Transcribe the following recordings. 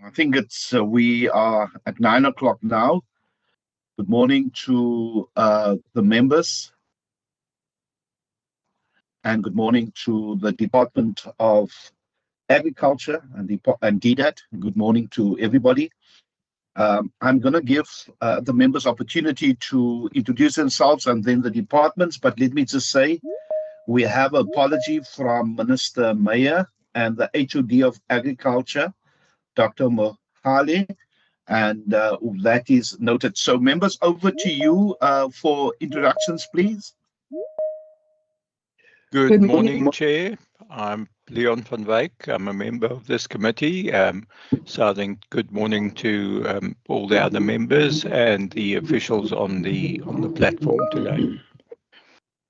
I think we are at 9 o'clock now. Good morning to the members, and good morning to the Department of Agriculture and DDAT. Good morning to everybody. I'm going to give the members opportunity to introduce themselves and then the departments, but let me just say we have an apology from Minister Meyer and the HOD of Agriculture, Dr. Mohale, and that is noted. So members, over to you for introductions, please. Good morning, Chair. I'm Leon van Wyk. I'm a member of this committee. So I think good morning to all the other members and the officials on the platform today.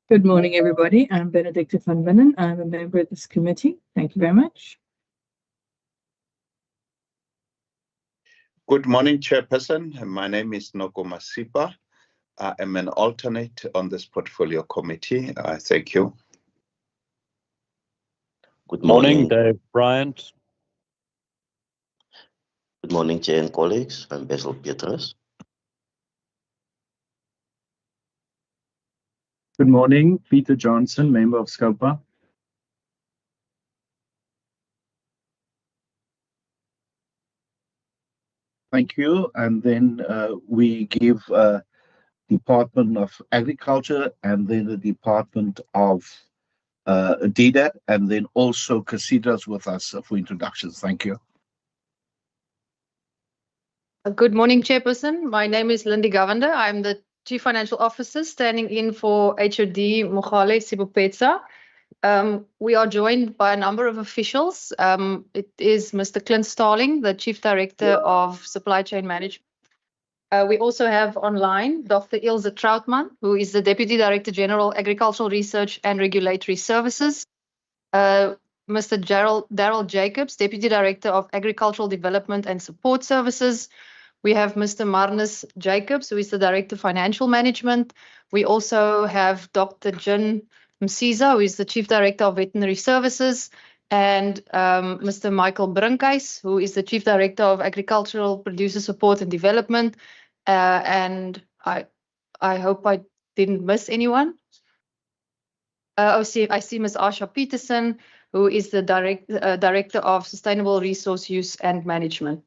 Good morning, everybody. I'm Benedicta van Binnen. I'm a member of this committee. Thank you very much. Good morning, Chairperson. My name is Noko Masipa. I am an alternate on this portfolio committee. Thank you. Good morning, Dave Bryant. Good morning, Chair and colleagues. I'm Basil Petrus. Good morning, Peter Johnson, member of SCOPA. Thank you. And then we give Department of Agriculture and then the Department of DDAT, and then also Casidra's with us for introductions. Thank you. Good morning, Chairperson. My name is Lindy Govender. I'm the Chief Financial Officer standing in for HOD Mohale Sibopetsa. We are joined by a number of officials. It is Mr. Clint Starling, the Chief Director of Supply Chain Management. We also have online Dr. Ilse Trautmann, who is the Deputy Director General, Agricultural Research and Regulatory Services. Mr. Daryl Jacobs, Deputy Director of Agricultural Development and Support Services. We have Mr. Marnus Jacobs, who is the Director of Financial Management. We also have Dr. Jin Msiza, who is the Chief Director of Veterinary Services, and Mr. Michael Brinkhuis, who is the Chief Director of Agricultural Producer Support and Development. And I hope I didn't miss anyone. I see Ms. Asha Peterson, who is the Director of Sustainable Resource Use and Management.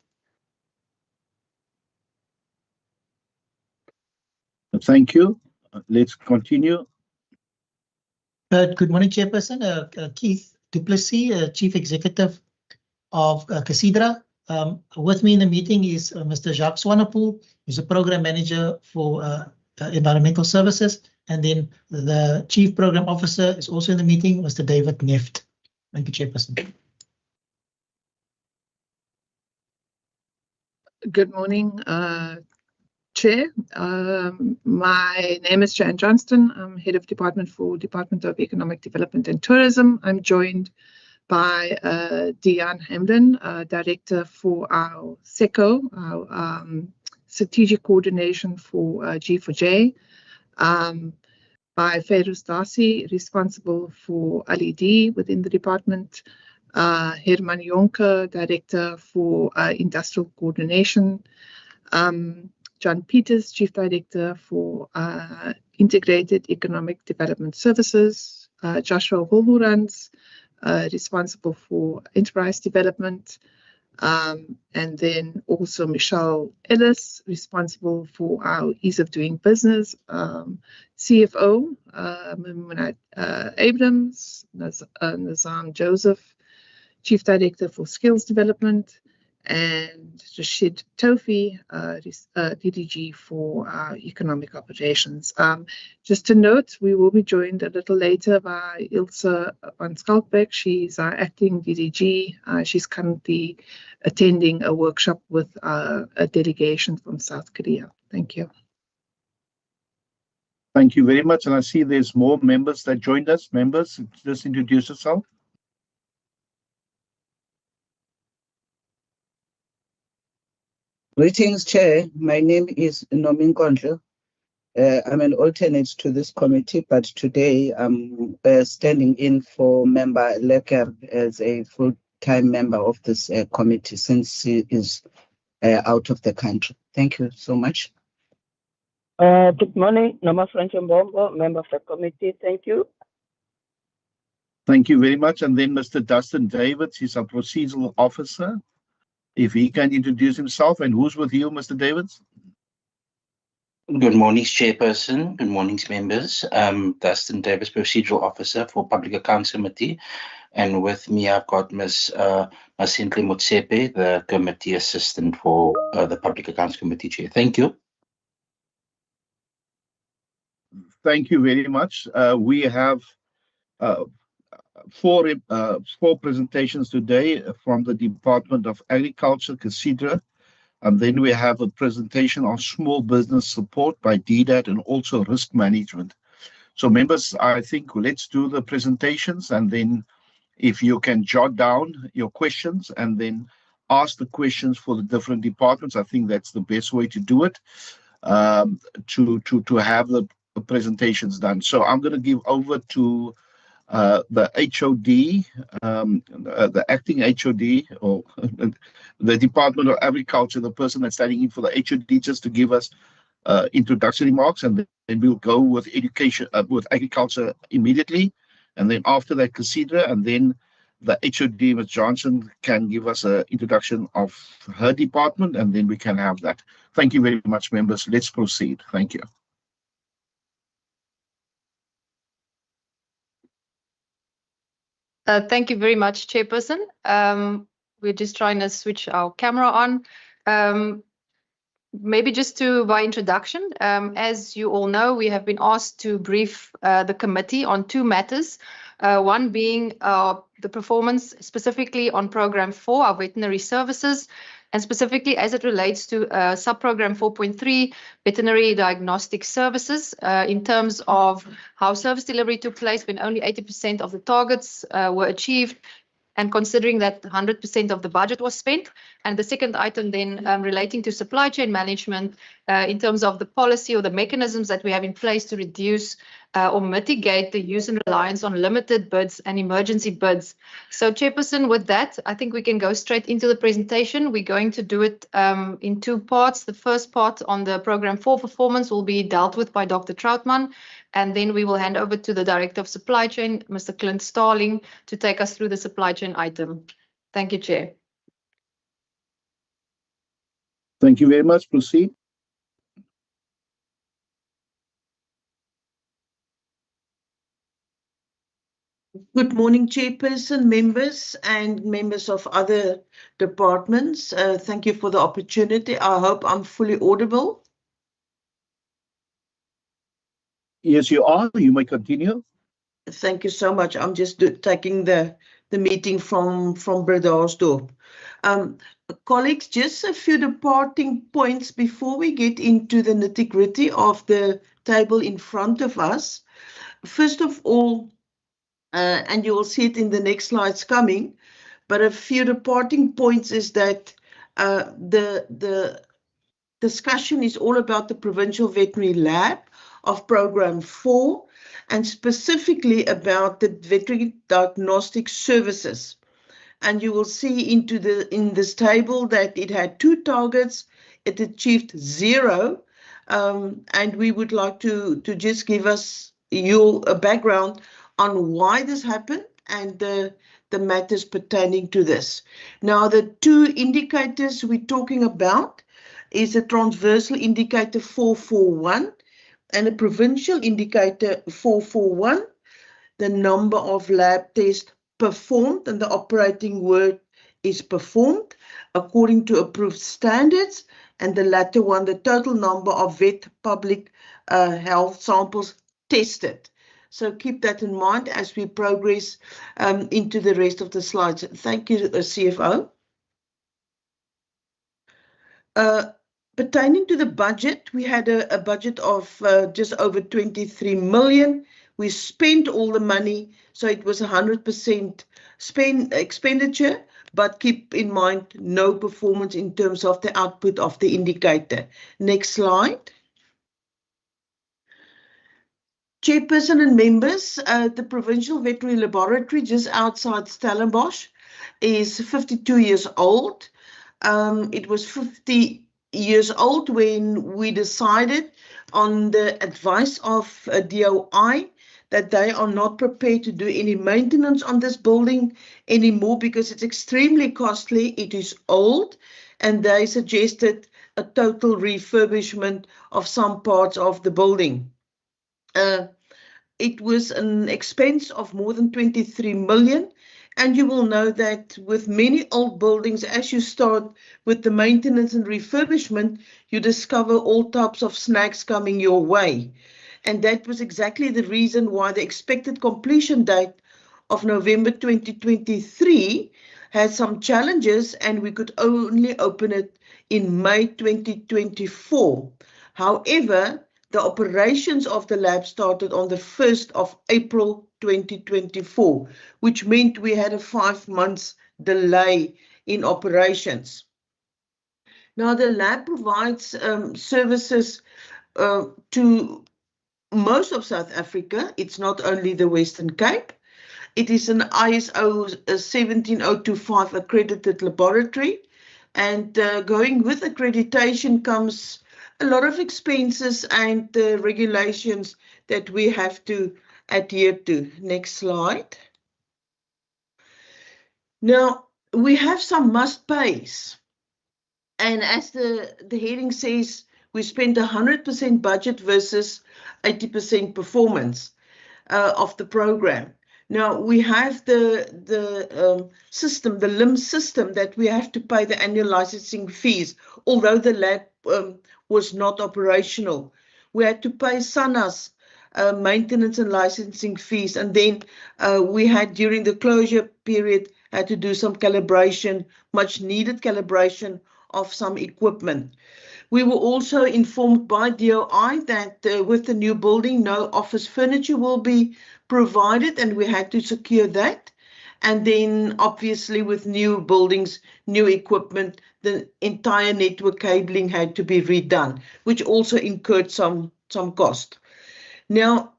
Thank you. Let's continue. Good morning, Chairperson. Keith Duplessis, Chief Executive of Casidra. With me in the meeting is Mr. Jacques Swanepoel, who's a Program Manager for Environmental Services. And then the Chief Program Officer is also in the meeting, Mr. David Neft. Thank you, Chairperson. Good morning, Chair. My name is Jan Johnston. I'm Head of Department for Department of Economic Development and Tourism. I'm joined by Deanne Hamden, Director for our SECO, our Strategic Coordination for G4J. By Ferus Darcy, responsible for LED within the department. Herman Jonker, Director for Industrial Coordination. John Peters, Chief Director for Integrated Economic Development Services. Joshua Holvorans, responsible for Enterprise Development. And then also Michelle Ellis, responsible for our Ease of Doing Business. CFO, Munat Abrams, Nazam Joseph, Chief Director for Skills Development. And Rashid Tofi, DDG for our economic operations. Just to note, we will be joined a little later by Ilse van Schalkbeck. She's our acting DDG. She's currently attending a workshop with a delegation from South Korea. Thank you. Thank you very much. And I see there's more members that joined us. Members, just introduce yourself. Greetings, Chair. My name is Nomin Kondlo. I'm an alternate to this committee, but today I'm standing in for Member Lecker as a full time member of this committee since he is out of the country. Thank you so much. Good morning, Nama French Mbombo, member of the committee. Thank you. Thank you very much. And then Mr. Dustin Davids, he's our procedural officer. If he can introduce himself, and who's with you, Mr. Davids? Good morning, Chairperson. Good morning, members. Dustin Davis, Procedural Officer for Public Accounts Committee. And with me, I've got Ms. Masindle Motsepe, the Committee Assistant for the Public Accounts Committee Chair. Thank you. Thank you very much. We have four presentations today from the Department of Agriculture, CACIDRA. And then we have a presentation on small business support by DDAT and also risk management. So members, I think let's do the presentations, and then if you can jot down your questions and then ask the questions for the different departments, I think that's the best way to do it, to have the presentations done. So I'm going to give over to the HOD, the acting HOD, or the Department of Agriculture, the person that's standing in for the HOD, just to give us introductory remarks, and then we'll go with education, with agriculture immediately, and then after that, CACIDRA, and then the HOD, Ms. Johnson, can give us an introduction of her department, and then we can have that. Thank you very much, members. Let's proceed. Thank you. Thank you very much, Chairperson. We're just trying to switch our camera on. Maybe just by introduction, as you all know, we have been asked to brief the committee on two matters. One being the performance specifically on Program 4, our veterinary services, and specifically as it relates to subprogram 4.3, veterinary diagnostic services, in terms of how service delivery took place when only 80% of the targets were achieved, and considering that 100% of the budget was spent. And the second item then relating to supply chain management in terms of the policy or the mechanisms that we have in place to reduce or mitigate the use and reliance on limited bids and emergency bids. So Chairperson, with that, I think we can go straight into the presentation. We're going to do it in two parts. The first part on the Program 4 performance will be dealt with by Dr. Troutman, and then we will hand over to the Director of Supply Chain, Mr. Clint Starling, to take us through the supply chain item. Thank you, Chair. Thank you very much. Proceed. Good morning, Chairperson, members, and members of other departments. Thank you for the opportunity. I hope I'm fully audible. Yes, you are. You may continue. Thank you so much. I'm just taking the meeting from Bredasdorp. Colleagues, just a few departing points before we get into the nitty-gritty of the table in front of us. First of all, and you will see it in the next slides coming, but a few departing points is that the discussion is all about the Provincial Veterinary Lab of Program 4, and specifically about the veterinary diagnostic services. And you will see in this table that it had two targets, it achieved 0, and we would like to just give you a background on why this happened and the matters pertaining to this. Now, the two indicators we're talking about is a transversal indicator 441 and a provincial indicator 441, the number of lab tests performed, and the operating word is performed according to approved standards, and the latter one, the total number of vet public health samples tested. So keep that in mind as we progress into the rest of the slides. Thank you, CFO. Pertaining to the budget, we had a budget of just over 23 million. We spent all the money, so it was 100% expenditure, but keep in mind no performance in terms of the output of the indicator. Next slide. Chairperson and members, the Provincial Veterinary Laboratory just outside Stellenbosch is 52 years old. It was 50 years old when we decided, on the advice of DOI, that they are not prepared to do any maintenance on this building anymore because it's extremely costly, it is old, and they suggested a total refurbishment of some parts of the building. It was an expense of more than 23 million. And you will know that with many old buildings, as you start with the maintenance and refurbishment, you discover all types of snags coming your way. And that was exactly the reason why the expected completion date of November 2023 had some challenges, and we could only open it in May 2024. However, the operations of the lab started on the 1st of April 2024, which meant we had a 5 months delay in operations. Now, the lab provides services to most of South Africa. It's not only the Western Cape. It is an ISO 17025 accredited laboratory, and going with accreditation comes a lot of expenses and regulations that we have to adhere to. Next slide. Now, we have some must-pays. And as the heading says, we spent 100% budget versus 80% performance of the program. Now, we have the system, the LIMS system, that we have to pay the annual licensing fees, although the lab was not operational. We had to pay SANA's maintenance and licensing fees, and then we had, during the closure period, had to do some calibration, much needed calibration of some equipment. We were also informed by DOI that with the new building, no office furniture will be provided, and we had to secure that. And then obviously with new buildings, new equipment, the entire network cabling had to be redone, which also incurred some cost. Now,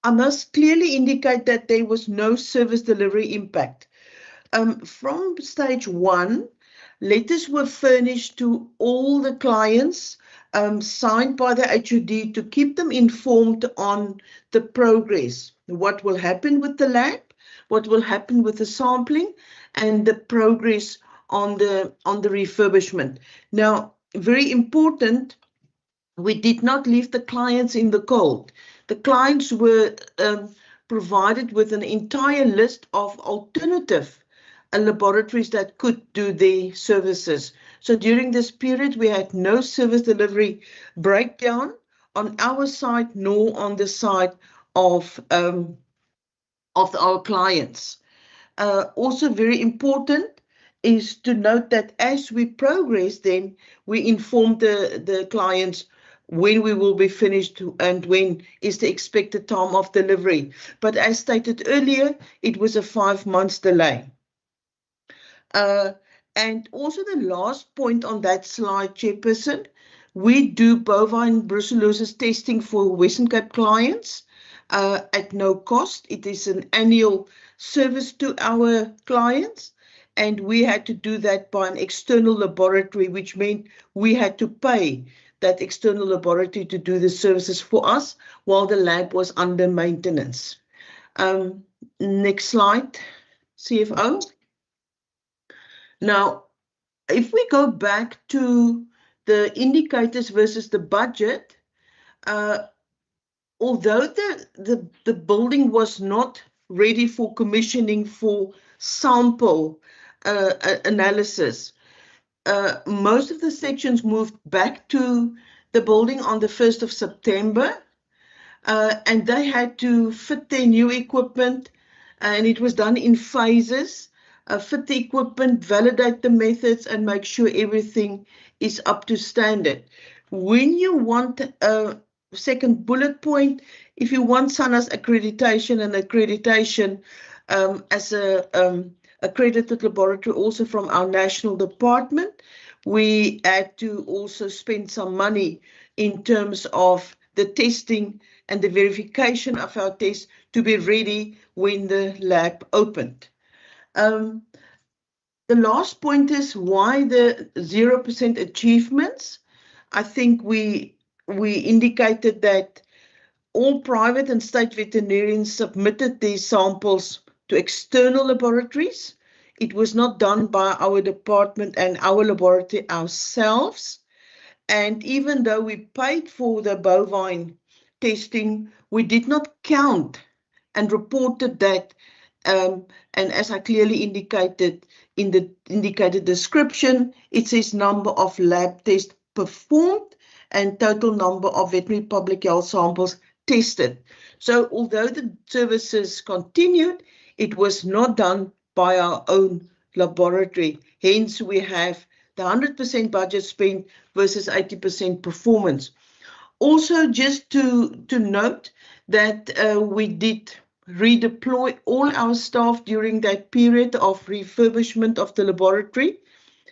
I must clearly indicate that there was no service delivery impact. From stage 1, letters were furnished to all the clients, signed by the HOD, to keep them informed on the progress, what will happen with the lab, what will happen with the sampling, and the progress on the refurbishment. Now, very important, we did not leave the clients in the cold. The clients were provided with an entire list of alternative laboratories that could do their services. So during this period, we had no service delivery breakdown on our side nor on the side of our clients. Also very important is to note that as we progress, then we inform the clients when we will be finished and when is the expected time of delivery. But as stated earlier, it was a 5 months delay. And also the last point on that slide, Chairperson, we do bovine brucellosis testing for Western Cape clients at no cost. It is an annual service to our clients, and we had to do that by an external laboratory, which meant we had to pay that external laboratory to do the services for us while the lab was under maintenance. Next slide, CFO. Now, if we go back to the indicators versus the budget, although the building was not ready for commissioning for sample analysis, most of the sections moved back to the building on the 1st of September, and they had to fit their new equipment, and it was done in phases. Fit the equipment, validate the methods, and make sure everything is up to standard. When you want a second bullet point, if you want SANA's accreditation and accreditation as a accredited laboratory also from our national department, we had to also spend some money in terms of the testing and the verification of our tests to be ready when the lab opened. The last point is why the 0% achievements. I think we indicated that all private and state veterinarians submitted these samples to external laboratories. It was not done by our department and our laboratory ourselves. And even though we paid for the bovine testing, we did not count and reported that. And as I clearly indicated in the indicated description, it says number of lab tests performed and total number of veterinary public health samples tested. So although the services continued, it was not done by our own laboratory. Hence, we have the 100% budget spent versus 80% performance. Also, just to note that we did redeploy all our staff during that period of refurbishment of the laboratory.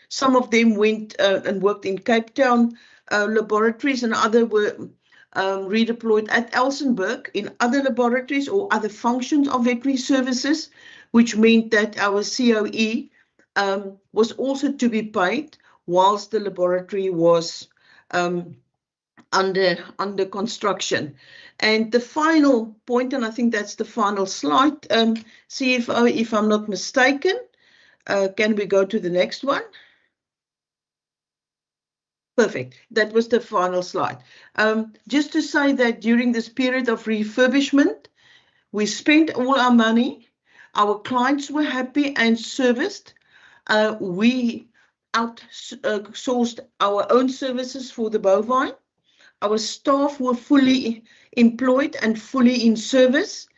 Some of them went and worked in Cape Town laboratories, and others were redeployed at Elsenburg in other laboratories or other functions of veterinary services, which meant that our COE was also to be paid whilst the laboratory was under construction. And the final point, and I think that's the final slide, CFO, if I'm not mistaken, can we go to the next one? Perfect. That was the final slide. Just to say that during this period of refurbishment, we spent all our money. Our clients were happy and serviced. We outsourced our own services for the bovine. Our staff were fully employed and fully in service.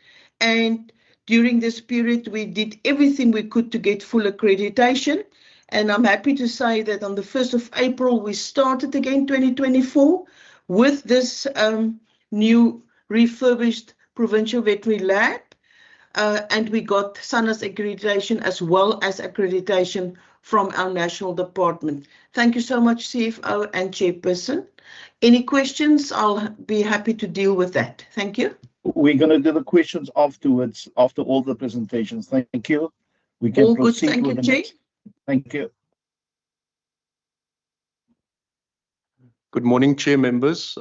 And during this period, we did everything we could to get full accreditation. And I'm happy to say that on the 1st of April, we started again 2024 with this new refurbished provincial veterinary lab. And we got SANAS accreditation as well as accreditation from our national department. Thank you so much, CFO and Chairperson. Any questions? I'll be happy to deal with that. Thank you. We're going to do the questions afterwards, after all the presentations. Thank you. We can all proceed good. Thank with you, the Chair. next. Thank you. Good morning, Chair members.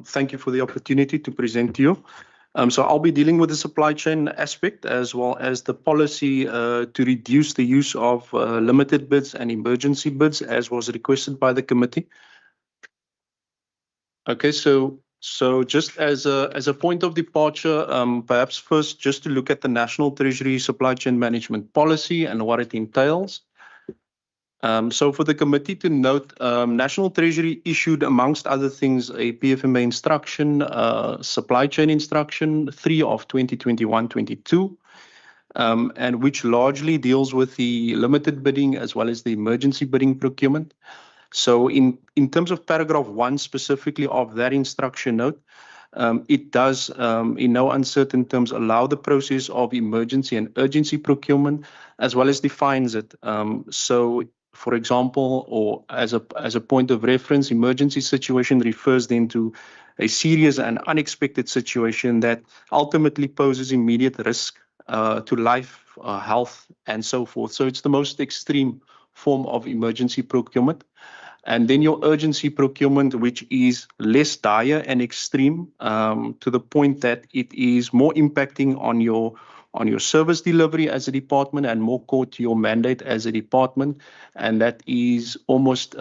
Thank you for the opportunity to present to you. So I'll be dealing with the supply chain aspect as well as the policy to reduce the use of limited bids and emergency bids as was requested by the committee. Okay, so just as a point of departure, perhaps first just to look at the National Treasury Supply Chain Management Policy and what it entails. So for the committee to note, National Treasury issued, amongst other things, a PFMA instruction, supply chain instruction 3 of 2021-22, and which largely deals with the limited bidding as well as the emergency bidding procurement. So in terms of paragraph 1 specifically of that instruction note, it does, in no uncertain terms, allow the process of emergency and urgency procurement, as well as defines it. So, for example, or as a point of reference, emergency situation refers then to a serious and unexpected situation that ultimately poses immediate risk to life, health, and so forth. So it's the most extreme form of emergency procurement. And then your urgency procurement, which is less dire and extreme to the point that it is more impacting on your service delivery as a department and more core to your mandate as a department. And that is almost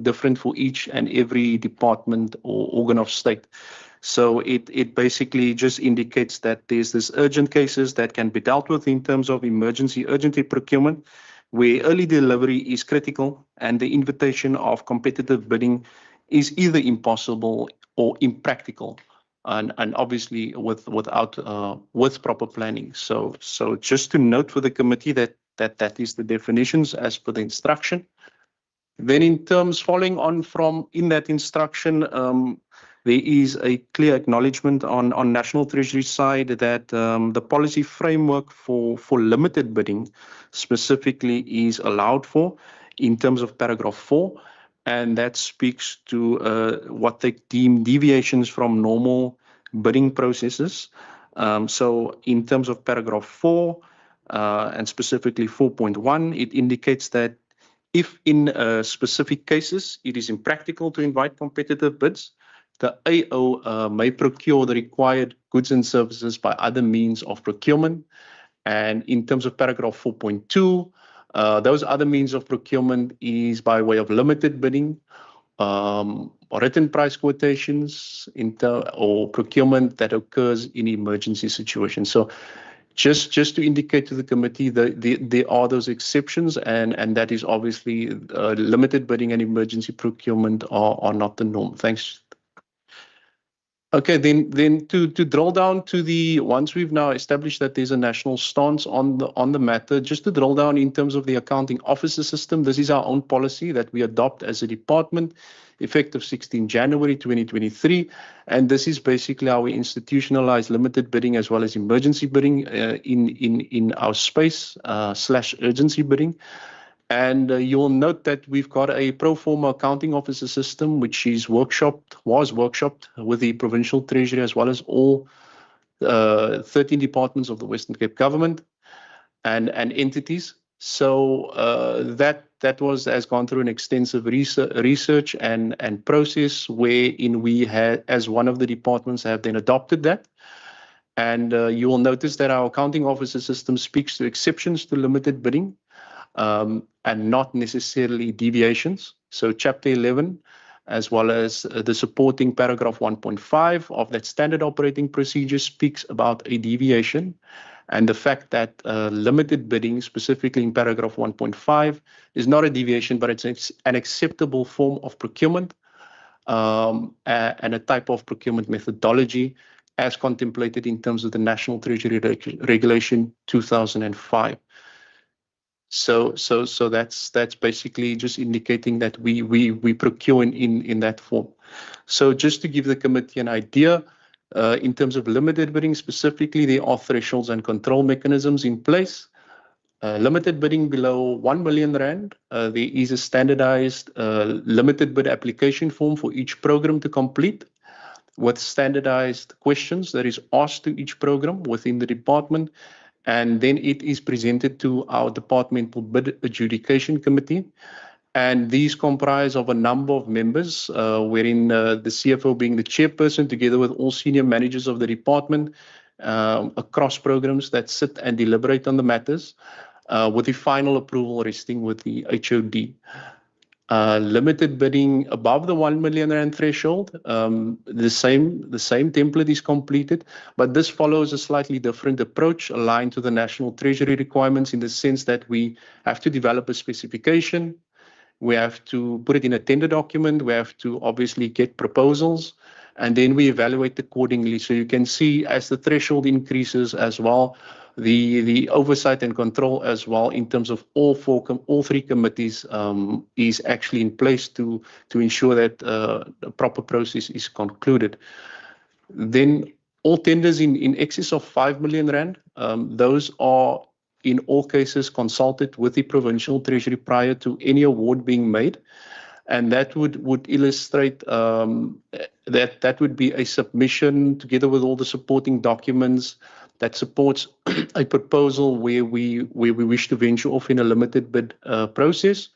different for each and every department or organ of state. So it basically just indicates that there's this urgent cases that can be dealt with in terms of emergency urgency procurement, where early delivery is critical and the invitation of competitive bidding is either impossible or impractical, and obviously with proper planning. So just to note for the committee that is the definitions as per the instruction. Then in terms following on from in that instruction, there is a clear acknowledgement on National Treasury side that the policy framework for limited bidding specifically is allowed for in terms of paragraph 4, and that speaks to what they deem deviations from normal bidding processes. So in terms of paragraph 4, and specifically 4.1, it indicates that if in specific cases it is impractical to invite competitive bids, the AO may procure the required goods and services by other means of procurement. And in terms of paragraph 4.2, those other means of procurement is by way of limited bidding, written price quotations, or procurement that occurs in emergency situations. So just to indicate to the committee that there are those exceptions, and that is obviously limited bidding and emergency procurement are not the norm. Thanks. Okay, then to drill down to the, once we've now established that there's a national stance on the matter, just to drill down in terms of the accounting officer system, this is our own policy that we adopt as a department effective 16 January 2023, and this is basically how we institutionalize limited bidding as well as emergency bidding in our space / urgency bidding. And you'll note that we've got a pro forma accounting officer system, which was workshopped with the Provincial Treasury as well as all 13 departments of the Western Cape government and entities. So that has gone through an extensive research and process wherein we had, as one of the departments, have then adopted that. And you will notice that our accounting officer system speaks to exceptions to limited bidding, and not necessarily deviations. So Chapter 11, as well as the supporting paragraph 1.5 of that standard operating procedure, speaks about a deviation, and the fact that limited bidding, specifically in paragraph 1.5, is not a deviation, but it's an acceptable form of procurement and a type of procurement methodology as contemplated in terms of the National Treasury Regulation 2005. So that's basically just indicating that we procure in that form. So just to give the committee an idea, in terms of limited bidding specifically, there are thresholds and control mechanisms in place. Limited bidding below 1 million rand, there is a standardized limited bid application form for each program to complete, with standardized questions that is asked to each program within the department. And then it is presented to our departmental bid adjudication committee. And these comprise of a number of members, wherein the CFO being the chairperson, together with all senior managers of the department across programs that sit and deliberate on the matters, with the final approval resting with the HOD. Limited bidding above the 1 million rand threshold, the same template is completed, but this follows a slightly different approach aligned to the National Treasury requirements, in the sense that we have to develop a specification, we have to put it in a tender document, we have to obviously get proposals, and then we evaluate accordingly. So you can see as the threshold increases as well, the oversight and control as well in terms of all three committees is actually in place to ensure that the proper process is concluded. Then all tenders in excess of 5 million rand, those are in all cases consulted with the Provincial Treasury prior to any award being made. And that would illustrate that would be a submission together with all the supporting documents that supports a proposal where we wish to venture off in a limited bid process.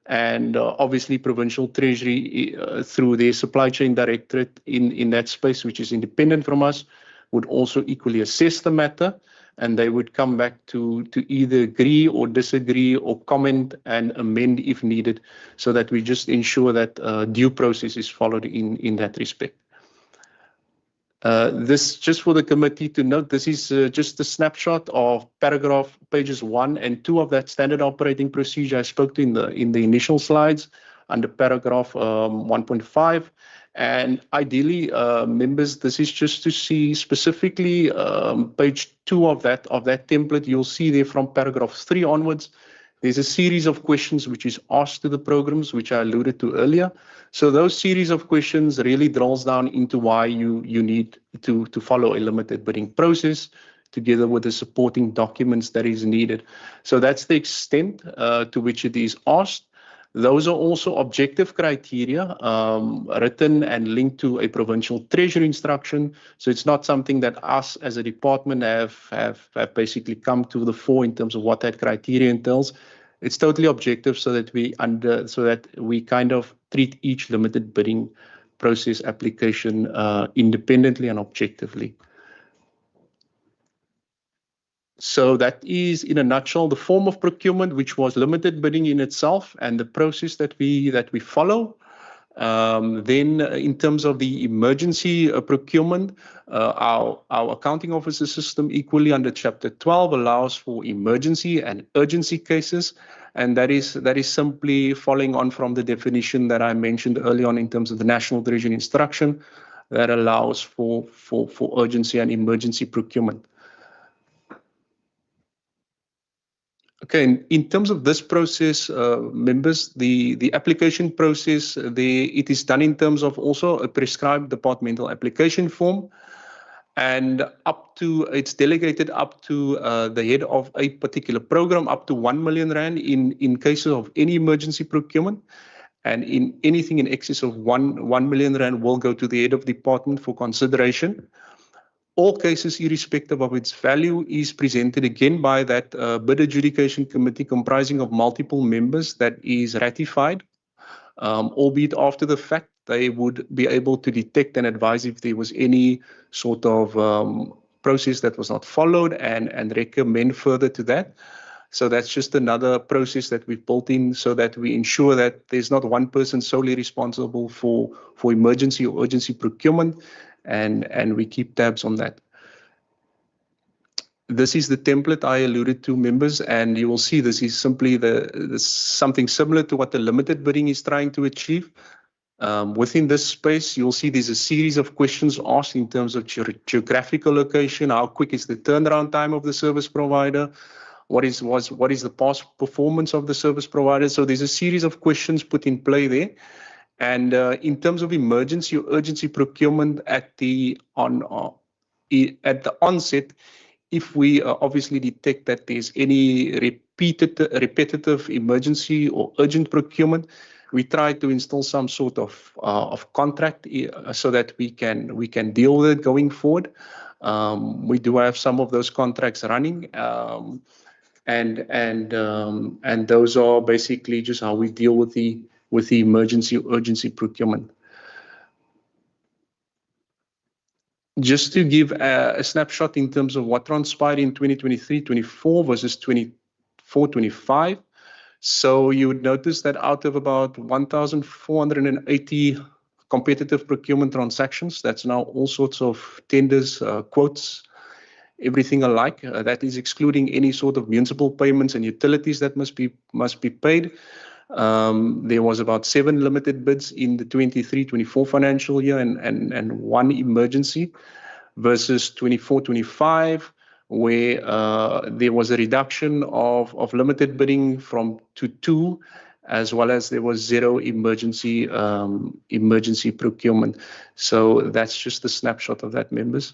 And obviously Provincial Treasury, through their supply chain directorate in that space, which is independent from us, would also equally assess the matter, and they would come back to either agree or disagree or comment and amend if needed, so that we just ensure that due process is followed in that respect. This, just for the committee to note, this is just a snapshot of pages 1 and 2 of that standard operating procedure I spoke to in the initial slides under paragraph 1.5. And ideally, members, this is just to see specifically page 2 of that template. You'll see there from paragraph 3 onwards, there's a series of questions which is asked to the programs, which I alluded to earlier. So those series of questions really drills down into why you need to follow a limited bidding process, together with the supporting documents that is needed. So that's the extent to which it is asked. Those are also objective criteria written and linked to a provincial treasury instruction. So it's not something that us as a department have basically come to the fore in terms of what that criteria entails. It's totally objective so that we kind of treat each limited bidding process application independently and objectively. So that is, in a nutshell, the form of procurement, which was limited bidding in itself, and the process that we follow. Then, in terms of the emergency procurement, our accounting officer system, equally under Chapter 12, allows for emergency and urgency cases, and that is simply following on from the definition that I mentioned early on in terms of the National Treasury Instruction that allows for urgency and emergency procurement. Okay, in terms of this process, members, the application process, it is done in terms of also a prescribed departmental application form, and it's delegated up to the head of a particular program up to 1 million rand in cases of any emergency procurement, and in anything in excess of 1 million rand will go to the head of department for consideration. All cases, irrespective of its value, is presented again by that bid adjudication committee comprising of multiple members that is ratified, albeit after the fact. They would be able to detect and advise if there was any sort of process that was not followed and recommend further to that. So that's just another process that we've built in so that we ensure that there's not one person solely responsible for emergency or urgency procurement, and we keep tabs on that. This is the template I alluded to, members, and you will see this is simply something similar to what the limited bidding is trying to achieve. Within this space, you'll see there's a series of questions asked in terms of geographical location, how quick is the turnaround time of the service provider, what is the past performance of the service provider. So there's a series of questions put in play there. And in terms of emergency or urgency procurement at the onset, if we obviously detect that there's any repetitive emergency or urgent procurement, we try to install some sort of contract so that we can deal with it going forward. We do have some of those contracts running, and those are basically just how we deal with the emergency or urgency procurement. Just to give a snapshot in terms of what transpired in 2023-24 versus 24-25. So you would notice that out of about 1,480 competitive procurement transactions, that's now all sorts of tenders, quotes, everything alike. That is excluding any sort of municipal payments and utilities that must be paid. There was about 7 limited bids in the 23-24 financial year and 1 emergency versus 24-25, where there was a reduction of limited bidding to 2, as well as there was 0 emergency procurement. So that's just a snapshot of that, members.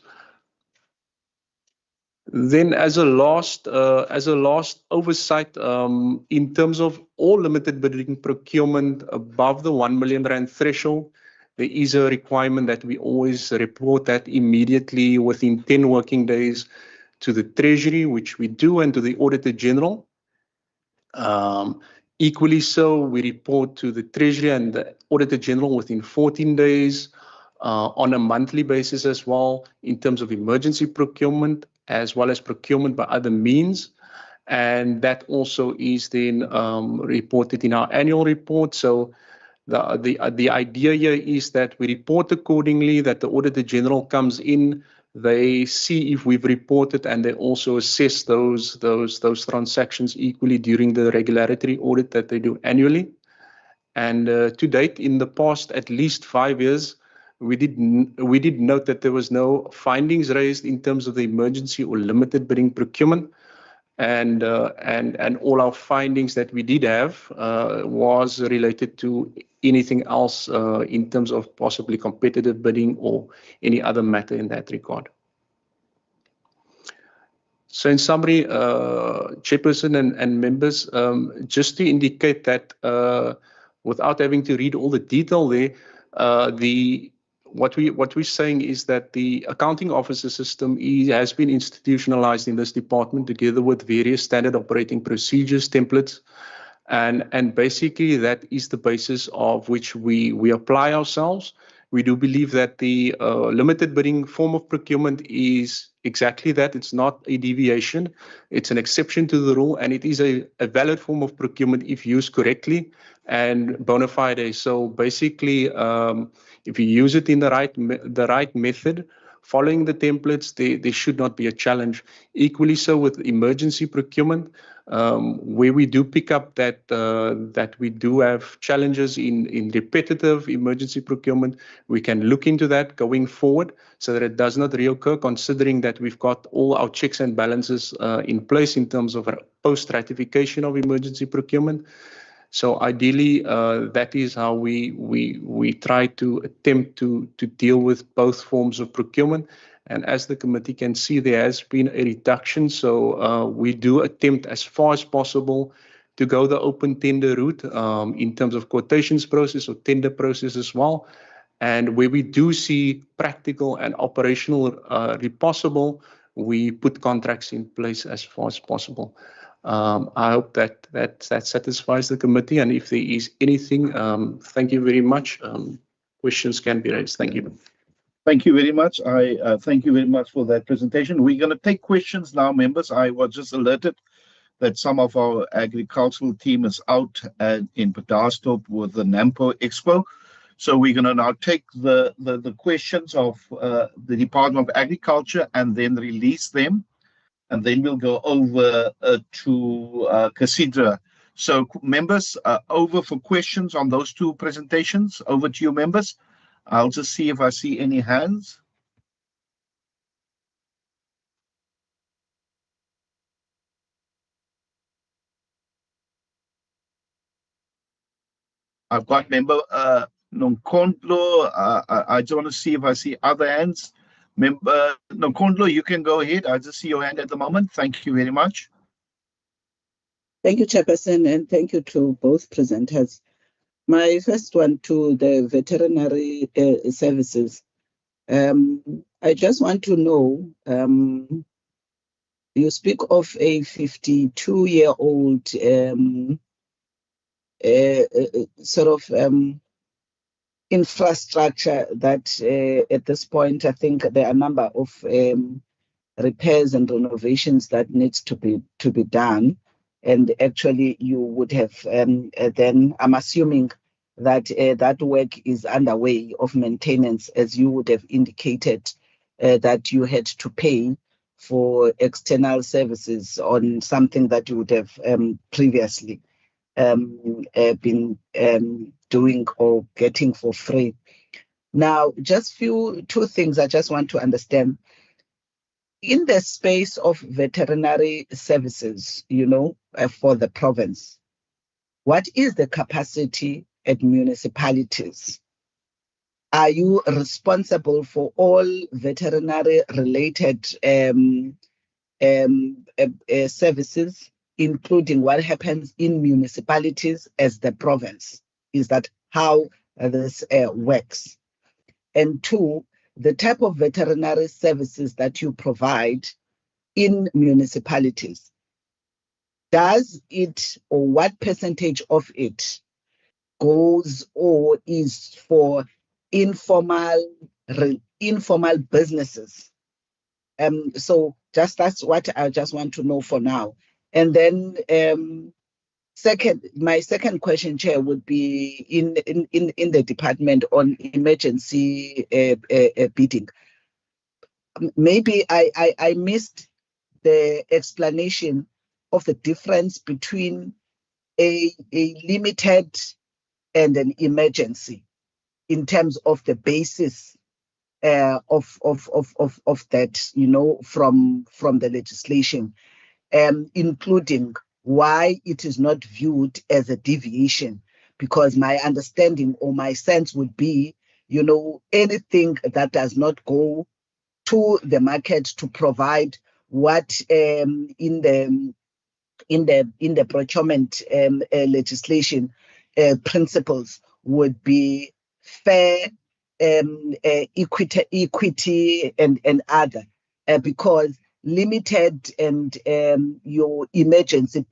Then, as a last oversight, in terms of all limited bidding procurement above the 1 million rand threshold, there is a requirement that we always report that immediately within 10 working days to the Treasury, which we do, and to the Auditor General. Equally so, we report to the Treasury and the Auditor General within 14 days on a monthly basis as well in terms of emergency procurement, as well as procurement by other means. And that also is then reported in our annual report. So the idea here is that we report accordingly, that the Auditor General comes in, they see if we've reported, and they also assess those transactions equally during the regulatory audit that they do annually. And to date, in the past at least 5 years, we did note that there was no findings raised in terms of the emergency or limited bidding procurement, and all our findings that we did have was related to anything else in terms of possibly competitive bidding or any other matter in that regard. So in summary, Chairperson and members, just to indicate that without having to read all the detail there, what we're saying is that the accounting officer system has been institutionalized in this department together with various standard operating procedures, templates, and basically that is the basis of which we apply ourselves. We do believe that the limited bidding form of procurement is exactly that. It's not a deviation. It's an exception to the rule, and it is a valid form of procurement if used correctly and bona fide. So basically, if you use it in the right method, following the templates, there should not be a challenge. Equally so with emergency procurement, where we do pick up that we do have challenges in repetitive emergency procurement, we can look into that going forward so that it does not reoccur, considering that we've got all our checks and balances in place in terms of post-ratification of emergency procurement. So ideally, that is how we try to attempt to deal with both forms of procurement. And as the committee can see, there has been a reduction. So we do attempt as far as possible to go the open tender route in terms of quotations process or tender process as well. And where we do see practical and operational possible, we put contracts in place as far as possible. I hope that satisfies the committee. And if there is anything, thank you very much. Questions can be raised. Thank you. Thank you very much. I thank you very much for that presentation. We're going to take questions now, members. I was just alerted that some of our agricultural team is out in Pedarsdorp with the NAMPO Expo. So we're going to now take the questions of the Department of Agriculture and then release them. And then we'll go over to Casidra. So members, over for questions on those two presentations. Over to you, members. I'll just see if I see any hands. I've got member Nonkondlo. I just want to see if I see other hands. Member Nonkondlo, you can go ahead. I just see your hand at the moment. Thank you very much. Thank you, Chairperson, and thank you to both presenters. My first one to the veterinary services. I just want to know, you speak of a 52-year-old sort of infrastructure that at this point, I think there are a number of repairs and renovations that needs to be done. And actually, you would have then, I'm assuming that that work is underway of maintenance, as you would have indicated that you had to pay for external services on something that you would have previously been doing or getting for free. Now, just two things I just want to understand. In the space of veterinary services, for the province, what is the capacity at municipalities? Are you responsible for all veterinary-related services, including what happens in municipalities as the province? Is that how this works? And two, the type of veterinary services that you provide in municipalities, does it, or what percentage of it goes or is for informal businesses? So that's what I just want to know for now. And then my second question, Chair, would be in the department on emergency bidding. Maybe I missed the explanation of the difference between a limited and an emergency in terms of the basis of that, from the legislation, including why it is not viewed as a deviation. Because my understanding or my sense would be, anything that does not go to the market to provide what in the procurement legislation principles would be fair, equity and other, because limited and your emergency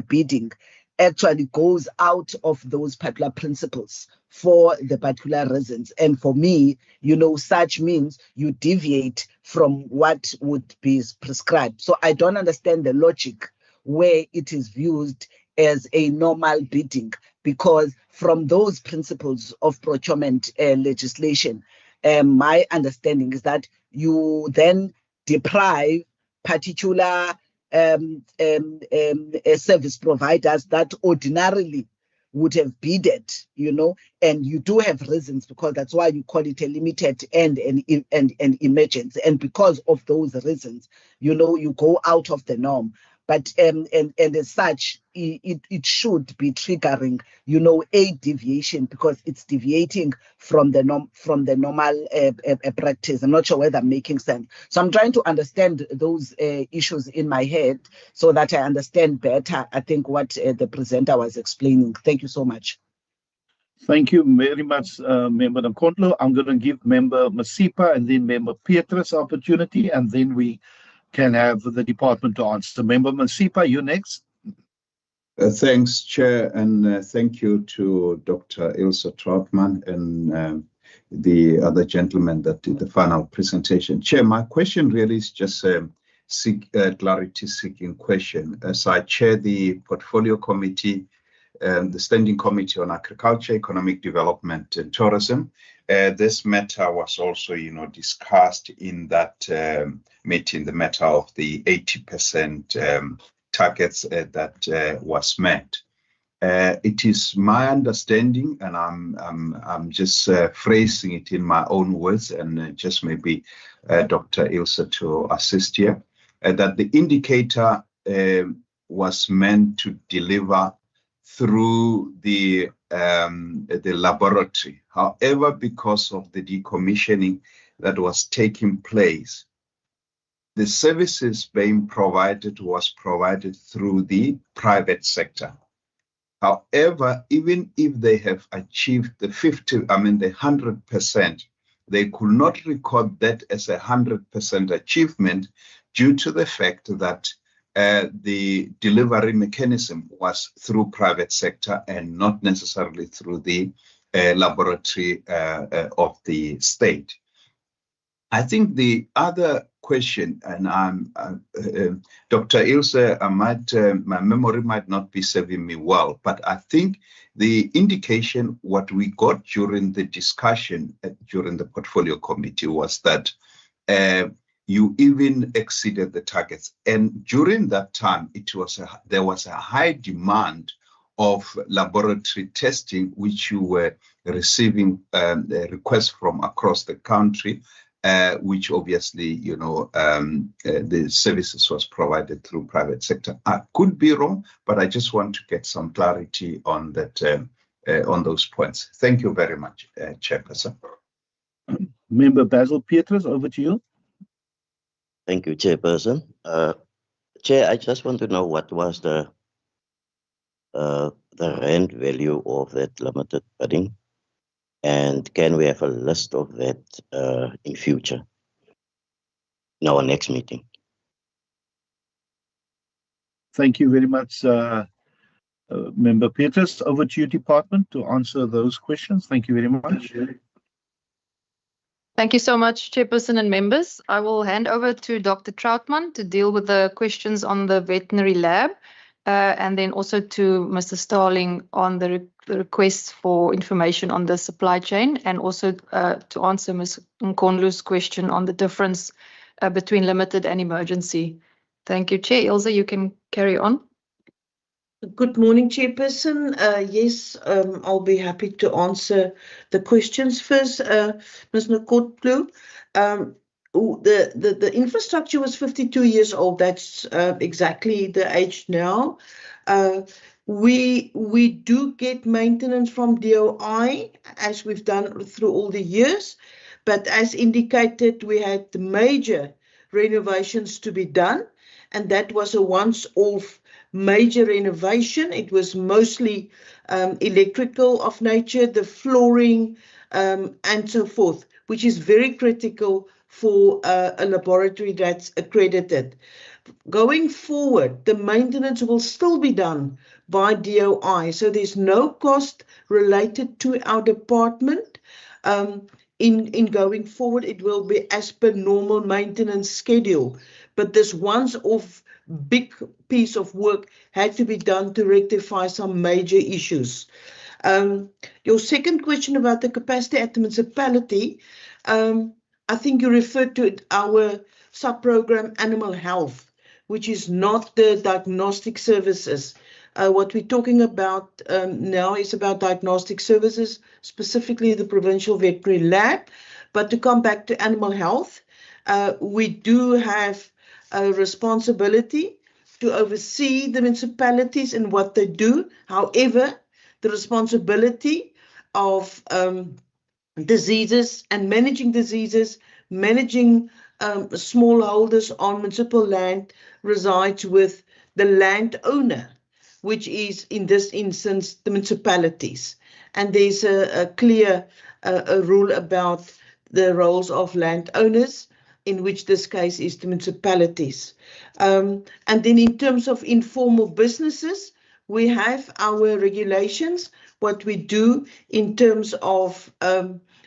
bidding actually goes out of those particular principles for the particular reasons. And for me, such means you deviate from what would be prescribed. So I don't understand the logic where it is viewed as a normal bidding, because from those principles of procurement legislation, my understanding is that you then deprive particular service providers that ordinarily would have bidded, and you do have reasons, because that's why you call it a limited and emergency. And because of those reasons, you go out of the norm. But and as such, it should be triggering, a deviation, because it's deviating from the normal practice. I'm not sure whether I'm making sense. So I'm trying to understand those issues in my head so that I understand better, I think, what the presenter was explaining. Thank you so much. Thank you very much, Member Nkondlo. I'm going to give Member Masipa and then Member Petrus opportunity, and then we can have the department to answer. Member Masipa, you next. Thanks, Chair, and thank you to Dr. Ilse Trautmann and the other gentleman that did the final presentation. Chair, my question really is just a clarity-seeking question. As I chair the Portfolio Committee, the Standing Committee on Agriculture, Economic Development and Tourism, this matter was also, discussed in that meeting, the matter of the 80% targets that was met. It is my understanding, and I'm just phrasing it in my own words, and just maybe Dr. Ilse to assist here, that the indicator was meant to deliver through the laboratory. However, because of the decommissioning that was taking place, the services being provided was provided through the private sector. However, even if they have achieved the 100%, they could not record that as 100% achievement due to the fact that the delivery mechanism was through private sector and not necessarily through the laboratory of the state. I think the other question, and Dr. Ilse, my memory might not be serving me well, but I think the indication what we got during the discussion during the Portfolio Committee was that you even exceeded the targets, and during that time there was a high demand of laboratory testing, which you were receiving requests from across the country, which obviously the services was provided through private sector. I could be wrong, but I just want to get some clarity on that, on those points. Thank you very much, Chairperson. Member Basil Petrus, over to you. Thank you, Chairperson. Chair, I just want to know what was the rand value of that limited bidding, and can we have a list of that in future in our next meeting? Thank you very much, Member Petrus. Over to you, Department, to answer those questions. Thank you very much. Thank you so much, Chairperson and members. I will hand over to Dr. Trautmann to deal with the questions on the veterinary lab, and then also to Mr. Starling on the requests for information on the supply chain, and also to answer Ms. Nkondlo's question on the difference between limited and emergency. Thank you, Chair. Ilse, you can carry on. Good morning, Chairperson. Yes, I'll be happy to answer the questions first. Ms. Nkondlo, the infrastructure was 52 years old. That's exactly the age now. We do get maintenance from DOI, as we've done through all the years, but as indicated, we had the major renovations to be done, and that was a once-off major renovation. It was mostly electrical of nature, the flooring, and so forth, which is very critical for a laboratory that's accredited. Going forward, the maintenance will still be done by DOI, so there's no cost related to our department. In going forward, it will be as per normal maintenance schedule, but this once-off big piece of work had to be done to rectify some major issues. Your second question about the capacity at the municipality, I think you referred to our sub-program Animal Health, which is not the diagnostic services. What we're talking about now is about diagnostic services, specifically the Provincial Veterinary Lab. But to come back to animal health, we do have a responsibility to oversee the municipalities and what they do. However, the responsibility of diseases and managing diseases, managing smallholders on municipal land resides with the landowner, which is in this instance the municipalities. And there's a clear rule about the roles of landowners, in which this case is the municipalities. And then in terms of informal businesses, we have our regulations, what we do in terms of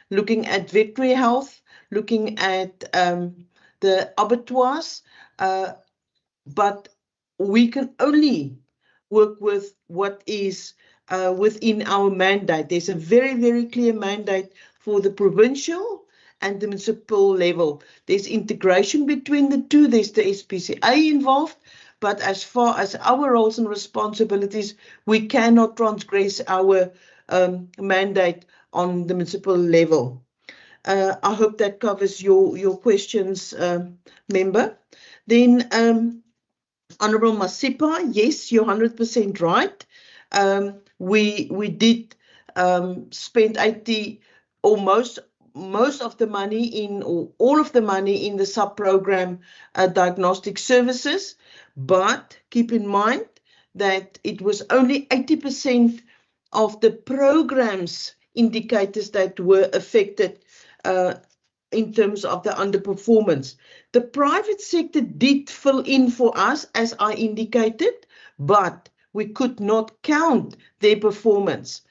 looking at veterinary health, looking at the abattoirs, but we can only work with what is within our mandate. There's a very, very clear mandate for the provincial and the municipal level. There's integration between the two. There's the SPCA involved, but as far as our roles and responsibilities, we cannot transgress our mandate on the municipal level. I hope that covers your questions, member. Then Honourable Masipa, yes, you're 100% right. We did spend 80 or most of the money in, or all of the money in the sub-program diagnostic services, but keep in mind that it was only 80% of the program's indicators that were affected in terms of the underperformance. The private sector did fill in for us, as I indicated, but we could not count their performance.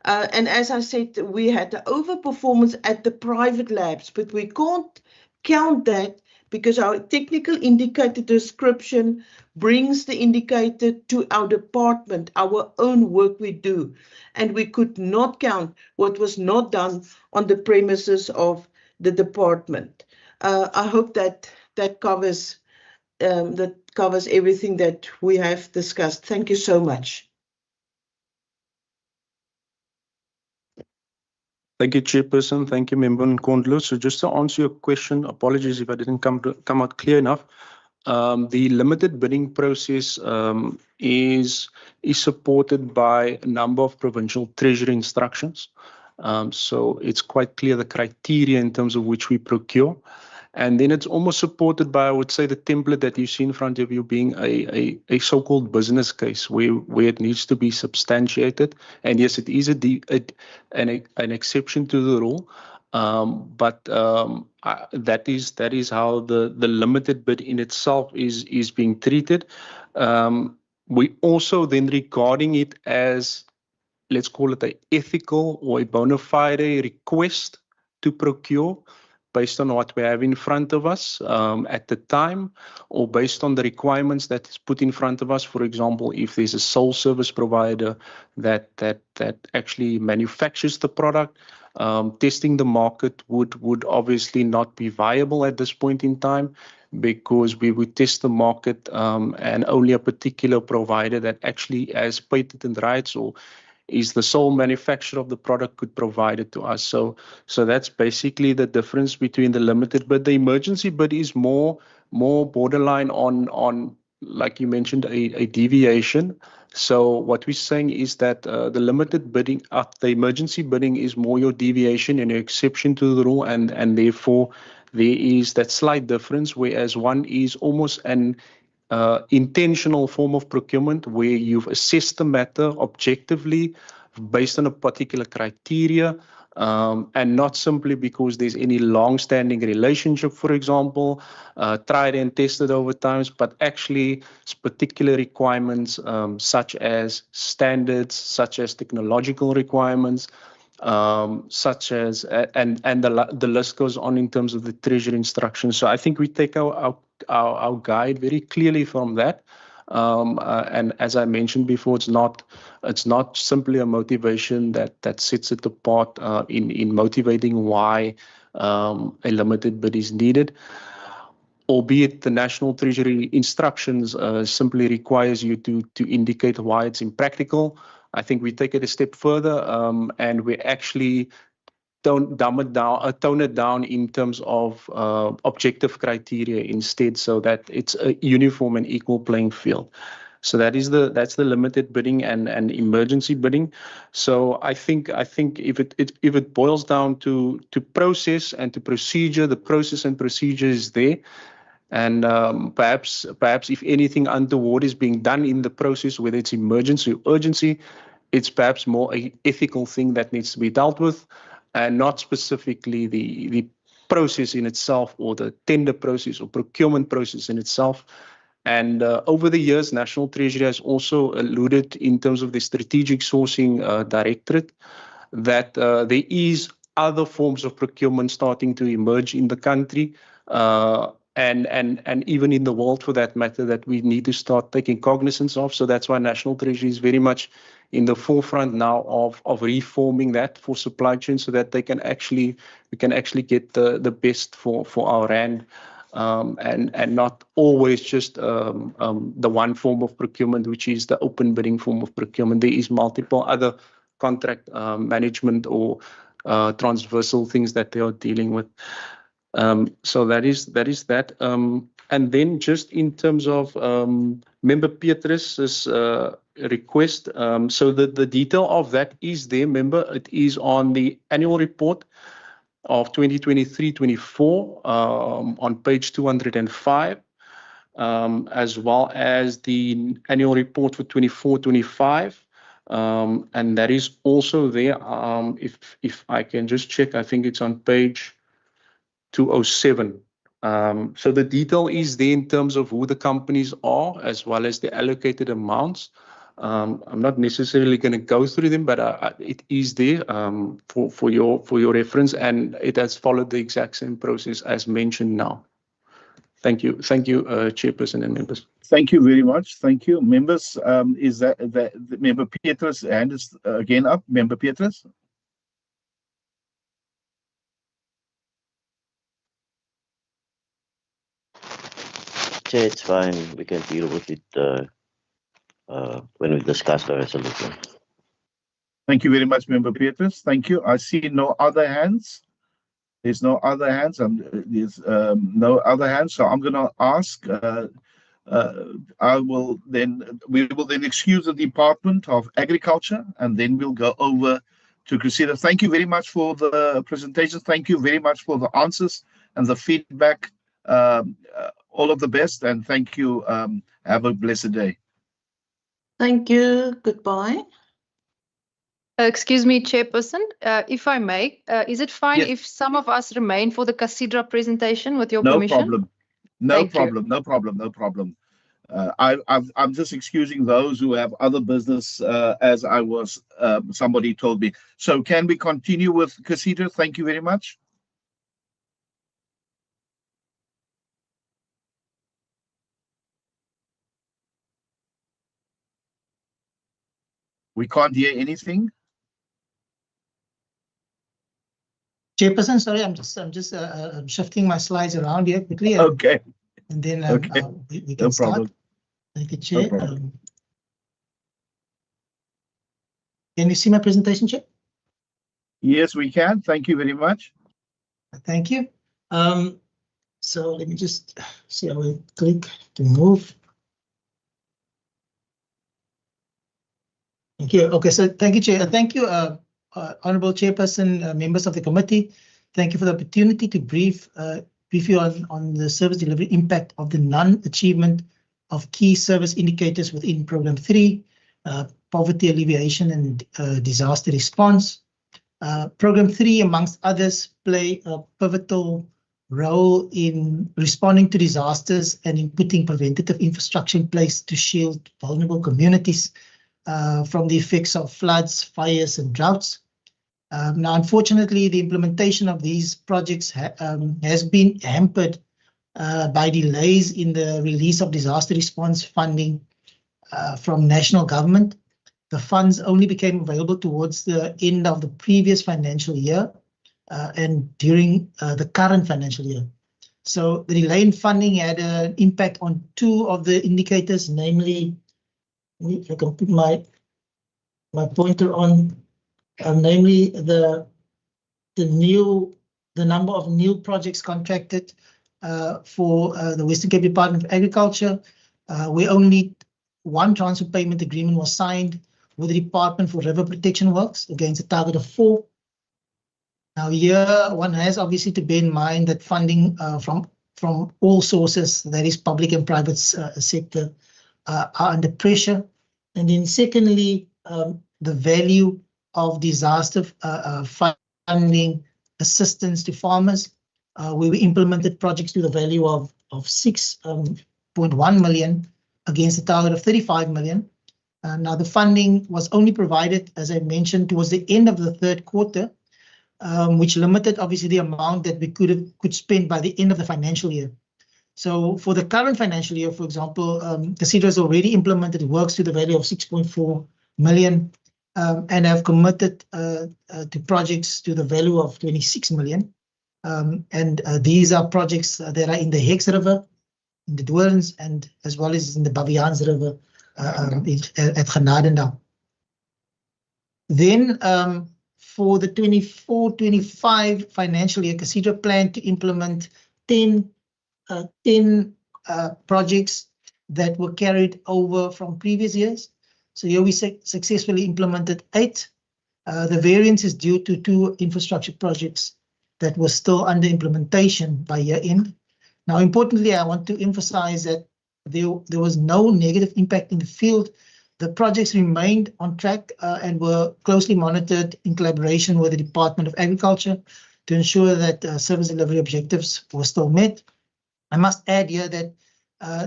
And as I said, we had the overperformance at the private labs, but we can't count that because our technical indicator description brings the indicator to our department, our own work we do. And we could not count what was not done on the premises of the department. I hope that covers everything that we have discussed. Thank you so much. Thank you, Chairperson. Thank you, Member Nkondlo. So just to answer your question, apologies if I didn't come out clear enough. The limited bidding process is supported by a number of provincial treasury instructions. So it's quite clear the criteria in terms of which we procure. And then it's almost supported by, I would say, the template that you see in front of you being a so-called business case where it needs to be substantiated. And yes, it is an exception to the rule. But that is how the limited bid in itself is being treated. We also then regarding it as, let's call it an ethical or a bona fide request to procure based on what we have in front of us at the time, or based on the requirements that is put in front of us. For example, if there's a sole service provider that actually manufactures the product, testing the market would obviously not be viable at this point in time, because we would test the market and only a particular provider that actually has patent rights or is the sole manufacturer of the product could provide it to us. So that's basically the difference between the limited bid. The emergency bid is more borderline on like you mentioned, a deviation. So what we're saying is that the limited bidding, the emergency bidding is more your deviation and your exception to the rule, and therefore there is that slight difference, whereas one is almost an intentional form of procurement where you've assessed the matter objectively based on a particular criteria, and not simply because there's any long-standing relationship, for example, tried and tested over times, but actually particular requirements such as standards, such as technological requirements, such as and the list goes on in terms of the treasury instructions. So I think we take our guide very clearly from that. And as I mentioned before, it's not simply a motivation that sets it apart in motivating why a limited bid is needed. Albeit the National Treasury instructions simply requires you to indicate why it's impractical. I think we take it a step further, and we actually tone it down in terms of objective criteria instead, so that it's a uniform and equal playing field. So that's the limited bidding and emergency bidding. So I think if it boils down to process and to procedure, the process and procedure is there. And perhaps if anything untoward is being done in the process, whether it's emergency or urgency, it's perhaps more an ethical thing that needs to be dealt with, and not specifically the process in itself or the tender process or procurement process in itself. And over the years, National Treasury has also alluded in terms of the strategic sourcing directorate that there is other forms of procurement starting to emerge in the country, and even in the world for that matter, that we need to start taking cognizance of. So that's why National Treasury is very much in the forefront now of reforming that for supply chain, so that we can actually get the best for our rand, and not always just the one form of procurement, which is the open bidding form of procurement. There is multiple other contract management or transversal things that they are dealing with. So that is that. And then just in terms of Member Petrus's request, so the detail of that is there, member. It is on the annual report of 2023-24 on page 205, as well as the annual report for 24-25. And that is also there. If I can just check, I think it's on page 207. So the detail is there in terms of who the companies are, as well as the allocated amounts. I'm not necessarily going to go through them, but it is there for your reference, and it has followed the exact same process as mentioned now. Thank you, Chairperson and members. Thank you very much. Thank you, members. Is that the Member Petrus' hand is again up? Member Petrus. Chair, it's fine. We can deal with it when we discuss the resolution. Thank you very much, Member Petrus. Thank you. I see no other hands. There's no other hands. There's no other hands. So I'm going to ask. We will then excuse the Department of Agriculture, and then we'll go over to Cressida. Thank you very much for the presentation. Thank you very much for the answers and the feedback. All of the best, and thank you. Have a blessed day. Thank you. Goodbye. Excuse me, Chairperson, if I may, is it fine Yes. if some of us remain for the Casidra presentation with your No permission? problem. No Thank you. problem. No problem. No problem. I'm just excusing those who have other business, as I was. Somebody told me. So can we continue with Casidra? Thank you very much. We can't hear anything. Chairperson, sorry, I'm just shifting my slides around here quickly. Okay. And then Okay. we can No start. problem. Thank you, Chair. No problem. Can you see my presentation, Chair? Yes, we can. Thank you very much. Thank you. So let me just see how we click to move. Thank you. Okay, so thank you, Chair. Thank you, Honourable Chairperson, members of the committee. Thank you for the opportunity to brief brief you on the service delivery impact of the non-achievement of key service indicators within Program 3, poverty alleviation and disaster response. Program 3, amongst others, play a pivotal role in responding to disasters and in putting preventative infrastructure in place to shield vulnerable communities from the effects of floods, fires, and droughts. Now, unfortunately, the implementation of these projects has been hampered by delays in the release of disaster response funding from national government. The funds only became available towards the end of the previous financial year and during the current financial year. So the delay in funding had an impact on two of the indicators, namely, if I can put my pointer on, namely the number of new projects contracted for the Western Cape Department of Agriculture, where only one transfer payment agreement was signed with the Department for River Protection Works against a target of 4. Now here one has obviously to bear in mind that funding from all sources, that is public and private sector, are under pressure. And then secondly, the value of disaster funding assistance to farmers, where we implemented projects to the value of 6.1 million against a target of 35 million. Now the funding was only provided, as I mentioned, towards the end of the third quarter, which limited obviously the amount that we could spend by the end of the financial year. So for the current financial year, for example, CACIDRA has already implemented works to the value of 6.4 million and have committed to projects to the value of 26 million. And these are projects that are in the Hex River, in the Dwellings, and as well as in the Baviaans River at Genadendal. Then for the 24-25 financial year, CACIDRA planned to implement 10 projects that were carried over from previous years. So here we successfully implemented 8. The variance is due to 2 infrastructure projects that were still under implementation by year end. Now, importantly, I want to emphasize that there was no negative impact in the field. The projects remained on track and were closely monitored in collaboration with the Department of Agriculture to ensure that service delivery objectives were still met. I must add here that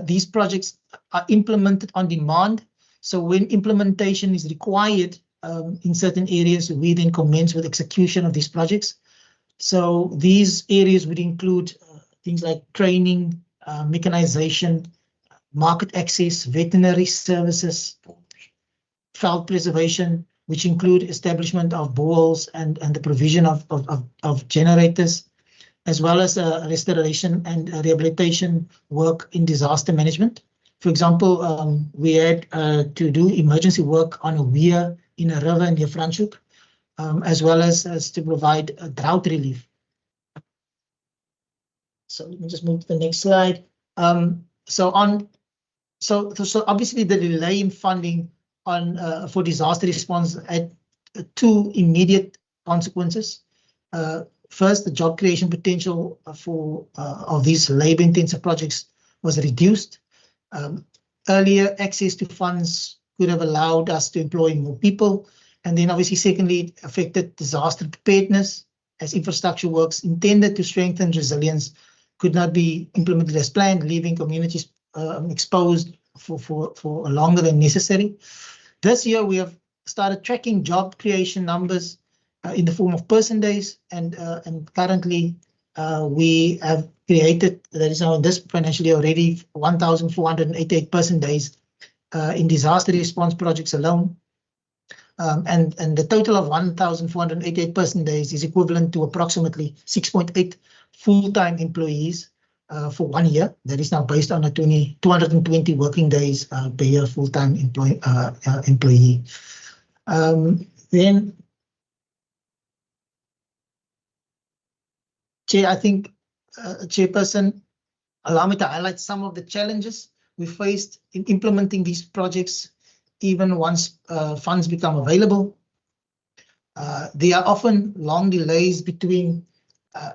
these projects are implemented on demand. So when implementation is required in certain areas, we then commence with execution of these projects. So these areas would include things like training, mechanization, market access, veterinary services, field preservation, which include establishment of boreholes and the provision of generators, as well as restoration and rehabilitation work in disaster management. For example, we had to do emergency work on a weir in a river near Franschhoek, as well as to provide drought relief. So let me just move to the next slide. So obviously the delay in funding for disaster response had 2 immediate consequences. First, the job creation potential of these labor-intensive projects was reduced. Earlier access to funds could have allowed us to employ more people. And then obviously, secondly, it affected disaster preparedness, as infrastructure works intended to strengthen resilience could not be implemented as planned, leaving communities exposed for longer than necessary. This year, we have started tracking job creation numbers in the form of person days, and currently we have created, that is now in this financial year already, 1,488 person days in disaster response projects alone. And the total of 1,488 person days is equivalent to approximately 6.8 full-time employees for 1 year. That is now based on a 220 working days per year full-time employee. Then, Chair, I think, Chairperson, allow me to highlight some of the challenges we faced in implementing these projects, even once funds become available. There are often long delays between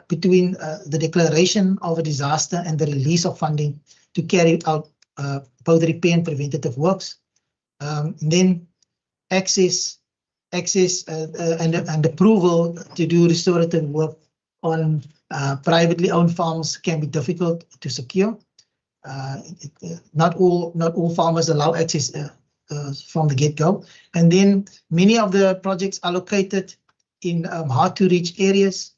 between the declaration of a disaster and the release of funding to carry out both repair and preventative works. Then access and approval to do restorative work on privately owned farms can be difficult to secure. Not all farmers allow access from the get-go. And then many of the projects are located in hard-to-reach areas,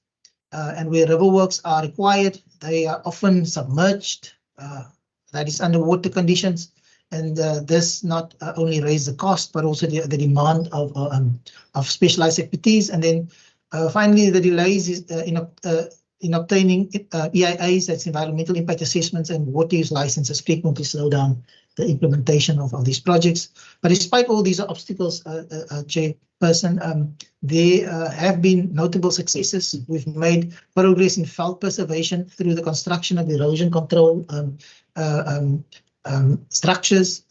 and where river works are required, they are often submerged, that is underwater conditions, and this not only raise the cost, but also the demand of specialized expertise. And then finally, the delays is, in obtaining EIAs, that's environmental impact assessments, and water use licenses frequently slow down the implementation of these projects. But despite all these obstacles, Chairperson, there have been notable successes. We've made progress in felt preservation through the construction of erosion control structures.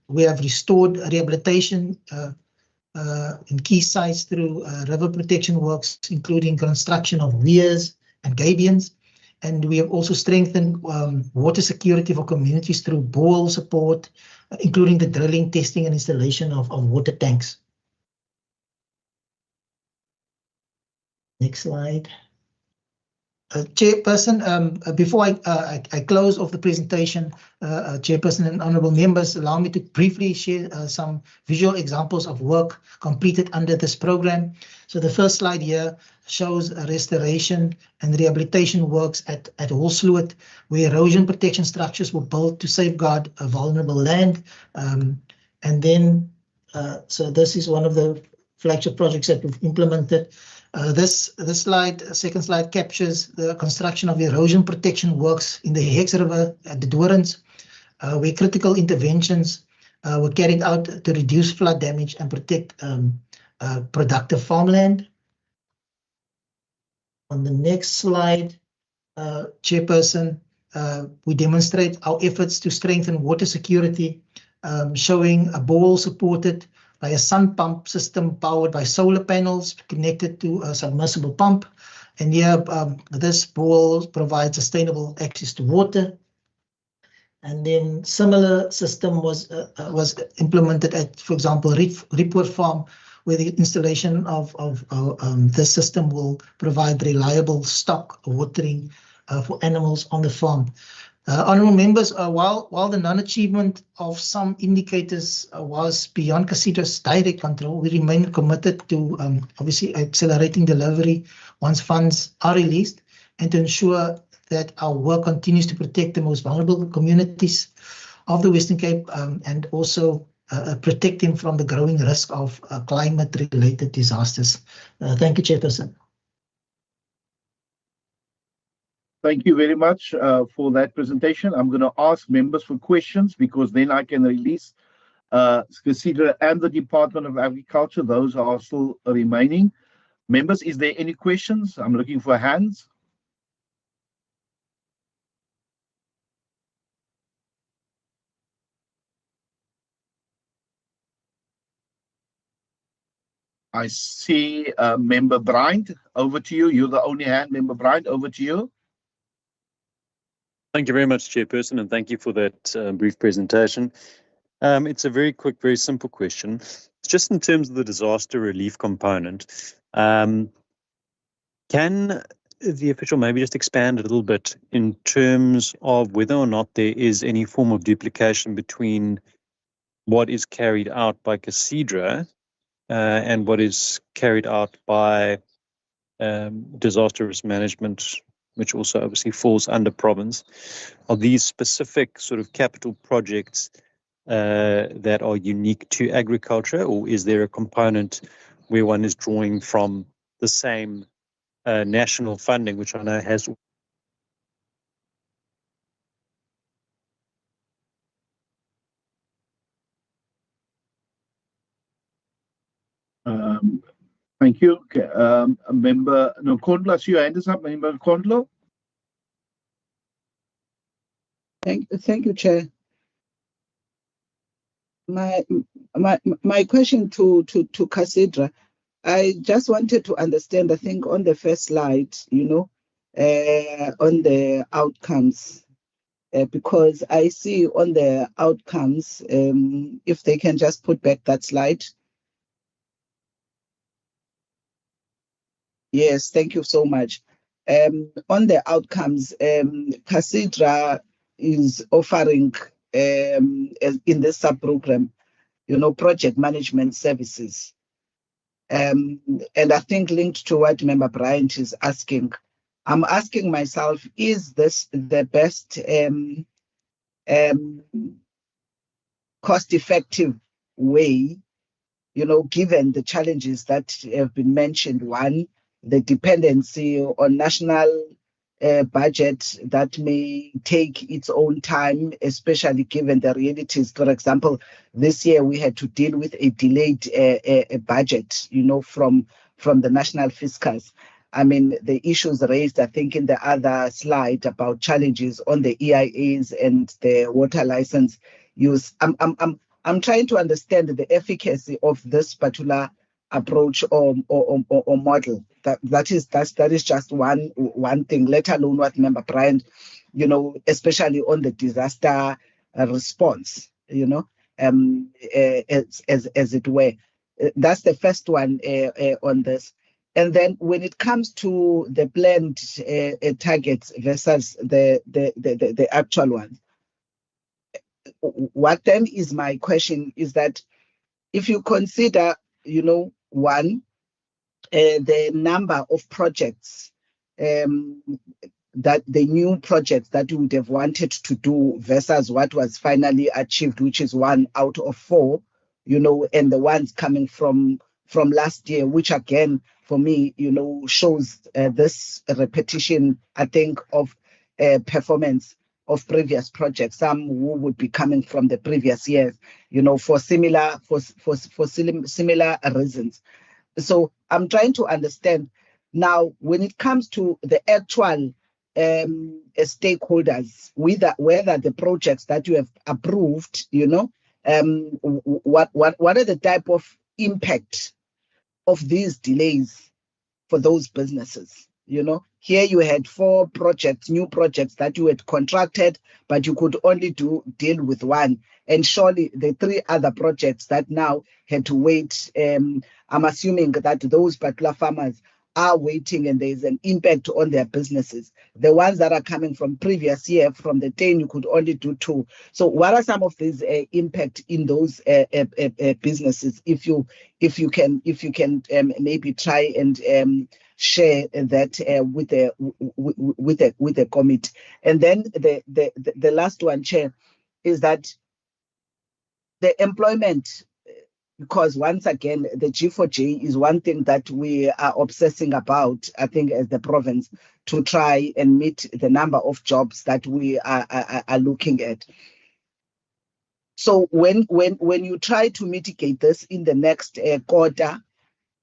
We have restored rehabilitation in key sites through river protection works, including construction of weirs and gabions. And we have also strengthened water security for communities through borehole support, including the drilling, testing, and installation of water tanks. Next slide. Chairperson, before I close off the presentation, Chairperson and honourable members, allow me to briefly share some visual examples of work completed under this program. So the first slide here shows restoration and rehabilitation works at Holsloot, where erosion protection structures were built to safeguard a vulnerable land. And then, so this is one of the flagship projects that we've implemented. This slide, second slide, captures the construction of erosion protection works in the Hex River at the Dorans, where critical interventions were carried out to reduce flood damage and protect productive farmland. On the next slide, Chairperson, we demonstrate our efforts to strengthen water security, showing a borehole supported by a sun pump system powered by solar panels connected to a submersible pump. And here, this borehole provides sustainable access to water. And then similar system was implemented at, for example, Ripwood Farm, where the installation of this system will provide reliable stock watering for animals on the farm. Honourable members, while the non-achievement of some indicators was beyond Casidra's direct control, we remain committed to obviously accelerating delivery once funds are released, and to ensure that our work continues to protect the most vulnerable communities of the Western Cape, and also protect them from the growing risk of climate-related disasters. Thank you, Chairperson. Thank you very much for that presentation. I'm going to ask members for questions, because then I can release Casidra and the Department of Agriculture. Those are still remaining. Members, is there any questions? I'm looking for hands. I see Member Bryant. Over to you. You're the only hand, Member Bryant. Over to you. Thank you very much, Chairperson, and thank you for that brief presentation. It's a very quick, very simple question. It's just in terms of the disaster relief component. Can the official maybe just expand a little bit in terms of whether or not there is any form of duplication between what is carried out by Casidra and what is carried out by disaster risk management, which also obviously falls under province? Are these specific sort of capital projects that are unique to agriculture, or is there a component where one is drawing from the same national funding, which I know has Thank you. Okay. Member Nkondlo, I see your hand is up. Member Nkondlo. Thank you, Chair. My question to Casidra, I just wanted to understand, I think on the first slide, you know, on the outcomes, because I see on the outcomes, if they can just put back that slide. Yes, thank you so much. On the outcomes, Casidra is offering in this sub-program, project management services. And I think linked to what Member Bryant is asking, I'm asking myself, is this the best cost-effective way, given the challenges that have been mentioned? One, the dependency on national budget that may take its own time, especially given the realities. For example, this year we had to deal with a delayed budget, from the national fiscus. I mean, the issues raised, I think, in the other slide about challenges on the EIAs and the water license use. I'm trying to understand the efficacy of this particular approach or model. That is just one thing, let alone what Member Bryant, especially on the disaster response, as it were. That's the first one on this. And then when it comes to the planned targets versus the actual ones, what then is my question is that if you consider, one, the number of projects, that the new projects that you would have wanted to do versus what was finally achieved, which is 1 out of 4, and the ones coming from last year, which again, for me, shows this repetition, I think, of performance of previous projects, some who would be coming from the previous years, for similar reasons. So I'm trying to understand now, when it comes to the actual stakeholders, whether the projects that you have approved, what are the type of impact of these delays for those businesses? Here you had 4 projects, new projects that you had contracted, but you could only deal with 1. And surely the 3 other projects that now had to wait, I'm assuming that those particular farmers are waiting and there's an impact on their businesses. The ones that are coming from previous year, from the 10, you could only do 2. So what are some of these impact in those businesses? If you can maybe try and share that with the committee. And then the last one, Chair, is that the employment, because once again, the G4J is one thing that we are obsessing about, I think, as the province, to try and meet the number of jobs that we are looking at. So when you try to mitigate this in the next quarter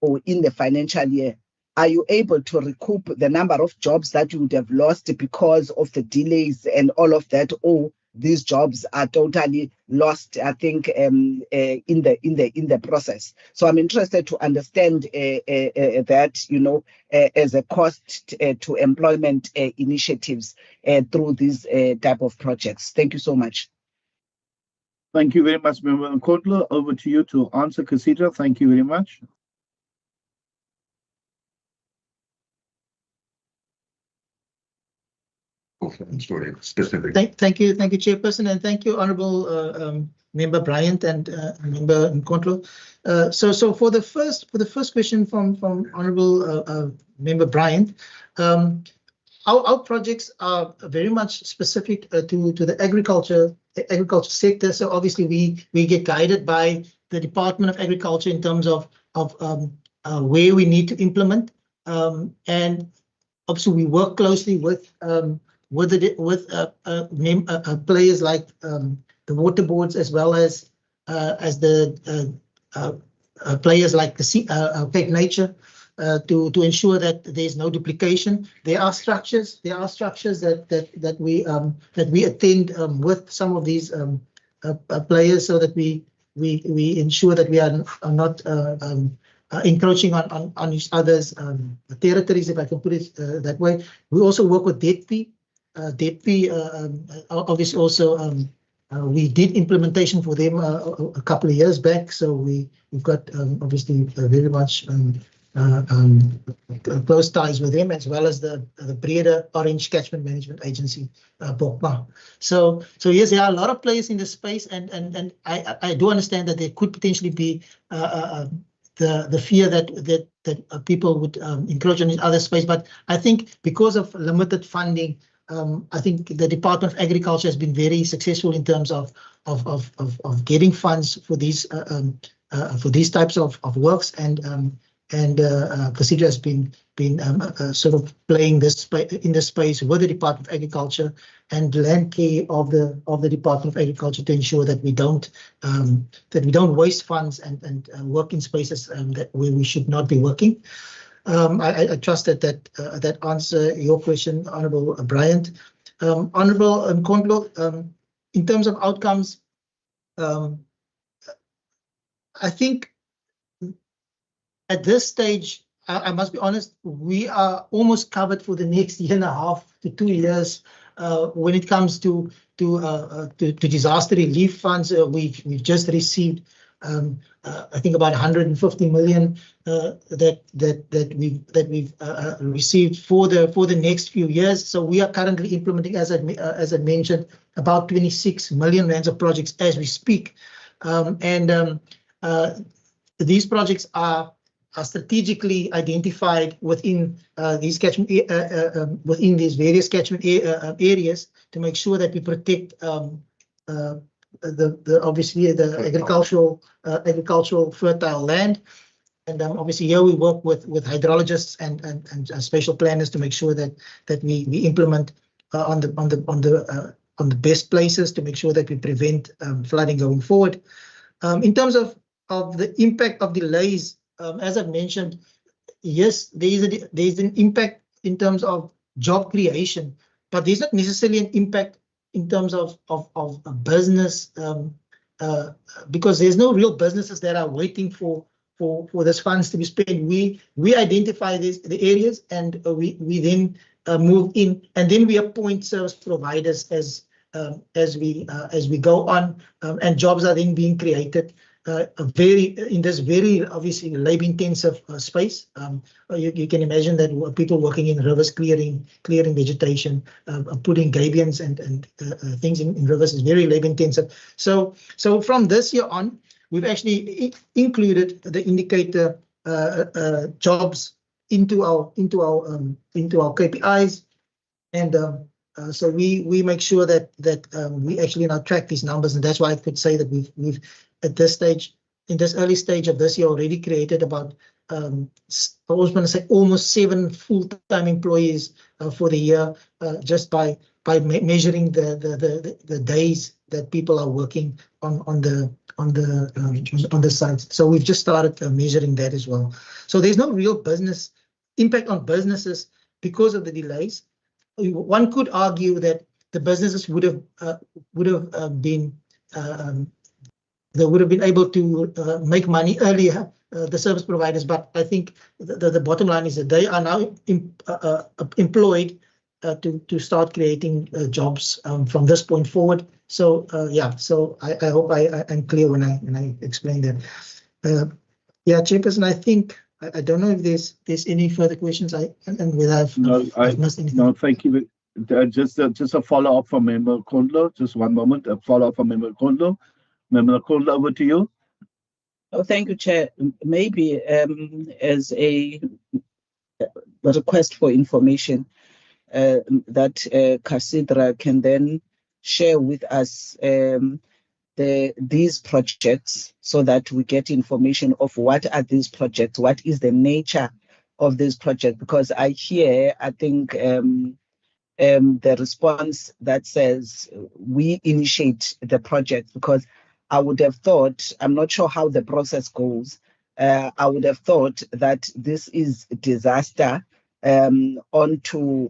or in the financial year, are you able to recoup the number of jobs that you would have lost because of the delays and all of that, or these jobs are totally lost, I think, in the process? So I'm interested to understand that, as a cost to employment initiatives through these type of projects. Thank you so much. Thank you very much, Member Nkotla. Over to you to answer, Casidra. Thank you very much. Specific. Thank you, Chairperson, and thank you, Honourable Member Bryant and Member Nkotla. So for the first question from Honourable Member Bryant, our projects are very much specific to the agriculture sector. So obviously we get guided by the Department of Agriculture in terms of where we need to implement, and obviously we work closely with players like the water boards, as well as the players like the Cape Nature, to ensure that there's no duplication. There are structures that we attend with some of these players, so that we ensure that we are not encroaching on each other's territories, if I can put it that way. We also work with DETP. Obviously also we did implementation for them a couple of years back, so we've got obviously very much close ties with them, as well as the Breeder Orange Catchment Management Agency, BOCMA. So yes, there are a lot of players in this space, and I do understand that there could potentially be the fear that people would encroach on each other space, but I think because of limited funding, I think the Department of Agriculture has been very successful in terms of getting funds for these types of works, and Casidra has been sort of playing in this space with the Department of Agriculture and land care of the Department of Agriculture to ensure that we don't waste funds and work in spaces where we should not be working. I trust that answer your question, Honourable Bryant. Honourable Nkondlo, in terms of outcomes, I think at this stage, I must be honest, we are almost covered for the next 1.5 to 2 years when it comes to disaster relief funds. We've just received, I think, about 150 million that we've received for the next few years. So we are currently implementing, as I mentioned, about 26 million rands of projects as we speak, and these projects are strategically identified within these catchment within these various catchment areas to make sure that we protect obviously the agricultural fertile land. And obviously here we work with hydrologists and special planners to make sure that we implement on the best places to make sure that we prevent flooding going forward. In terms of the impact of delays, as I've mentioned, yes, there's an impact in terms of job creation, but there's not necessarily an impact in terms of a business, because there's no real businesses that are waiting for these funds to be spent. We identify the areas, and we then move in, and then we appoint service providers as we go on, and jobs are then being created. In this very obviously labor-intensive space. You can imagine that people working in rivers, clearing vegetation, putting gabions and things in rivers is very labor-intensive. So from this year on, we've actually included the indicator jobs into our KPIs, and so we make sure that we actually now track these numbers, and that's why I could say that we've at this stage, in this early stage of this year, already created about I was going to say almost 7 full-time employees for the year, just by measuring the days that people are working on the sites. So we've just started measuring that as well. So there's no real business impact on businesses because of the delays. One could argue that the businesses would have been they would have been able to make money earlier, the service providers, but I think the bottom line is that they are now employed to start creating jobs from this point forward. So yeah, so I hope I'm clear when I explain that. Yeah, Chairperson, I think I don't know if there's any further questions. And whether I've missed anything. No, thank you. Just a follow up from Member Nkondlo. Just one moment. A follow up from Member Nkondlo. Member Nkondlo, over to you. Oh, thank you, Chair. Maybe as a request for information that Casidra can then share with us these projects, so that we get information of what are these projects, what is the nature of this project, because I think the response that says we initiate the project, because I would have thought, I'm not sure how the process goes, I would have thought that this is disaster onto,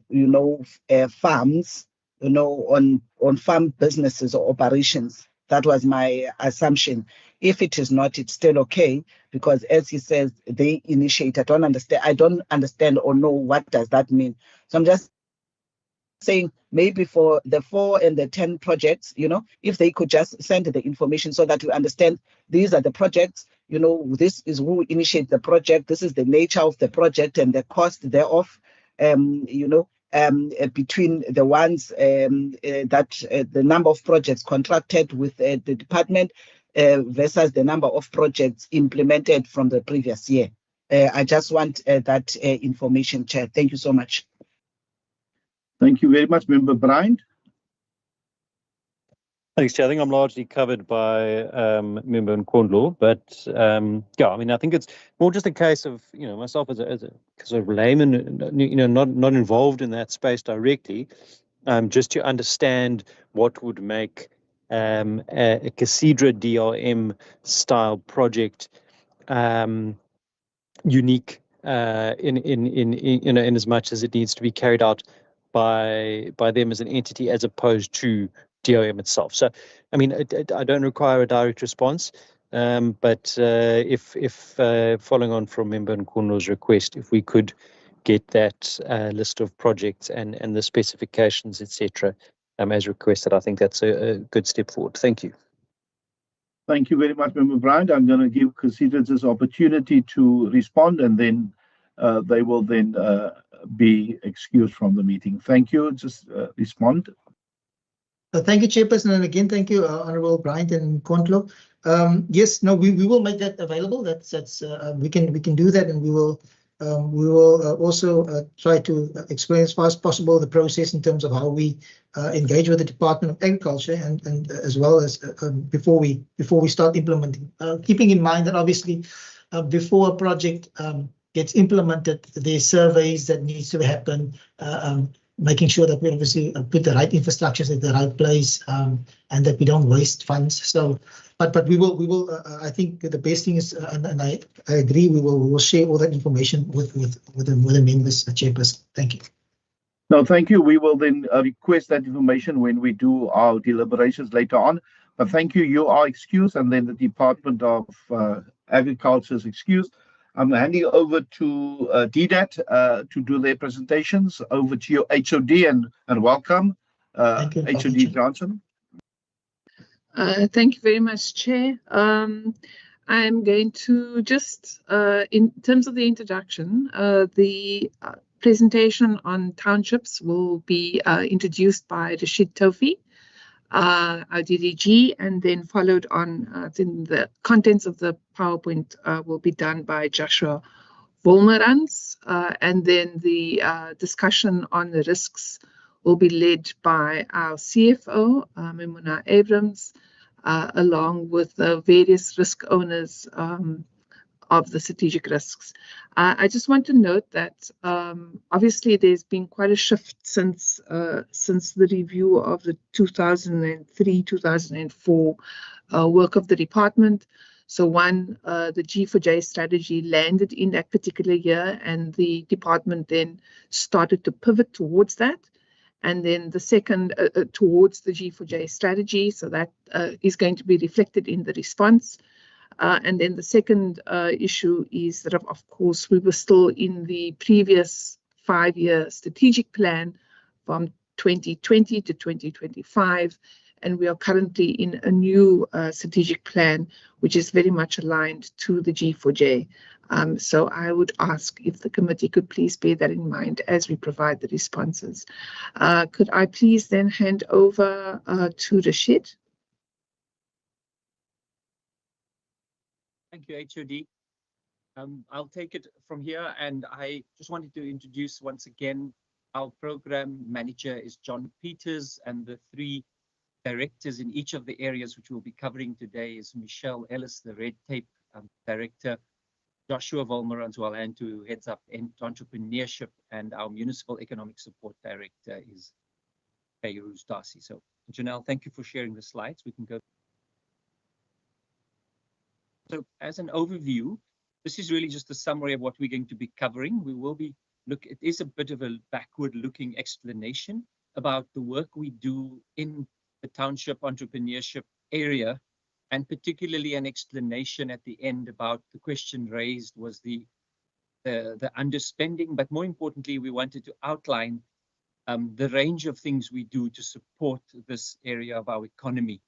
farms, on farm businesses or operations. That was my assumption. If it is not, it's still okay, because as he says, they initiate. I don't understand or know what does that mean. So I'm just saying, maybe for the 4 and the 10 projects, if they could just send the information so that we understand these are the projects, this is who initiates the project, this is the nature of the project and the cost thereof, between the ones that the number of projects contracted with the department versus the number of projects implemented from the previous year. I just want that information, Chair. Thank you so much. Thank you very much, Member Bryant. Thanks, Chair. I think I'm largely covered by Member Nkondlo, but yeah, I mean, I think it's more just a case of myself as a sort of layman, not involved in that space directly, just to understand what would make a Casidra DRM style project unique in as much as it needs to be carried out by them as an entity as opposed to DRM itself. So, I mean, I don't require a direct response, but if following on from Member Nkondlo's request, if we could get that list of projects and the specifications, etc., as requested, I think that's a good step forward. Thank you. Thank you very much, Member Bryant. I'm going to give Casidra this opportunity to respond, and then they will then be excused from the meeting. Thank you. Just respond. Thank you, Chairperson, and again, thank you, Honourable Bryant and Nkondlo. Yes, no, we will make that available. We can do that, and we will also try to explain as far as possible the process in terms of how we engage with the Department of Agriculture, and as well as before we start implementing. Keeping in mind that obviously before a project gets implemented, there's surveys that needs to happen, making sure that we obviously put the right infrastructures in the right place, and that we don't waste funds. So, but we will. I think the best thing is, and I agree, we will share all that information with the members, Chairperson. Thank you. No, thank you. We will then request that information when we do our deliberations later on. But thank you. You are excused, and then the Department of Agriculture is excused. I'm handing over to DDAT to do their presentations. Over to your HOD, and welcome, HOD Johnson. Thank you very much, Chair. I'm going to just, in terms of the introduction, the presentation on townships will be introduced by Rashid Tofi, our DDG, and then followed on, then the contents of the PowerPoint will be done by Joshua Wolmerans, and then the discussion on the risks will be led by our CFO, Memuna Abrams, along with the various risk owners of the strategic risks. I just want to note that obviously there's been quite a shift since the review of the 2003-2004 work of the department. So one, the G4J strategy landed in that particular year, and the department then started to pivot towards that. And then the second, towards the G4J strategy, so that is going to be reflected in the response. And then the second issue is that, of course, we were still in the previous 5-year strategic plan from 2020 to 2025, and we are currently in a new strategic plan, which is very much aligned to the G4J. So I would ask if the committee could please bear that in mind as we provide the responses. Could I please then hand over to Rashid? Thank you, HOD. I'll take it from here, and I just wanted to introduce once again our program manager is John Peters, and the 3 directors in each of the areas which we'll be covering today is Michelle Ellis, the Red Tape Director, Joshua Wolmerans, who I'll hand to, who heads up entrepreneurship, and our Municipal Economic Support Director is Feiruz Darcy. So, Janelle, thank you for sharing the slides. We can go. So, as an overview, this is really just a summary of what we're going to be covering. We will be it is a bit of a backward-looking explanation about the work we do in the township entrepreneurship area and particularly an explanation at the end about the question raised was the underspending, but more importantly, we wanted to outline the range of things we do to support this area of our economy.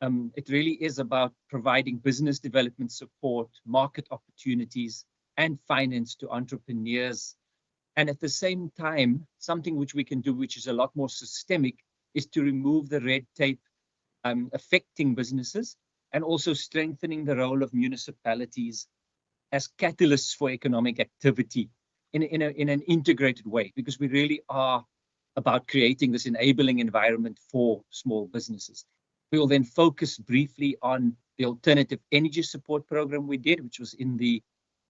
It really is about providing business development support, market opportunities, and finance to entrepreneurs. And at the same time, something which we can do, which is a lot more systemic, is to remove the red tape affecting businesses, and also strengthening the role of municipalities as catalysts for economic activity in an integrated way, because we really are about creating this enabling environment for small businesses. We will then focus briefly on the alternative energy support program we did, which was in the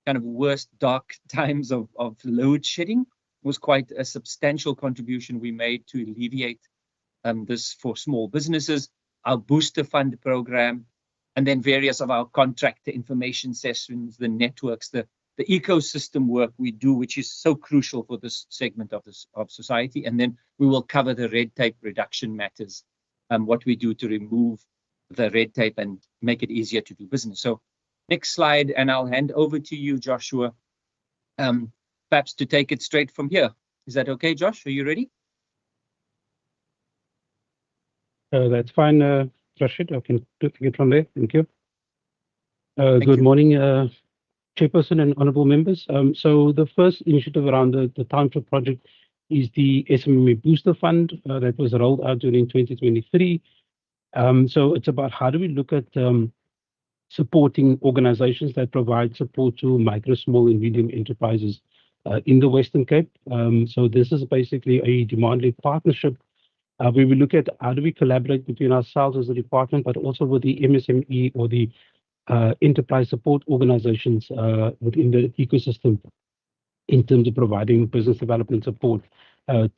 kind of worst dark times of load shedding. It was quite a substantial contribution we made to alleviate this for small businesses. Our booster fund program, and then various of our contractor information sessions, the networks, the ecosystem work we do, which is so crucial for this segment of society. And then we will cover the red tape reduction matters, what we do to remove the red tape and make it easier to do business. So next slide, and I'll hand over to you, Joshua, perhaps to take it straight from here. Is that okay, Josh? Are you ready? That's fine, Rashid. I can take it from there. Thank you. Good you. morning, Chairperson and honourable members. So the first initiative around the township project is the SMME Booster Fund that was rolled out during 2023. So it's about how do we look at supporting organizations that provide support to micro, small and medium enterprises in the Western Cape. So this is basically a demand-led partnership where we look at how do we collaborate between ourselves as a department, but also with the MSME or the enterprise support organizations within the ecosystem in terms of providing business development support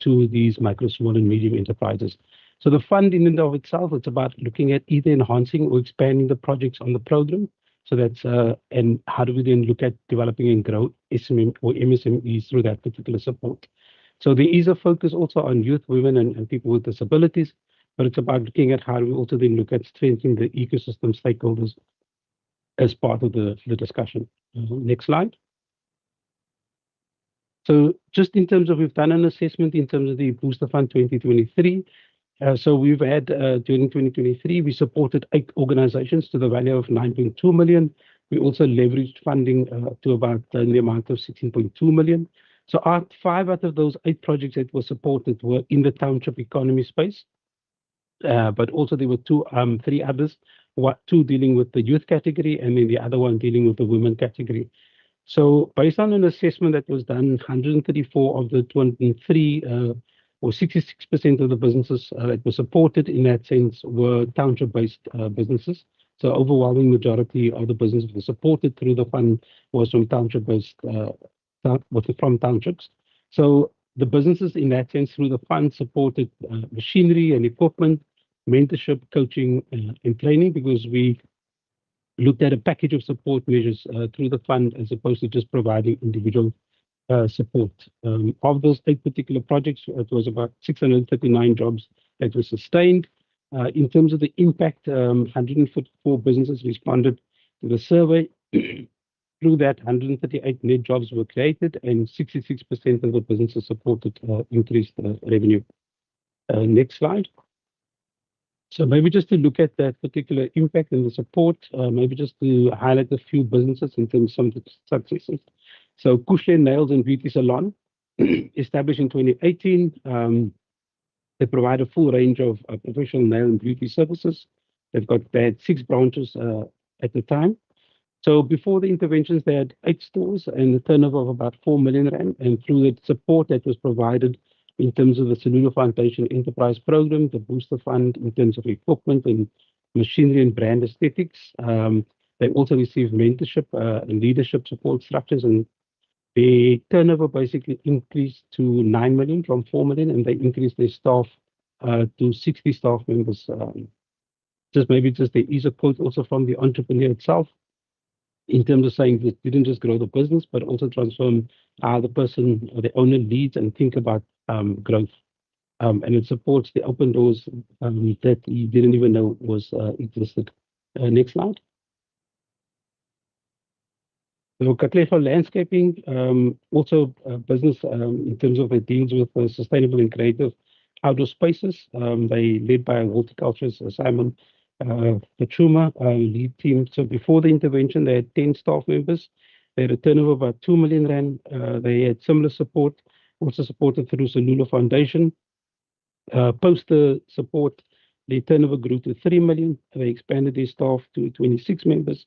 to these micro, small and medium enterprises. So the fund in and of itself, it's about looking at either enhancing or expanding the projects on the program. So that's, and how do we then look at developing and grow SME or MSMEs through that particular support. So there is a focus also on youth, women and people with disabilities, but it's about looking at how do we also then look at strengthening the ecosystem stakeholders as part of the discussion. Next slide. So just in terms of, we've done an assessment in terms of the Booster Fund 2023. So we've had, during 2023, we supported 8 organizations to the value of 9.2 million. We also leveraged funding to about in the amount of 16.2 million. So 5 out of those 8 projects that were supported were in the township economy space. But also there were 3 others, 2 dealing with the youth category and then the other one dealing with the women category. So based on an assessment that was done, 134 of the 203 or 66% of the businesses that were supported in that sense were township-based businesses. So overwhelming majority of the businesses that were supported through the fund was from township-based, from townships. So the businesses in that sense through the fund supported machinery and equipment, mentorship, coaching and training, because we looked at a package of support measures through the fund as opposed to just providing individual support. Of those 8 particular projects, it was about 639 jobs that were sustained. In terms of the impact, 154 businesses responded to the survey. Through that, 138 net jobs were created and 66% of the businesses supported increased revenue. Next slide. So maybe just to look at that particular impact and the support, maybe just to highlight a few businesses in terms of some of the successes. So Kushle Nails and Beauty Salon, established in 2018. They provide a full range of professional nail and beauty services. They had 6 branches at the time. So before the interventions, they had 8 stores and a turnover of about 4 million rand. And through the support that was provided in terms of the Selula Foundation Enterprise Program, the Booster Fund in terms of equipment and machinery and brand aesthetics, they also received mentorship and leadership support structures, and the turnover basically increased to 9 million from 4 million, and they increased their staff to 60 staff members. There is a quote also from the entrepreneur itself in terms of saying that didn't just grow the business, but also transform how the person or the owner leads and think about growth. And it supports the open doors that he didn't even know was existed. Next slide. So Katlego Landscaping, also a business in terms of it deals with sustainable and creative outdoor spaces. They led by horticulturist Simon Pachuma, lead team. So before the intervention, they had 10 staff members. They had a turnover of about 2 million rand. They had similar support, also supported through Salula Foundation. Post the support, the turnover grew to 3 million. They expanded their staff to 26 members.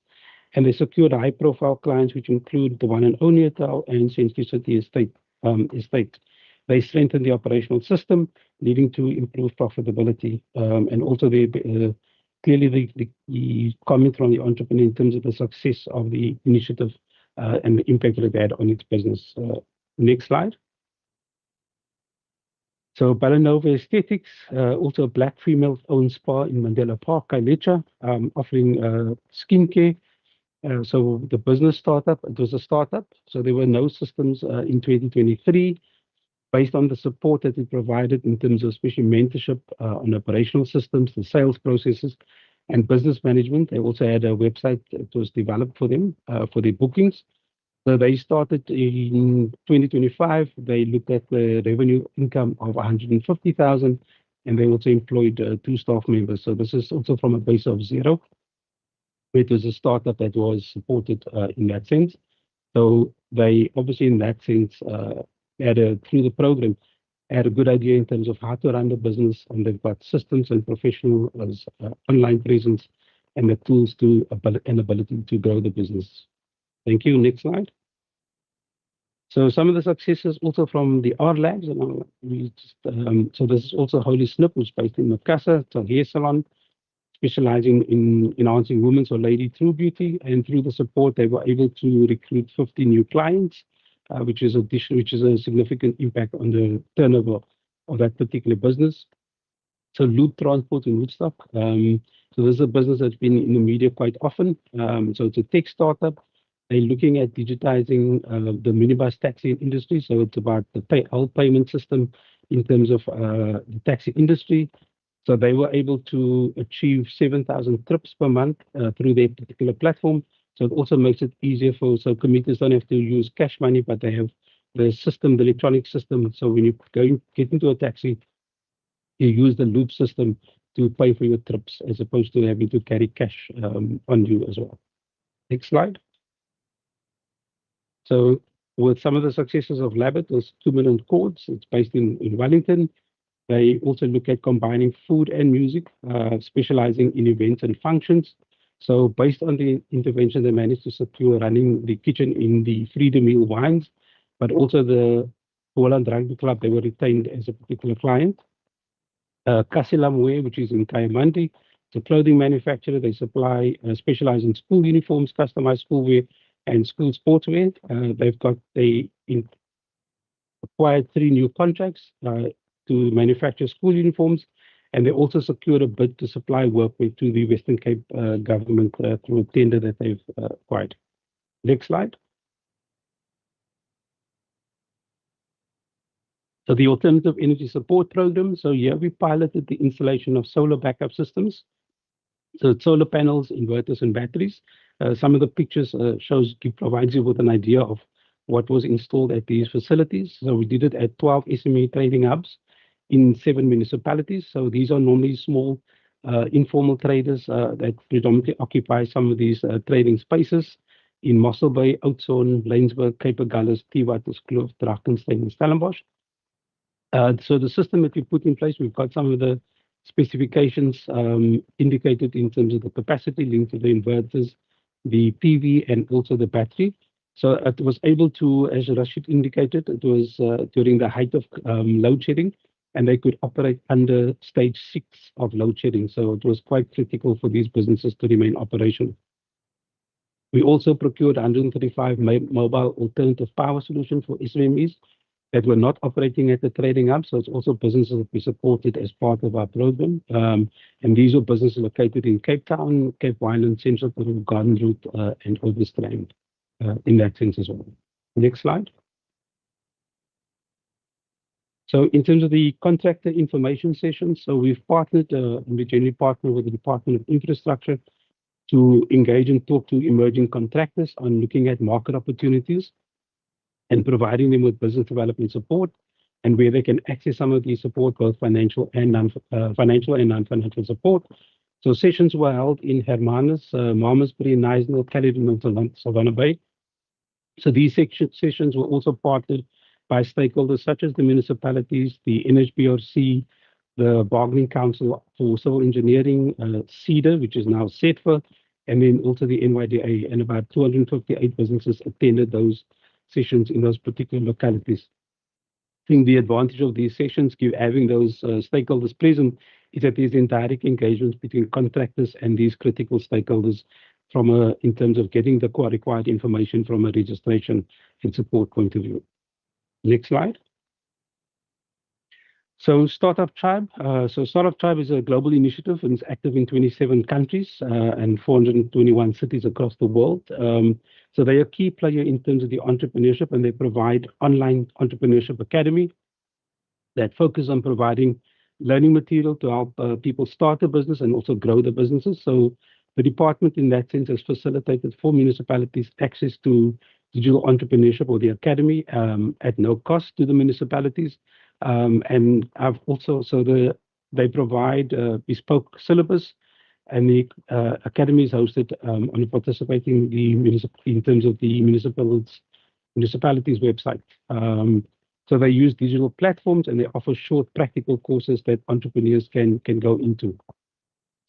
And they secured high-profile clients, which include the one and only hotel and Century City Estate. They strengthened the operational system, leading to improved profitability. And also, clearly, the comment from the entrepreneur in terms of the success of the initiative and the impact that it had on its business. Next slide. So Balanova Aesthetics, also a black female-owned spa in Mandela Park, Kailicha, offering skincare. So the business startup, it was a startup, so there were no systems in 2023. Based on the support that it provided in terms of especially mentorship on operational systems, the sales processes, and business management. They also had a website that was developed for them for their bookings. So they started in 2025. They looked at the revenue income of 150,000, and they also employed 2 staff members. So this is also from a base of 0. It was a startup that was supported in that sense. So they obviously in that sense through the program had a good idea in terms of how to run the business, and they've got systems and professional online presence and the tools and ability to grow the business. Thank you. Next slide. So some of the successes also from the R Labs, so this is also Holy Snip, who's based in Makassar. It's a hair salon specializing in enhancing women's or lady true beauty, and through the support they were able to recruit 50 new clients, which is a significant impact on the turnover of that particular business. So Loop Transport in Woodstock. So this is a business that's been in the media quite often. So it's a tech startup. They're looking at digitizing the minibus taxi industry. So it's about the whole payment system in terms of the taxi industry. So they were able to achieve 7,000 trips per month through their particular platform. So it also makes it easier so commuters don't have to use cash money, but they have the system, the electronic system. So when you get into a taxi, you use the Loop system to pay for your trips as opposed to having to carry cash on you as well. Next slide. So with some of the successes of Labbit, there's 2 million chords. It's based in Wellington. They also look at combining food and music, specializing in events and functions. So based on the intervention, they managed to secure running the kitchen in the Freedom Meal Wines, but also the Holland Rugby Club, they were retained as a particular client. Kasilam Wear, which is in Kayamandi, it's a clothing manufacturer. They specialize in school uniforms, customized school wear, and school sportswear. They acquired 3 new contracts to manufacture school uniforms, and they also secured a bid to supply workwear to the Western Cape government through a tender that they've acquired. Next slide. So the Alternative Energy Support Program. So here we piloted the installation of solar backup systems. So it's solar panels, inverters, and batteries. Some of the pictures provides you with an idea of what was installed at these facilities. So we did it at 12 SME trading hubs in 7 municipalities. So these are normally small informal traders that predominantly occupy some of these trading spaces in Mossel Bay, Oudtshoorn, Laingsburg, Cape Agulhas, Teewater, Kloof, Drakensberg, and Stellenbosch. So the system that we put in place, we've got some of the specifications indicated in terms of the capacity linked to the inverters, the PV, and also the battery. So it was able to, as Rashid indicated, it was during the height of load shedding, and they could operate under stage 6 of load shedding. So it was quite critical for these businesses to remain operational. We also procured 135 mobile alternative power solutions for SMEs that were not operating at the trading hub. So it's also businesses that we supported as part of our program. And these are businesses located in Cape Town, Cape Wineland, Central Karoo, Garden Route, and Overstrand in that sense as well. Next slide. So in terms of the contractor information sessions, so we've partnered, and we generally partner with the Department of Infrastructure to engage and talk to emerging contractors on looking at market opportunities and providing them with business development support, and where they can access some of these support, both financial and non-financial support. So sessions were held in Hermanus, Malmesbury, Knysna, Caledon, and Saldanha Bay. So these sessions were also partnered by stakeholders such as the municipalities, the NHBRC, the Bargaining Council for Civil Engineering, CEDA, which is now CETFA, and then also the NYDA, and about 258 businesses attended those sessions in those particular localities. I think the advantage of these sessions, having those stakeholders present, is that there's indirect engagement between contractors and these critical stakeholders in terms of getting the required information from a registration and support point of view. Next slide. So Startup Tribe. Startup Tribe is a global initiative and is active in 27 countries and 421 cities across the world. So they are a key player in terms of the entrepreneurship, and they provide online entrepreneurship academy that focus on providing learning material to help people start a business and also grow the businesses. So the department in that sense has facilitated for municipalities access to digital entrepreneurship or the academy at no cost to the municipalities. And I've also, they provide bespoke syllabus, and the academy is hosted on participating in terms of the municipalities' website. So they use digital platforms, and they offer short practical courses that entrepreneurs can go into.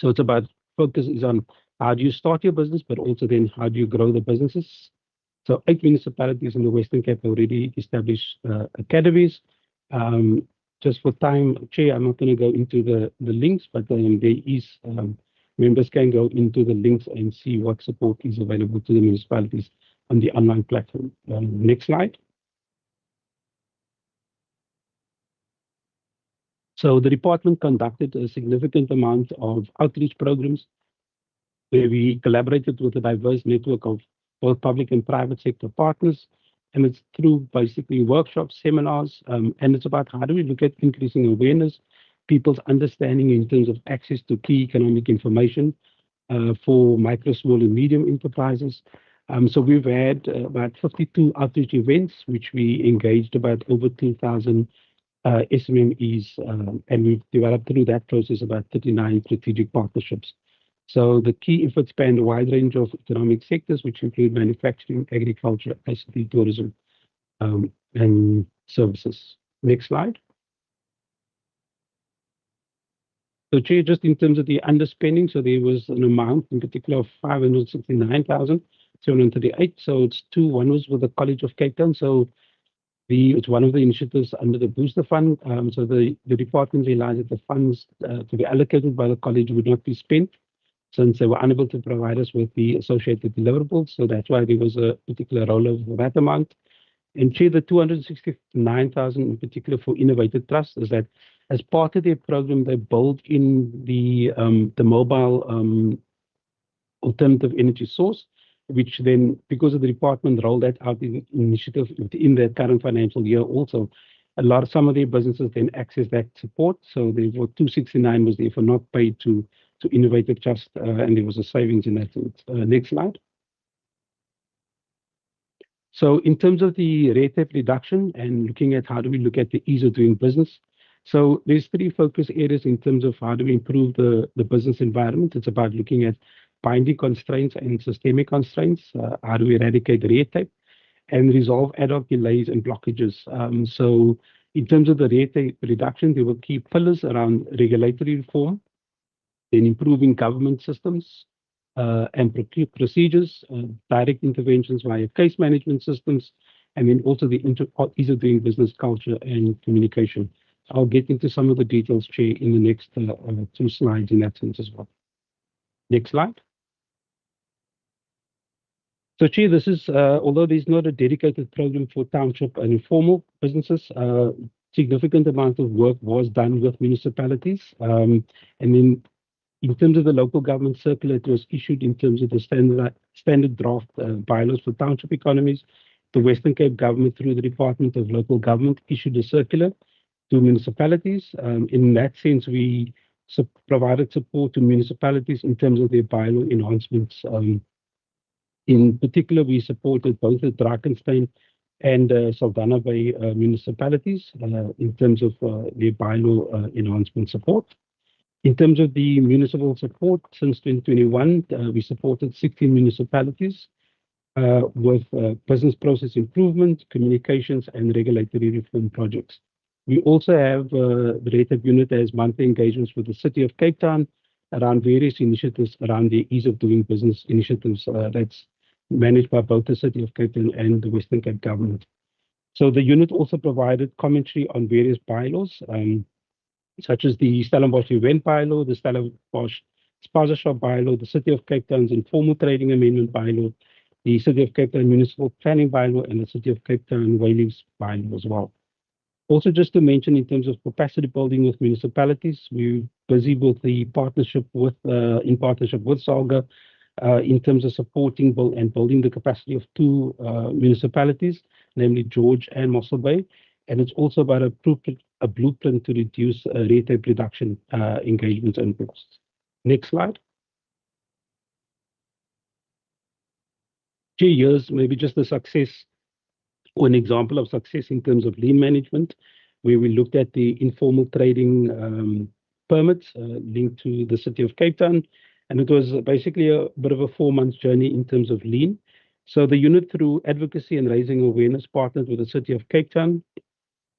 So it's about focus is on how do you start your business, but also then how do you grow the businesses. So 8 municipalities in the Western Cape already established academies. Just for time, Chair, I'm not going to go into the links, but there is, members can go into the links and see what support is available to the municipalities on the online platform. Next slide. So the department conducted a significant amount of outreach programs where we collaborated with a diverse network of both public and private sector partners. And it's through basically workshops, seminars, and it's about how do we look at increasing awareness, people's understanding in terms of access to key economic information for micro, small, and medium enterprises. So we've had about 52 outreach events, which we engaged about over 2,000 SMMEs, and we've developed through that process about 39 strategic partnerships. So the key efforts span a wide range of economic sectors, which include manufacturing, agriculture, ICT, tourism, and services. Next slide. So Chair, just in terms of the underspending, so there was an amount in particular of 569,738. So it's two. One was with the College of Cape Town. So it's one of the initiatives under the Booster Fund. So the department realized that the funds to be allocated by the college would not be spent, since they were unable to provide us with the associated deliverables. So that's why there was a particular rollover for that amount. And Chair, the 269,000 in particular for Innovative Trust is that as part of their program, they build in the mobile alternative energy source, which then, because of the department rolled that out in initiative in the current financial year also, some of their businesses then access that support. So therefore 269 was therefore not paid to Innovative Trust, and there was a savings in that sense. Next slide. So in terms of the red tape reduction and looking at how do we look at the ease of doing business. So there's 3 focus areas in terms of how do we improve the business environment. It's about looking at binding constraints and systemic constraints. How do we eradicate red tape and resolve ad hoc delays and blockages? So in terms of the red tape reduction, there were key pillars around regulatory reform, then improving government systems and procedures, direct interventions via case management systems, and then also the ease of doing business culture and communication. I'll get into some of the details, Chair, in the next 2 slides in that sense as well. Next slide. So, Chair, this is, although there's not a dedicated program for township and informal businesses, significant amount of work was done with municipalities. And then in terms of the local government circular, it was issued in terms of the standard draft bylaws for township economies. The Western Cape government, through the Department of Local Government, issued a circular to municipalities. In that sense, we provided support to municipalities in terms of their bylaw enhancements. In particular, we supported both the Drakenstein and Saldanha Bay municipalities in terms of their bylaw enhancement support. In terms of the municipal support, since 2021, we supported 16 municipalities with business process improvement, communications, and regulatory reform projects. We also have the RETAB unit as monthly engagements with the City of Cape Town around various initiatives around the ease of doing business initiatives that's managed by both the City of Cape Town and the Western Cape government. So the unit also provided commentary on various bylaws, such as the Stellenbosch event bylaw, the Stellenbosch Spaza Shop bylaw, the City of Cape Town's informal trading amendment bylaw, the City of Cape Town municipal planning bylaw, and the City of Cape Town whaling's bylaw as well. Also, just to mention, in terms of capacity building with municipalities, we're busy with the partnership with, in partnership with SALGA, in terms of supporting and building the capacity of two municipalities, namely George and Mossel Bay. And it's also about a blueprint to reduce red tape reduction engagements and costs. Next slide. Here's maybe just a success or an example of success in terms of lean management, where we looked at the informal trading permits linked to the City of Cape Town. And it was basically a bit of a 4-month journey in terms of lean. So the unit, through advocacy and raising awareness, partnered with the City of Cape Town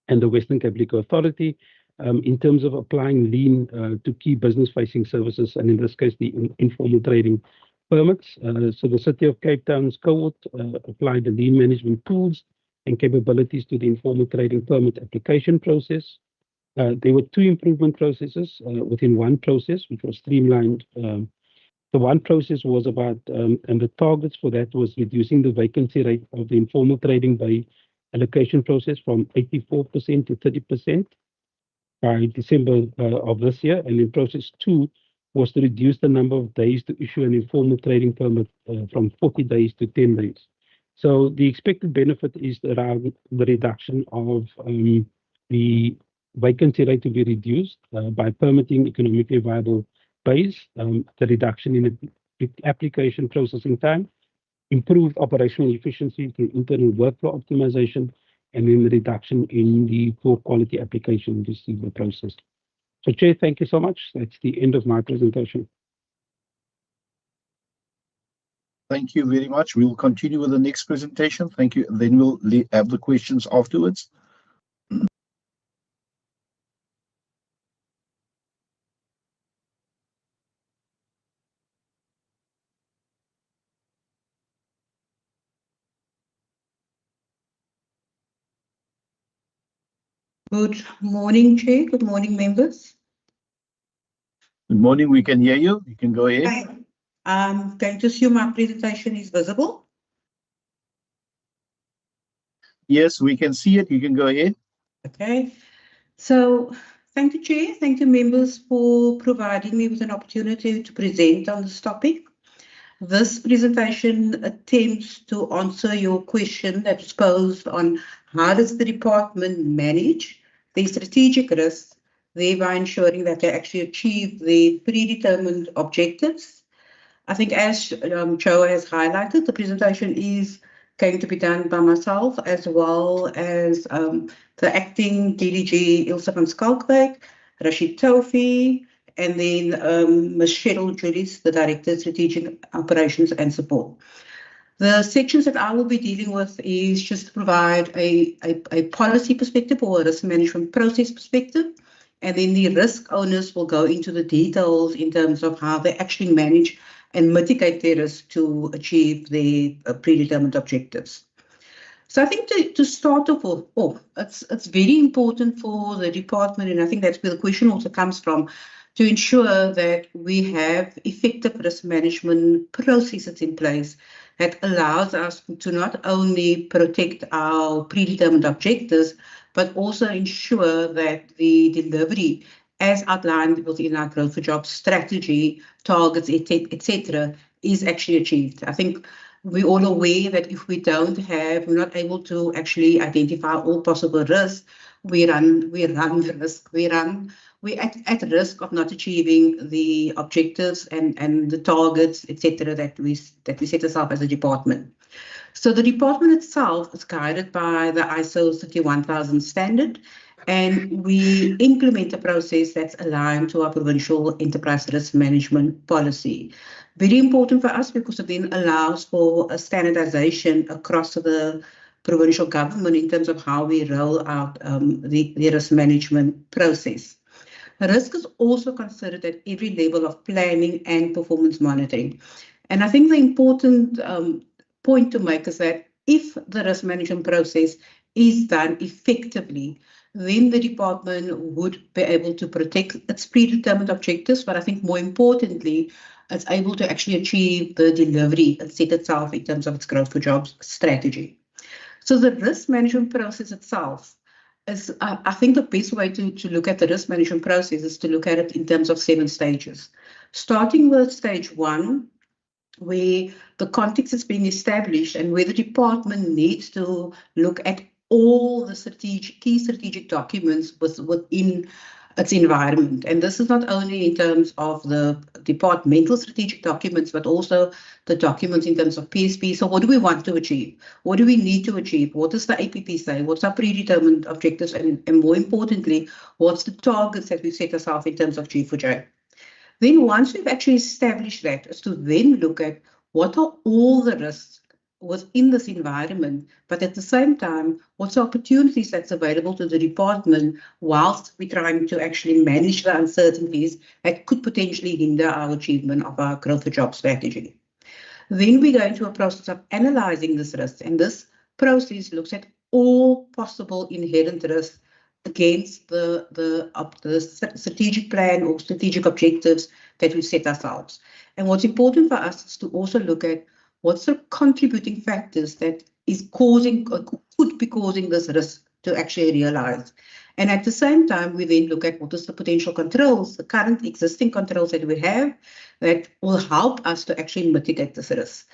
and the Western Cape Liquor Authority in terms of applying lean to key business-facing services, and in this case, the informal trading permits. So the City of Cape Town's cohort applied the lean management tools and capabilities to the informal trading permit application process. There were 2 improvement processes within one process, which was streamlined. The one process was about, and the targets for that was reducing the vacancy rate of the informal trading by allocation process from 84% to 30% by December of this year. And in process 2 was to reduce the number of days to issue an informal trading permit from 40 days to 10 days. So the expected benefit is around the reduction of the vacancy rate to be reduced by permitting economically viable bays, the reduction in the application processing time, improved operational efficiency through internal workflow optimization, and then the reduction in the poor quality application receival process. So, Chair, thank you so much. That's the end of my presentation. Thank you very much. We'll continue with the next presentation. Thank you. Then we'll have the questions afterwards. Good morning, Chair. Good morning, members. Good morning. We can hear you. You can go ahead. Hi. I'm going to assume my presentation is visible. Yes, we can see it. You can go ahead. Okay. So thank you, Chair. Thank you, members, for providing me with an opportunity to present on this topic. This presentation attempts to answer your question that was posed on how does the department manage the strategic risks, thereby ensuring that they actually achieve the predetermined objectives. I think, as Joe has highlighted, the presentation is going to be done by myself as well as the acting DDG Ilse van Skalkwyk, Rashid Taufi, and then Ms. Cheryl Julius, the Director of Strategic Operations and Support. The sections that I will be dealing with is just to provide a policy perspective or a risk management process perspective, and then the risk owners will go into the details in terms of how they actually manage and mitigate their risk to achieve the predetermined objectives. So I think to start off with, it's very important for the department, and I think that's where the question also comes from, to ensure that we have effective risk management processes in place that allows us to not only protect our predetermined objectives, but also ensure that the delivery, as outlined within our Growth for Jobs strategy, targets, etc., is actually achieved. I think we're all aware that if we're not able to actually identify all possible risks, we run the risk. We're at risk of not achieving the objectives and the targets, etc., that we set ourselves as a department. So the department itself is guided by the ISO 31000 standard, and we implement a process that's aligned to our provincial enterprise risk management policy. Very important for us because it then allows for a standardization across the provincial government in terms of how we roll out the risk management process. Risk is also considered at every level of planning and performance monitoring. And I think the important point to make is that if the risk management process is done effectively, then the department would be able to protect its predetermined objectives, but I think more importantly, it's able to actually achieve the delivery it set itself in terms of its growth for jobs strategy. So the risk management process itself is, I think the best way to look at the risk management process is to look at it in terms of 7 stages. Starting with stage 1, where the context is being established and where the department needs to look at all the key strategic documents within its environment. And this is not only in terms of the departmental strategic documents, but also the documents in terms of PSP. So what do we want to achieve? What do we need to achieve? What does the APP say? What's our predetermined objectives? And more importantly, what's the targets that we set ourselves in terms of G4J? Then once we've actually established that, is to then look at what are all the risks within this environment, but at the same time, what's the opportunities that's available to the department whilst we're trying to actually manage the uncertainties that could potentially hinder our achievement of our growth for job strategy. Then we go into a process of analyzing this risk, and this process looks at all possible inherent risks against the strategic plan or strategic objectives that we set ourselves. And what's important for us is to also look at what's the contributing factors that is causing or could be causing this risk to actually realize. And at the same time, we then look at what is the potential controls, the current existing controls that we have that will help us to actually mitigate this risk.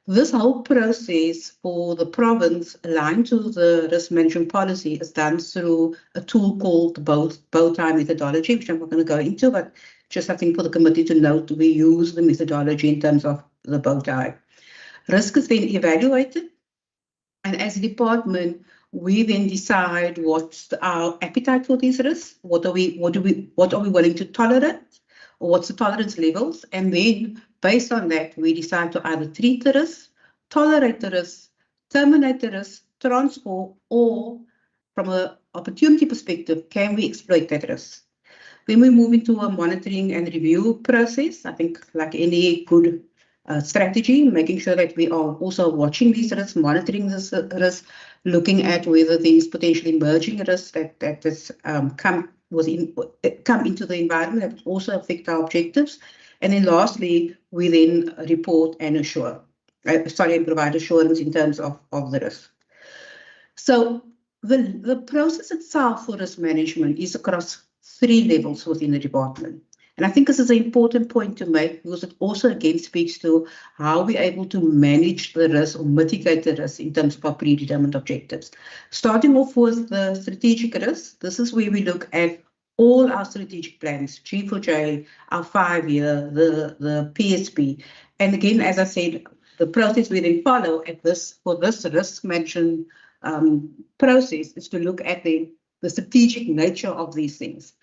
This whole process for the province aligned to the risk management policy is done through a tool called bow tie methodology, which I'm not going to go into, but just I think for the committee to note, we use the methodology in terms of the bow tie. Risk is then evaluated, and as a department, we then decide what's our appetite for these risks, what are we willing to tolerate, or what's the tolerance levels, and then based on that, we decide to either treat the risk, tolerate the risk, terminate the risk, transfer, or from an opportunity perspective, can we exploit that risk? Then we move into a monitoring and review process. I think like any good strategy, making sure that we are also watching these risks, monitoring this risk, looking at whether these potentially emerging risks that has come into the environment that will also affect our objectives. And then lastly, we then report and provide assurance in terms of the risk. So the process itself for risk management is across 3 levels within the department. And I think this is an important point to make because it also again speaks to how we're able to manage the risk or mitigate the risk in terms of our predetermined objectives. Starting off with the strategic risk, this is where we look at all our strategic plans, G4J, our 5-year, the PSP. And again, as I said, the process we then follow for this risk management process is to look at the strategic nature of these things.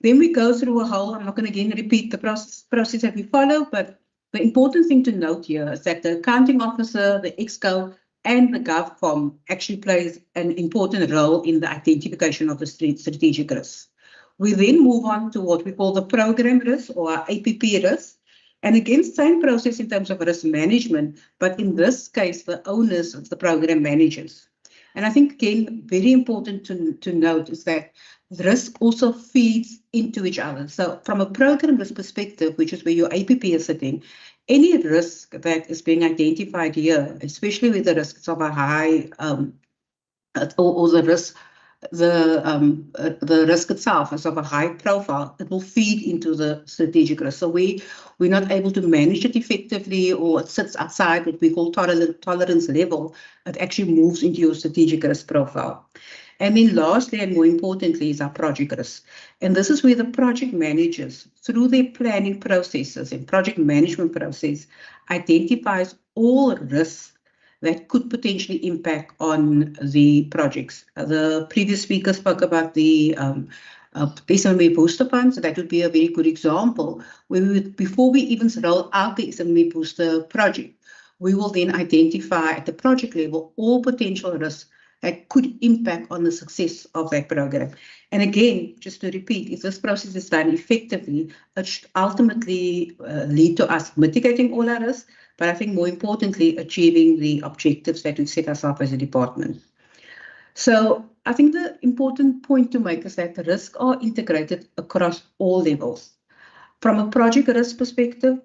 Then we go through a whole, I'm not going to again repeat the process that we follow, but the important thing to note here is that the accounting officer, the ExCo, and the GovCom actually plays an important role in the identification of the strategic risks. We then move on to what we call the program risk or our APP risk. And again, same process in terms of risk management, but in this case, the owners of the program managers. And I think, again, very important to note is that risk also feeds into each other. So from a program risk perspective, which is where your APP is sitting, any risk that is being identified here, especially with the risks of a high or the risk itself is of a high profile, it will feed into the strategic risk. So we're not able to manage it effectively, or it sits outside what we call tolerance level. It actually moves into your strategic risk profile. And then lastly, and more importantly, is our project risk. And this is where the project managers, through their planning processes and project management process, identifies all risks that could potentially impact on the projects. The previous speaker spoke about the SMME booster funds. That would be a very good example where we would, before we even roll out the SMME booster project, we will then identify at the project level all potential risks that could impact on the success of that program. And again, just to repeat, if this process is done effectively, it should ultimately lead to us mitigating all our risks, but I think more importantly, achieving the objectives that we set ourselves as a department. So I think the important point to make is that the risks are integrated across all levels. From a project risk perspective,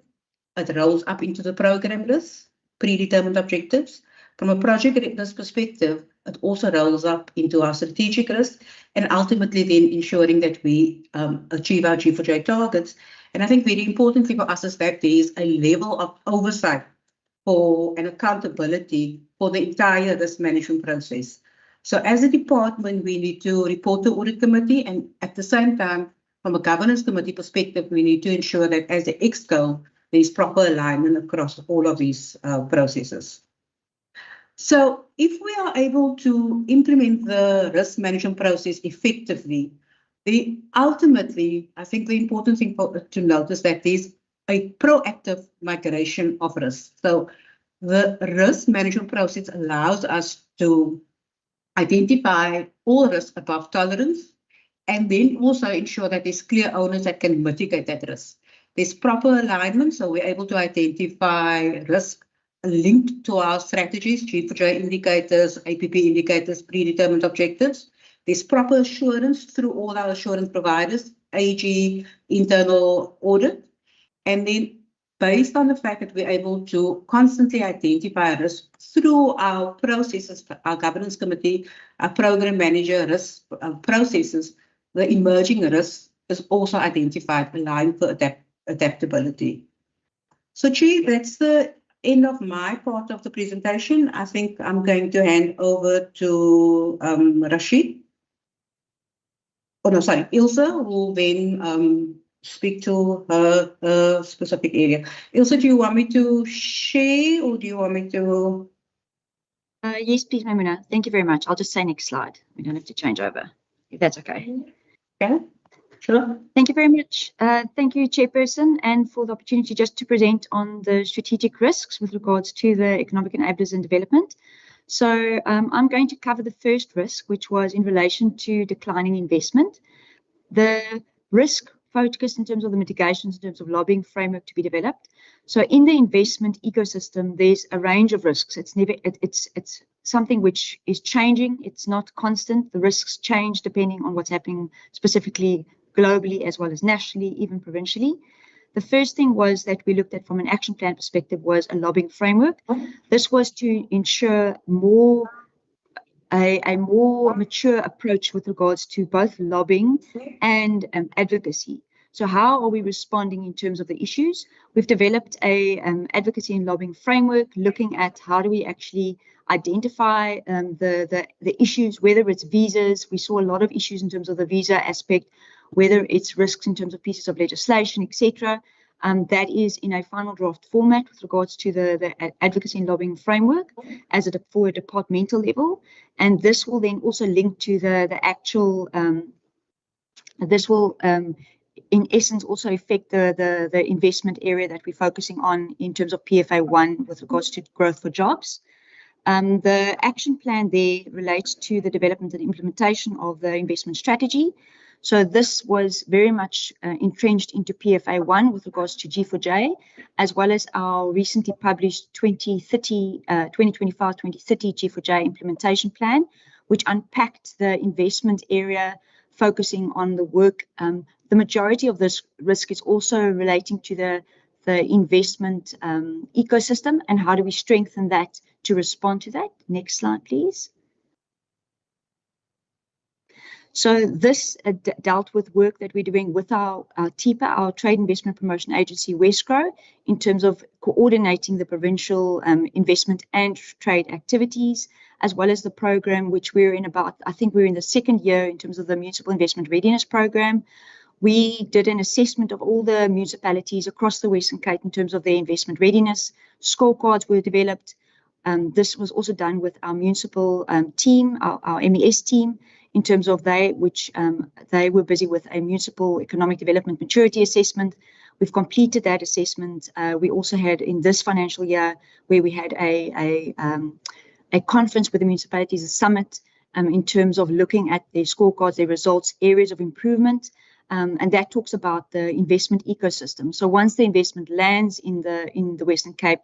it rolls up into the program risks, predetermined objectives. From a project risk perspective, it also rolls up into our strategic risk and ultimately then ensuring that we achieve our G4J targets. And I think very importantly for us is that there is a level of oversight for and accountability for the entire risk management process. So as a department, we need to report to audit committee, and at the same time, from a governance committee perspective, we need to ensure that as the ExCo, there is proper alignment across all of these processes. So if we are able to implement the risk management process effectively, ultimately, I think the important thing to note is that there's a proactive migration of risk. So the risk management process allows us to identify all risks above tolerance and then also ensure that there's clear owners that can mitigate that risk. There's proper alignment, so we're able to identify risk linked to our strategies, G4J indicators, APP indicators, predetermined objectives. There's proper assurance through all our assurance providers, AG, internal audit. And then based on the fact that we're able to constantly identify risk through our processes, our governance committee, our program manager risk processes, the emerging risk is also identified, aligned for adaptability. So Chair, that's the end of my part of the presentation. I think I'm going to hand over to Rashid. Oh no, sorry, Ilse, who will then speak to her specific area. Ilse, do you want me to share or do you want me to? Yes, please, Maimuna. Thank you very much. I'll just say next slide. We don't have to change over, if that's okay. Okay, sure. Thank you very much. Thank you, Chairperson, and for the opportunity just to present on the strategic risks with regards to the economic enablers and development. So I'm going to cover the first risk, which was in relation to declining investment. The risk focused in terms of the mitigations, in terms of lobbying framework to be developed. So in the investment ecosystem, there's a range of risks. It's something which is changing. It's not constant. The risks change depending on what's happening specifically globally as well as nationally, even provincially. The first thing was that we looked at from an action plan perspective was a lobbying framework. This was to ensure a more mature approach with regards to both lobbying and advocacy. So how are we responding in terms of the issues? We've developed a advocacy and lobbying framework looking at how do we actually identify the issues, whether it's visas. We saw a lot of issues in terms of the visa aspect, whether it's risks in terms of pieces of legislation, etc. That is in a final draft format with regards to the advocacy and lobbying framework for a departmental level. And this will then also link to the actual, this will in essence also affect the investment area that we're focusing on in terms of PFA1 with regards to growth for jobs. The action plan there relates to the development and implementation of the investment strategy. So this was very much entrenched into PFA1 with regards to G4J, as well as our recently published 2025-2030 G4J implementation plan, which unpacked the investment area, focusing on the work. The majority of this risk is also relating to the investment ecosystem and how do we strengthen that to respond to that. Next slide, please. So this dealt with work that we're doing with our TIPA, our Trade Investment Promotion Agency, Wesgro, in terms of coordinating the provincial investment and trade activities, as well as the program, which we're in about, I think we're in the second year in terms of the Municipal Investment Readiness Program. We did an assessment of all the municipalities across the Western Cape in terms of their investment readiness. Scorecards were developed. This was also done with our municipal team, our MES team, in terms of they were busy with a municipal economic development maturity assessment. We've completed that assessment. We also had in this financial year where we had a conference with the municipalities, a summit, in terms of looking at their scorecards, their results, areas of improvement, and that talks about the investment ecosystem. So once the investment lands in the Western Cape,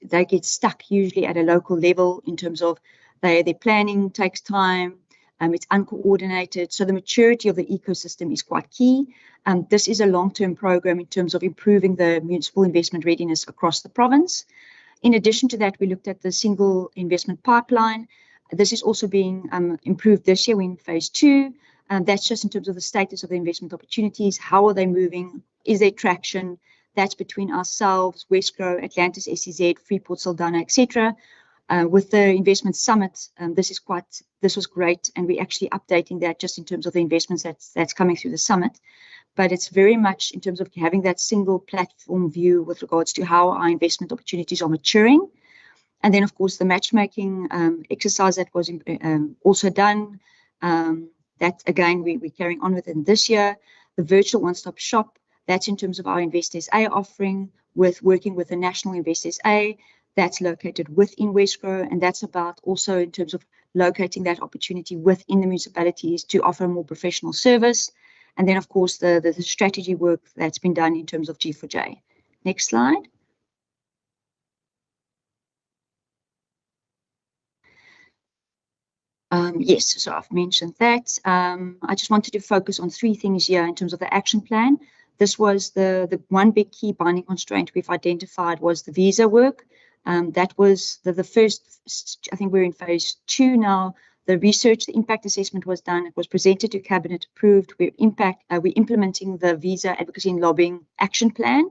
they get stuck usually at a local level in terms of their planning takes time. It's uncoordinated. So the maturity of the ecosystem is quite key. This is a long-term program in terms of improving the municipal investment readiness across the province. In addition to that, we looked at the single investment pipeline. This is also being improved this year. We're in phase 2. That's just in terms of the status of the investment opportunities. How are they moving? Is there traction? That's between ourselves, Wesgro, Atlantis, SEZ, Freeport, Saldanha, etc. With the investment summit, this was great, and we're actually updating that just in terms of the investments that's coming through the summit. But it's very much in terms of having that single platform view with regards to how our investment opportunities are maturing. And then, of course, the matchmaking exercise that was also done, that again, we're carrying on with it this year. The virtual one-stop shop, that's in terms of our Invest SA offering, with working with the National Invest SA. That's located within Wesgro, and that's about also in terms of locating that opportunity within the municipalities to offer a more professional service. And then, of course, the strategy work that's been done in terms of G4J. Next slide. Yes, so I've mentioned that. I just wanted to focus on 3 things here in terms of the action plan. This was the one big key binding constraint we've identified was the visa work. That was the first, I think we're in phase 2 now. The research, the impact assessment was done. It was presented to Cabinet, approved. We're implementing the visa advocacy and lobbying action plan.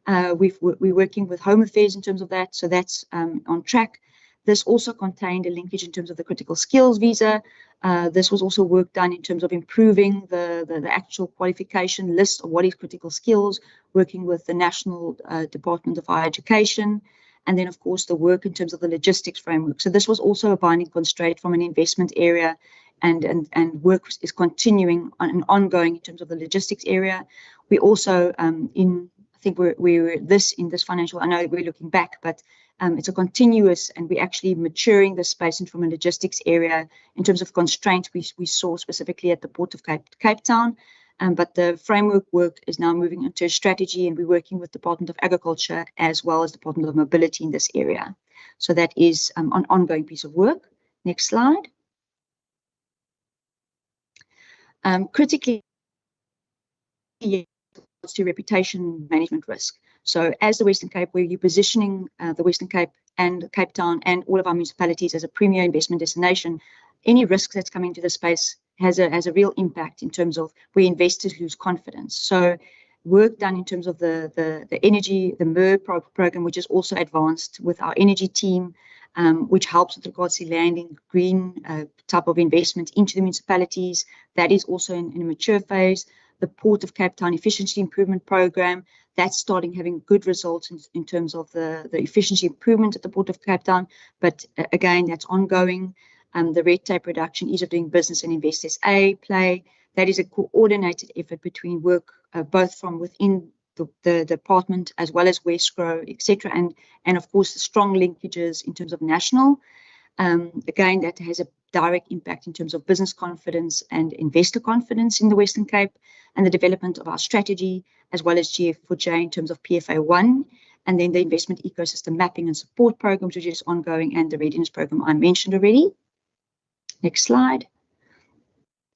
We're working with Home Affairs in terms of that, so that's on track. This also contained a linkage in terms of the critical skills visa. This was also work done in terms of improving the actual qualification list of what is critical skills, working with the National Department of Higher Education, and then, of course, the work in terms of the logistics framework. So this was also a binding constraint from an investment area, and work is continuing and ongoing in terms of the logistics area. We also, I think we're in this financial, I know we're looking back, but it's a continuous, and we're actually maturing the space and from a logistics area in terms of constraints we saw specifically at the Port of Cape Town. But the framework work is now moving into a strategy, and we're working with Department of Agriculture as well as Department of Mobility in this area. So that is an ongoing piece of work. Next slide. Critically, to reputation management risk. So as the Western Cape, where you're positioning the Western Cape and Cape Town and all of our municipalities as a premier investment destination, any risk that's coming to the space has a real impact in terms of where investors lose confidence. So work done in terms of the energy, the MER program, which is also advanced with our energy team, which helps with regards to landing green type of investment into the municipalities. That is also in a mature phase. The Port of Cape Town Efficiency Improvement Program, that's starting having good results in terms of the efficiency improvement at the Port of Cape Town. But again, that's ongoing. The red tape reduction, ease of doing business and Invest SA play. That is a coordinated effort between work both from within the department as well as Wesgro, etc. And of course, the strong linkages in terms of national. Again, that has a direct impact in terms of business confidence and investor confidence in the Western Cape, and the development of our strategy, as well as G4J in terms of PFA1, and then the investment ecosystem mapping and support programs, which is ongoing, and the readiness program I mentioned already. Next slide.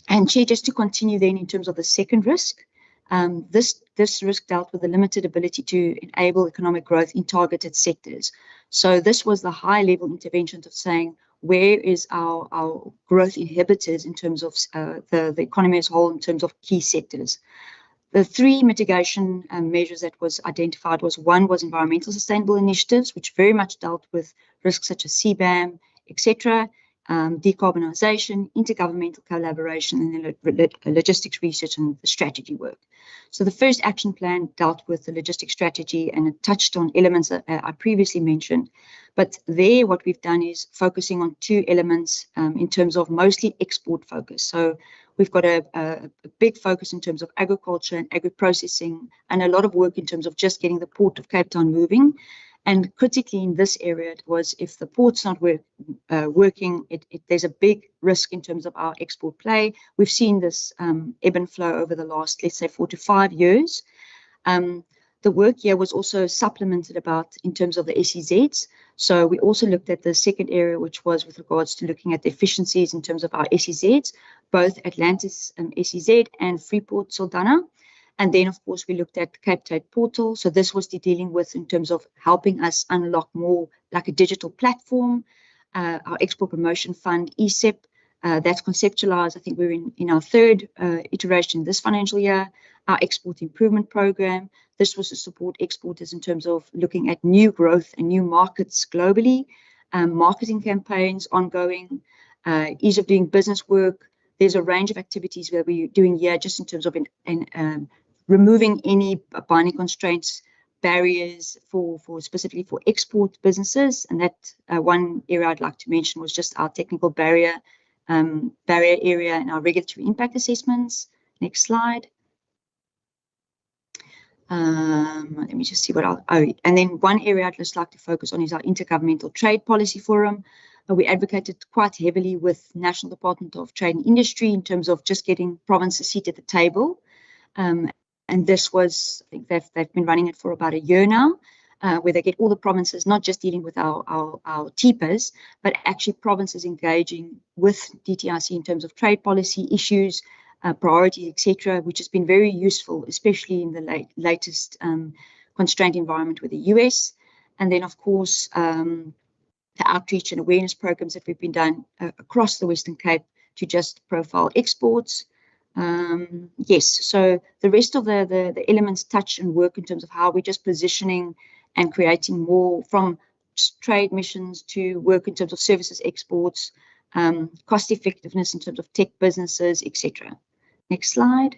And Chair, just to continue then in terms of the second risk, this risk dealt with the limited ability to enable economic growth in targeted sectors. So this was the high-level intervention of saying, where is our growth inhibitors in terms of the economy as a whole, in terms of key sectors. The three mitigation measures that was identified was, one was environmental sustainable initiatives, which very much dealt with risks such as CBAM, etc., decarbonisation, intergovernmental collaboration, and then logistics research and the strategy work. So the first action plan dealt with the logistics strategy, and it touched on elements that I previously mentioned. But there, what we've done is focusing on two elements in terms of mostly export focus. So we've got a big focus in terms of agriculture and agri-processing, and a lot of work in terms of just getting the Port of Cape Town moving. And critically in this area, it was if the port's not working, there's a big risk in terms of our export play. We've seen this ebb and flow over the last, let's say, 4 to 5 years. The work here was also supplemented in terms of the SEZs. So we also looked at the second area, which was with regards to looking at the efficiencies in terms of our SEZs, both Atlantis SEZ and Freeport Saldanha. And then, of course, we looked at the Cape Trade Portal. So this was dealing with in terms of helping us unlock more like a digital platform, our Export Promotion Fund, ESEP, that's conceptualized. I think we're in our third iteration this financial year, our Export Improvement Program. This was to support exporters in terms of looking at new growth and new markets globally, marketing campaigns ongoing, ease of doing business work. There's a range of activities that we're doing here just in terms of removing any binding constraints, barriers for specifically for export businesses. And that one area I'd like to mention was just our technical barrier area and our regulatory impact assessments. Next slide. Let me just see what and then one area I'd just like to focus on is our Intergovernmental Trade Policy Forum. We advocated quite heavily with National Department of Trade and Industry in terms of just getting provinces seated at the table. And this was, I think they've been running it for about a year now, where they get all the provinces, not just dealing with our TPAs, but actually provinces engaging with DTIC in terms of trade policy issues, priorities, etc., which has been very useful, especially in the latest constrained environment with the US. And then, of course, the outreach and awareness programs that we've been done across the Western Cape to just profile exports. Yes, so the rest of the elements touch and work in terms of how we're just positioning and creating more from trade missions to work in terms of services exports, cost effectiveness in terms of tech businesses, etc. Next slide.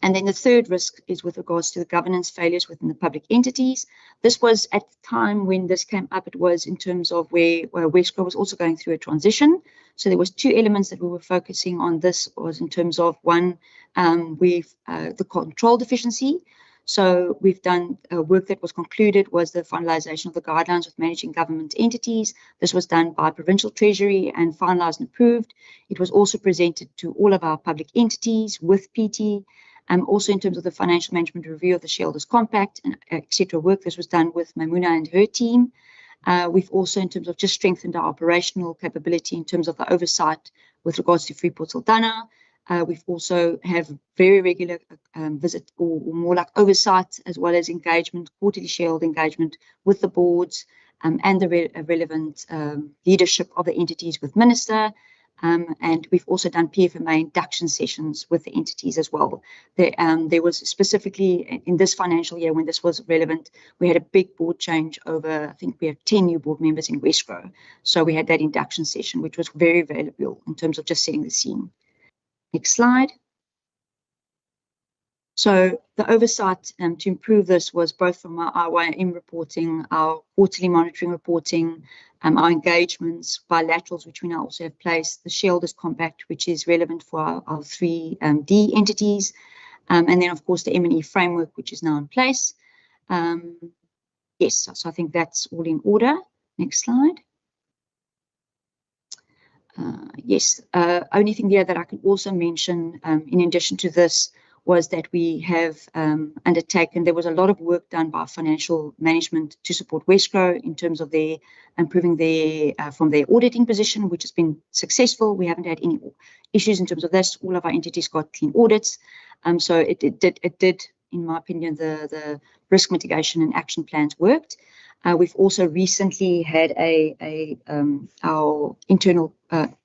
And then the third risk is with regards to the governance failures within the public entities. This was at the time when this came up, it was in terms of where Wesco was also going through a transition. So there was two elements that we were focusing on. This was in terms of one, the control deficiency. So we've done work that was concluded was the finalisation of the guidelines with managing government entities. This was done by Provincial Treasury and finalised and approved. It was also presented to all of our public entities with PT. Also in terms of the financial management review of the shareholders compact and etc. work, this was done with Maimuna and her team. We've also, in terms of just strengthened our operational capability in terms of the oversight with regards to Freeport Saldanha. We've also have very regular visit or more like oversight as well as engagement, quarterly shareholder engagement with the boards and the relevant leadership of the entities with Minister. And we've also done PFMA induction sessions with the entities as well. There was specifically in this financial year when this was relevant, we had a big board change over, I think we have 10 new board members in Wesco. So we had that induction session, which was very valuable in terms of just setting the scene. Next slide. So the oversight to improve this was both from our YM reporting, our quarterly monitoring reporting, our engagements, bilaterals, which we now also have placed, the shareholders compact, which is relevant for our 3D entities, and then, of course, the M&E framework, which is now in place. Yes, so I think that's all in order. Next slide. Yes, only thing there that I could also mention in addition to this was that we have undertaken, there was a lot of work done by financial management to support Wesco in terms of their improving their from their auditing position, which has been successful. We haven't had any issues in terms of this. All of our entities got clean audits. So it did, in my opinion, the risk mitigation and action plans worked. We've also recently had our internal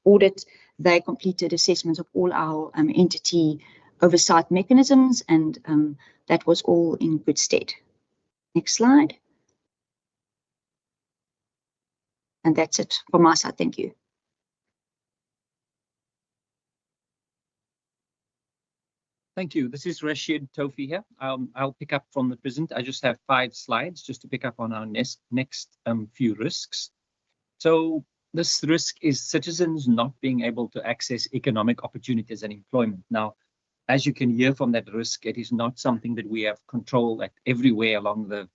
audit. They completed assessments of all our entity oversight mechanisms, and that was all in good stead. Next slide. And that's it from my side. Thank you. Thank you. This is Rashid Tofi here. I'll pick up from the present. I just have 5 slides just to pick up on our next few risks. So this risk is citizens not being able to access economic opportunities and employment. Now, as you can hear from that risk, it is not something that we have control at everywhere along the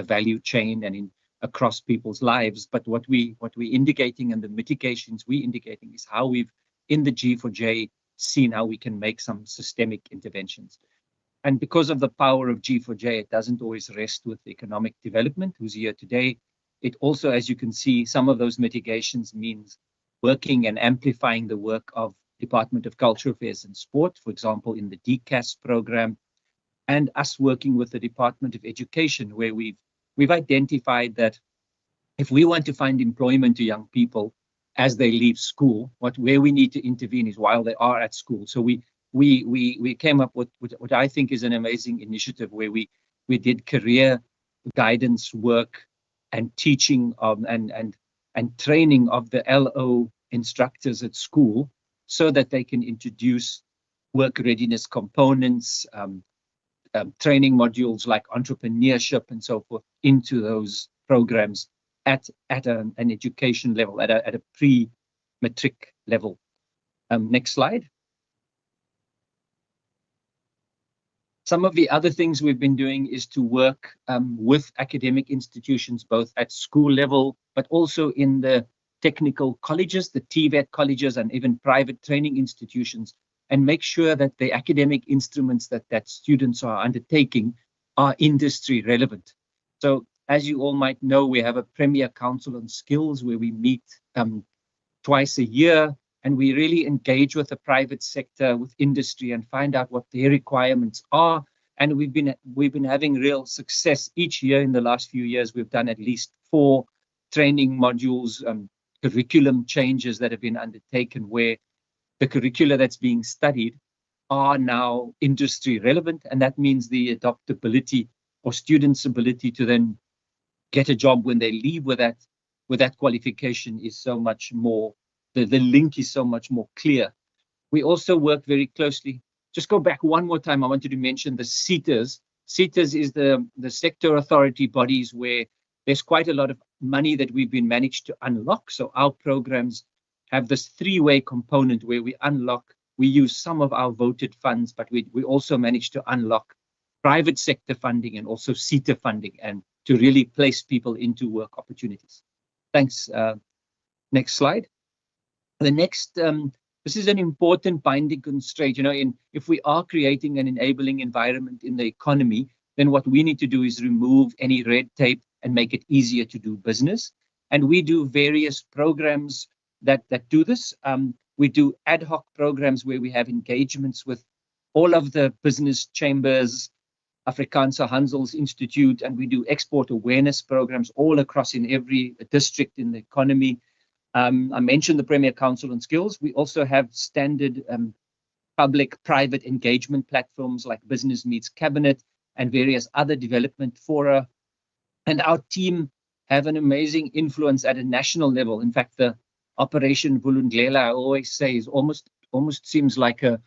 value chain and across people's lives. But what we're indicating and the mitigations we're indicating is how we've, in the G4J, seen how we can make some systemic interventions. And because of the power of G4J, it doesn't always rest with economic development, who's here today. It also, as you can see, some of those mitigations means working and amplifying the work of Department of Culture Affairs and Sport, for example, in the DCAS program, and us working with the Department of Education, where we've identified that if we want to find employment to young people as they leave school, where we need to intervene is while they are at school. So we came up with what I think is an amazing initiative where we did career guidance work and teaching and training of the LO instructors at school so that they can introduce work readiness components, training modules like entrepreneurship and so forth into those programs at an education level, at a pre-matric level. Next slide. Some of the other things we've been doing is to work with academic institutions, both at school level, but also in the technical colleges, the TVET colleges, and even private training institutions, and make sure that the academic instruments that students are undertaking are industry relevant. So as you all might know, we have a Premier Council on Skills where we meet twice a year, and we really engage with the private sector, with industry, and find out what their requirements are. And we've been having real success each year. In the last few years, we've done at least 4 training modules, curriculum changes that have been undertaken, where the curricula that's being studied are now industry relevant, and that means the adaptability or students' ability to then get a job when they leave with that qualification is so much more, the link is so much more clear. We also work very closely. Just go back one more time. I wanted to mention the SETAs. SETAs is the sector authority bodies where there's quite a lot of money that we've been managed to unlock. So our programs have this 3-way component where we use some of our voted funds, but we also manage to unlock private sector funding and also SETA funding, and to really place people into work opportunities. Thanks. Next slide. The next, this is an important binding constraint. If we are creating an enabling environment in the economy, then what we need to do is remove any red tape and make it easier to do business. And we do various programs that do this. We do ad hoc programs where we have engagements with all of the business chambers, Afrikaanse Handels Institute, and we do export awareness programs all across in every district in the economy. I mentioned the Premier Council on Skills. We also have standard public-private engagement platforms like Business Meets Cabinet and various other development fora. And our team have an amazing influence at a national level. In fact, the Operation Vulundlela, I always say, is almost seems like a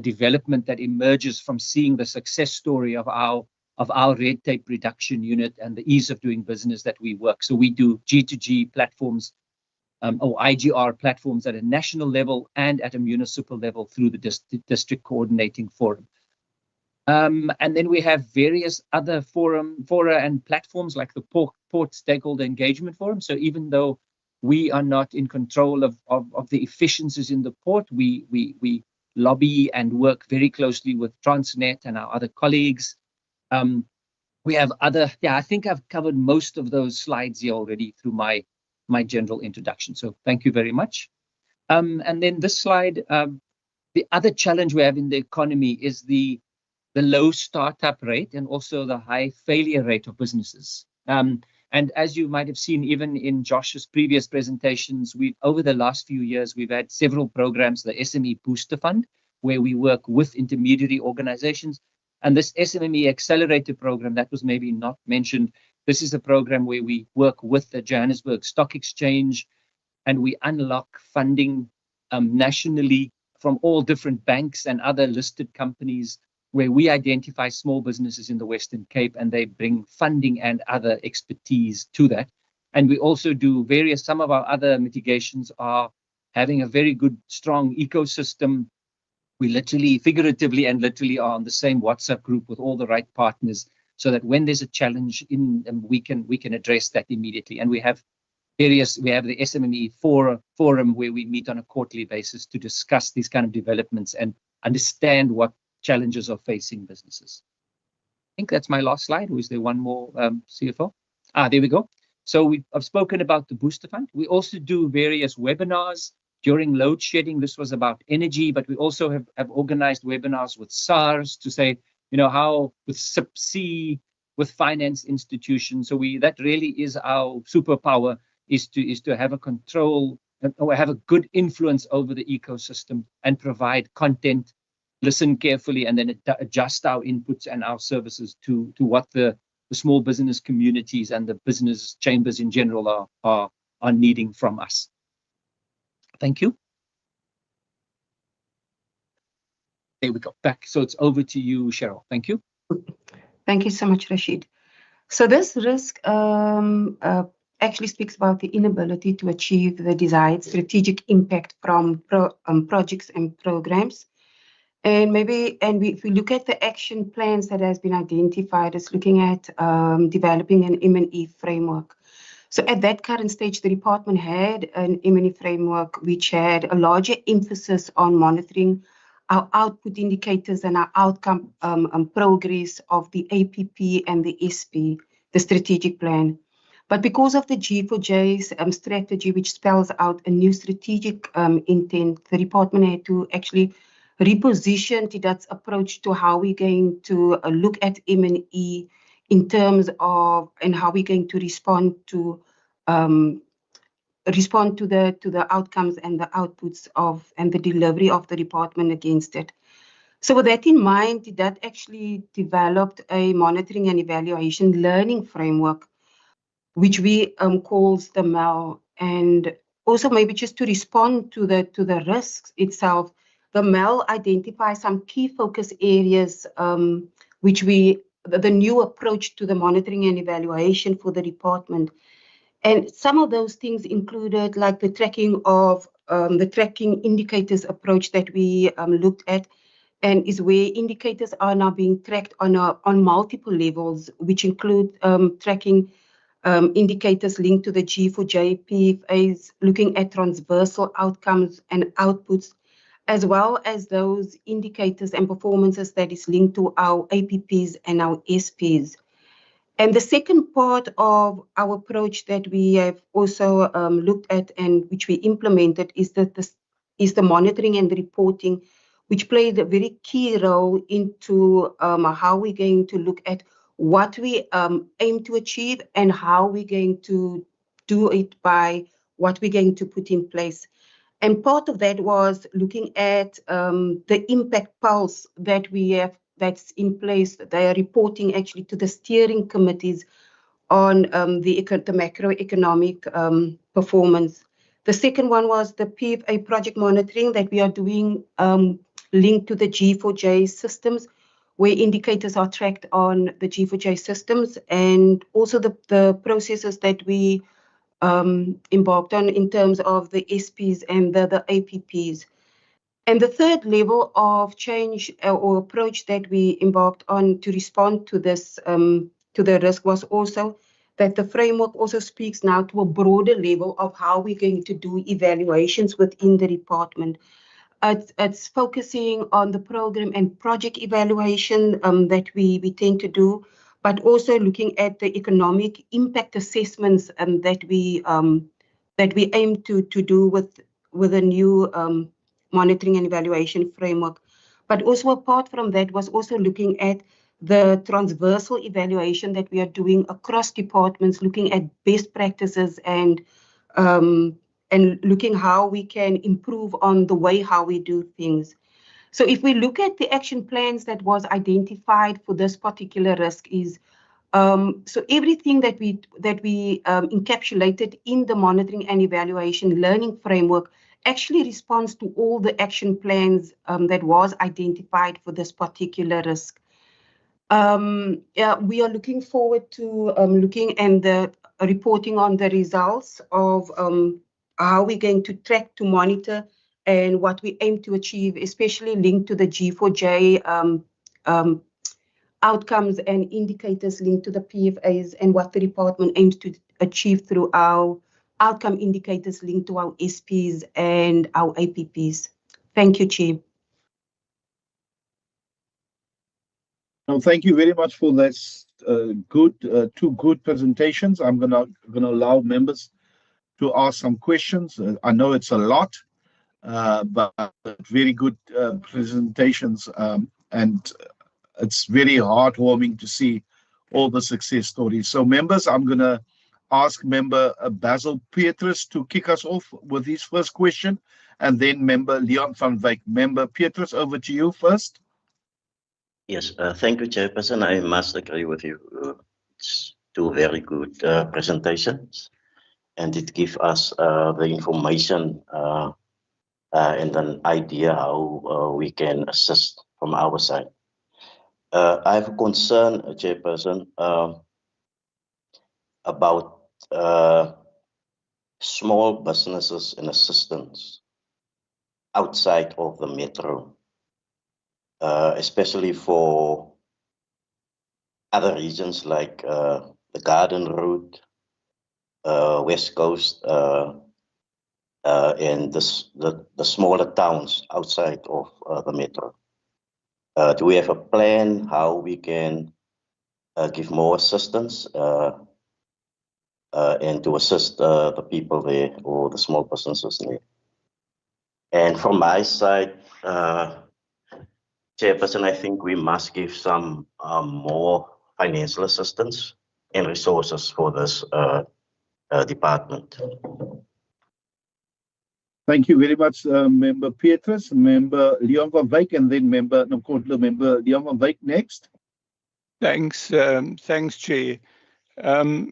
development that emerges from seeing the success story of our red tape reduction unit and the ease of doing business that we work. So we do G2G platforms or IGR platforms at a national level and at a municipal level through the district coordinating forum. And then we have various other fora and platforms like the Port Stakeholder Engagement Forum. So even though we are not in control of the efficiencies in the port, we lobby and work very closely with Transnet and our other colleagues. We have other, I think I've covered most of those slides here already through my general introduction. So thank you very much. And then this slide, the other challenge we have in the economy is the low startup rate and also the high failure rate of businesses. And And as you might have seen, even in Josh's previous presentations, over the last few years, we've had several programs, the SME Booster Fund, where we work with intermediary organizations. And this SME Accelerator program, that was maybe not mentioned, this is a program where we work with the Johannesburg Stock Exchange, and we unlock funding nationally from all different banks and other listed companies, where we identify small businesses in the Western Cape and they bring funding and other expertise to that. And we also do some of our other mitigations are having a very good, strong ecosystem. We literally, figuratively and literally are on the same WhatsApp group with all the right partners, so that when there's a challenge we can address that immediately. And we have the SME forum where we meet on a quarterly basis to discuss these kind of developments and understand what challenges are facing businesses. I think that's my last slide. Or is there one more, CFO? There we go. So I've spoken about the Booster Fund. We also do various webinars during load shedding. This was about energy, but we also have organized webinars with SARS to say, how with SIPC, with finance institutions. So that really is our superpower, is to have a control or have a good influence over the ecosystem and provide content, listen carefully, and then adjust our inputs and our services to what the small business communities and the business chambers in general are needing from us. Thank you. There we go. Back. So it's over to you, Cheryl. Thank you. Thank you so much, Rashid. So this risk actually speaks about the inability to achieve the desired strategic impact from projects and programs. And if we look at the action plans that has been identified, as looking at developing an M&E framework. So at that current stage, the department had an M&E framework which had a larger emphasis on monitoring our output indicators and our outcome progress of the APP and the SP, the strategic plan. But because of the G4J's strategy, which spells out a new strategic intent, the department had to actually reposition its approach to how we're going to look at M&E in terms of, and how we're going to respond to the outcomes and the outputs of and the delivery of the department against it. So with that in mind, that actually developed a monitoring and evaluation learning framework, which we calls the MEL. And also maybe just to respond to the risks itself, the MEL identifies some key focus areas, which the new approach to the monitoring and evaluation for the department. And some of those things included like the tracking indicators approach that we looked at, and is where indicators are now being tracked on multiple levels, which include tracking indicators linked to the G4J PFAs, looking at transversal outcomes and outputs, as well as those indicators and performances that is linked to our APPs and our SPs. And the second part of our approach that we have also looked at and which we implemented is the monitoring and the reporting, which played a very key role into how we're going to look at what we aim to achieve and how we're going to do it by what we're going to put in place. And part of that was looking at the impact pulse that we have that's in place. They are reporting actually to the steering committees on the macroeconomic performance. The second one was the PFA project monitoring that we are doing linked to the G4J systems, where indicators are tracked on the G4J systems, and also the processes that we embarked on in terms of the SPs and the APPs. And the third level of change or approach that we embarked on to respond to this, to the risk, was also that the framework also speaks now to a broader level of how we're going to do evaluations within the department. It's focusing on the program and project evaluation that we tend to do, but also looking at the economic impact assessments that we aim to do with a new monitoring and evaluation framework. But also apart from that was also looking at the transversal evaluation that we are doing across departments, looking at best practices and looking how we can improve on the way how we do things. So if we look at the action plans that was identified for this particular risk is, so everything that we encapsulated in the monitoring and evaluation learning framework actually responds to all the action plans that was identified for this particular risk. Yeah, we are looking forward to looking and the reporting on the results of how we're going to track, to monitor, and what we aim to achieve, especially linked to the G4J outcomes and indicators linked to the PFAs, and what the department aims to achieve through our outcome indicators linked to our SPs and our APPs. Thank you, Chair. No, thank you very much for this two good presentations. I'm gonna allow members to ask some questions. I know it's a lot, but very good presentations, and it's very heartwarming to see all the success stories. So members, I'm gonna ask member Basil Petrus to kick us off with his first question, and then member Leon van Wyk. Member Petrus, over to you first. Yes, thank you, Chairperson. I must agree with you. It's two very good presentations, and it gives us the information and an idea how we can assist from our side. I have a concern, Chairperson, about small businesses and assistance outside of the metro. Especially for other regions like the Garden Route, West Coast, and the smaller towns outside of the metro. Do we have a plan how we can give more assistance and to assist the people there or the small businesses there? And from my side, Chairperson, I think we must give some more financial assistance and resources for this department. Thank you very much, Member Petrus, Member Leon van Wyk, and then Member Leon van Wyk next. Thanks, thanks, Chair.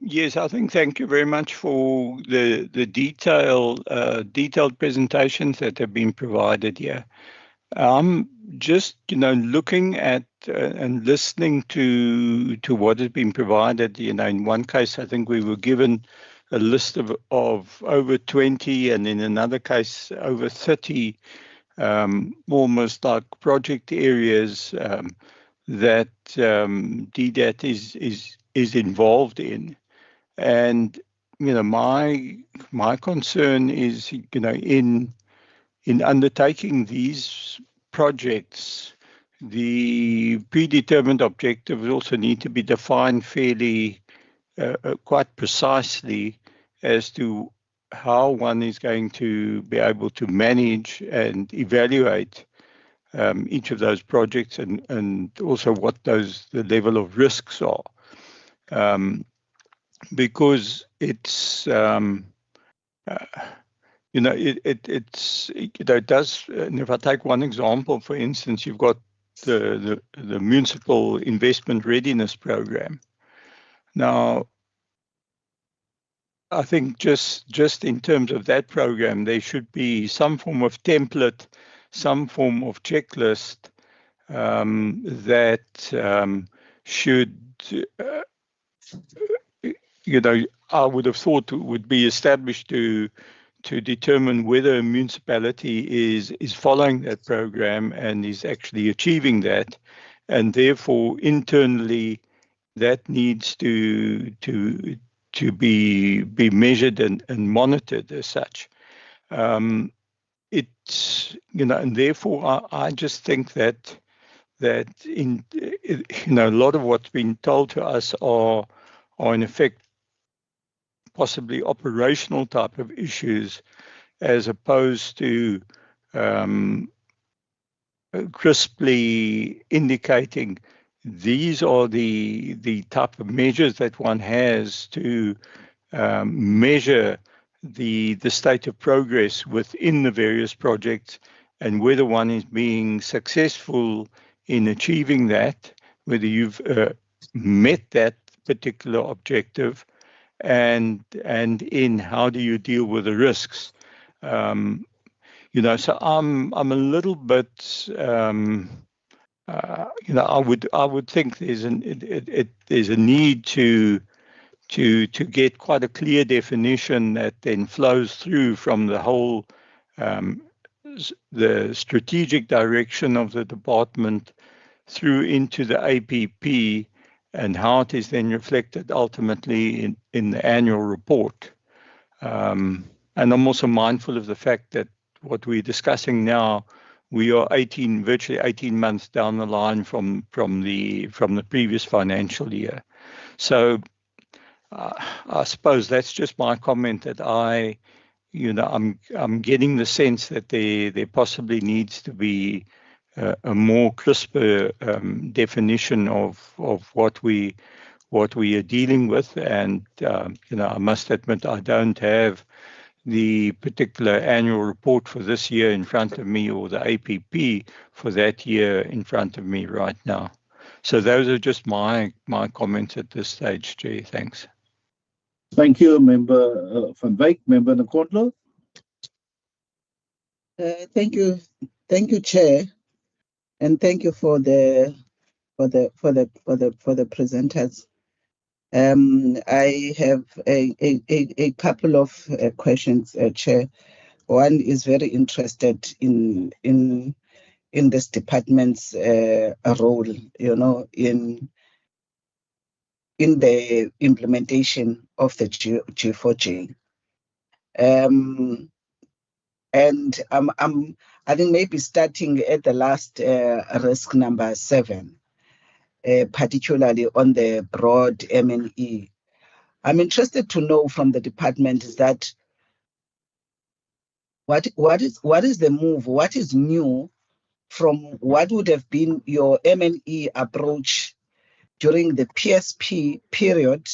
Yes, I think thank you very much for the detailed presentations that have been provided here. Just looking at and listening to what has been provided. In one case, I think we were given a list of over 20, and in another case over 30, almost like project areas that DDAT is involved in. And my concern is in undertaking these projects, the predetermined objectives also need to be defined fairly, quite precisely as to how one is going to be able to manage and evaluate each of those projects, and also what the level of risks are. Because it's it does. And if I take one example, for instance, you've got the municipal investment readiness program. Now, I think just in terms of that program, there should be some form of template, some form of checklist that should, I would have thought would be established to determine whether a municipality is following that program and is actually achieving that, and therefore internally that needs to be measured and monitored as such. It's and therefore I just think that in a lot of what's been told to us are in effect possibly operational type of issues, as opposed to crisply indicating these are the type of measures that one has to measure the state of progress within the various projects and whether one is being successful in achieving that, whether you've met that particular objective, and in how do you deal with the risks. You know, so I'm a little bit, you know, I would think there's a need to get quite a clear definition that then flows through from the whole the strategic direction of the department through into the APP, and how it is then reflected ultimately in the annual report. And I'm also mindful of the fact that what we're discussing now, we are virtually 18 months down the line from the previous financial year. So I suppose that's just my comment, that I'm getting the sense that there possibly needs to be a more crisper definition of what we are dealing with. And I must admit, I don't have the particular annual report for this year in front of me, or the APP for that year in front of me right now. So those are just my comments at this stage, Chair. Thanks. Thank you, Member Van Wyk. Member Nkondlo. Thank you, Chair, and thank you for the presenters. I have a couple of questions, Chair. One is very interested in this department's role, you know, in the implementation of the G4J. And I think maybe starting at the last risk number 7, particularly on the broad M&E. I'm interested to know from the department is that what is the move, what is new from what would have been your M&E approach during the PSP period,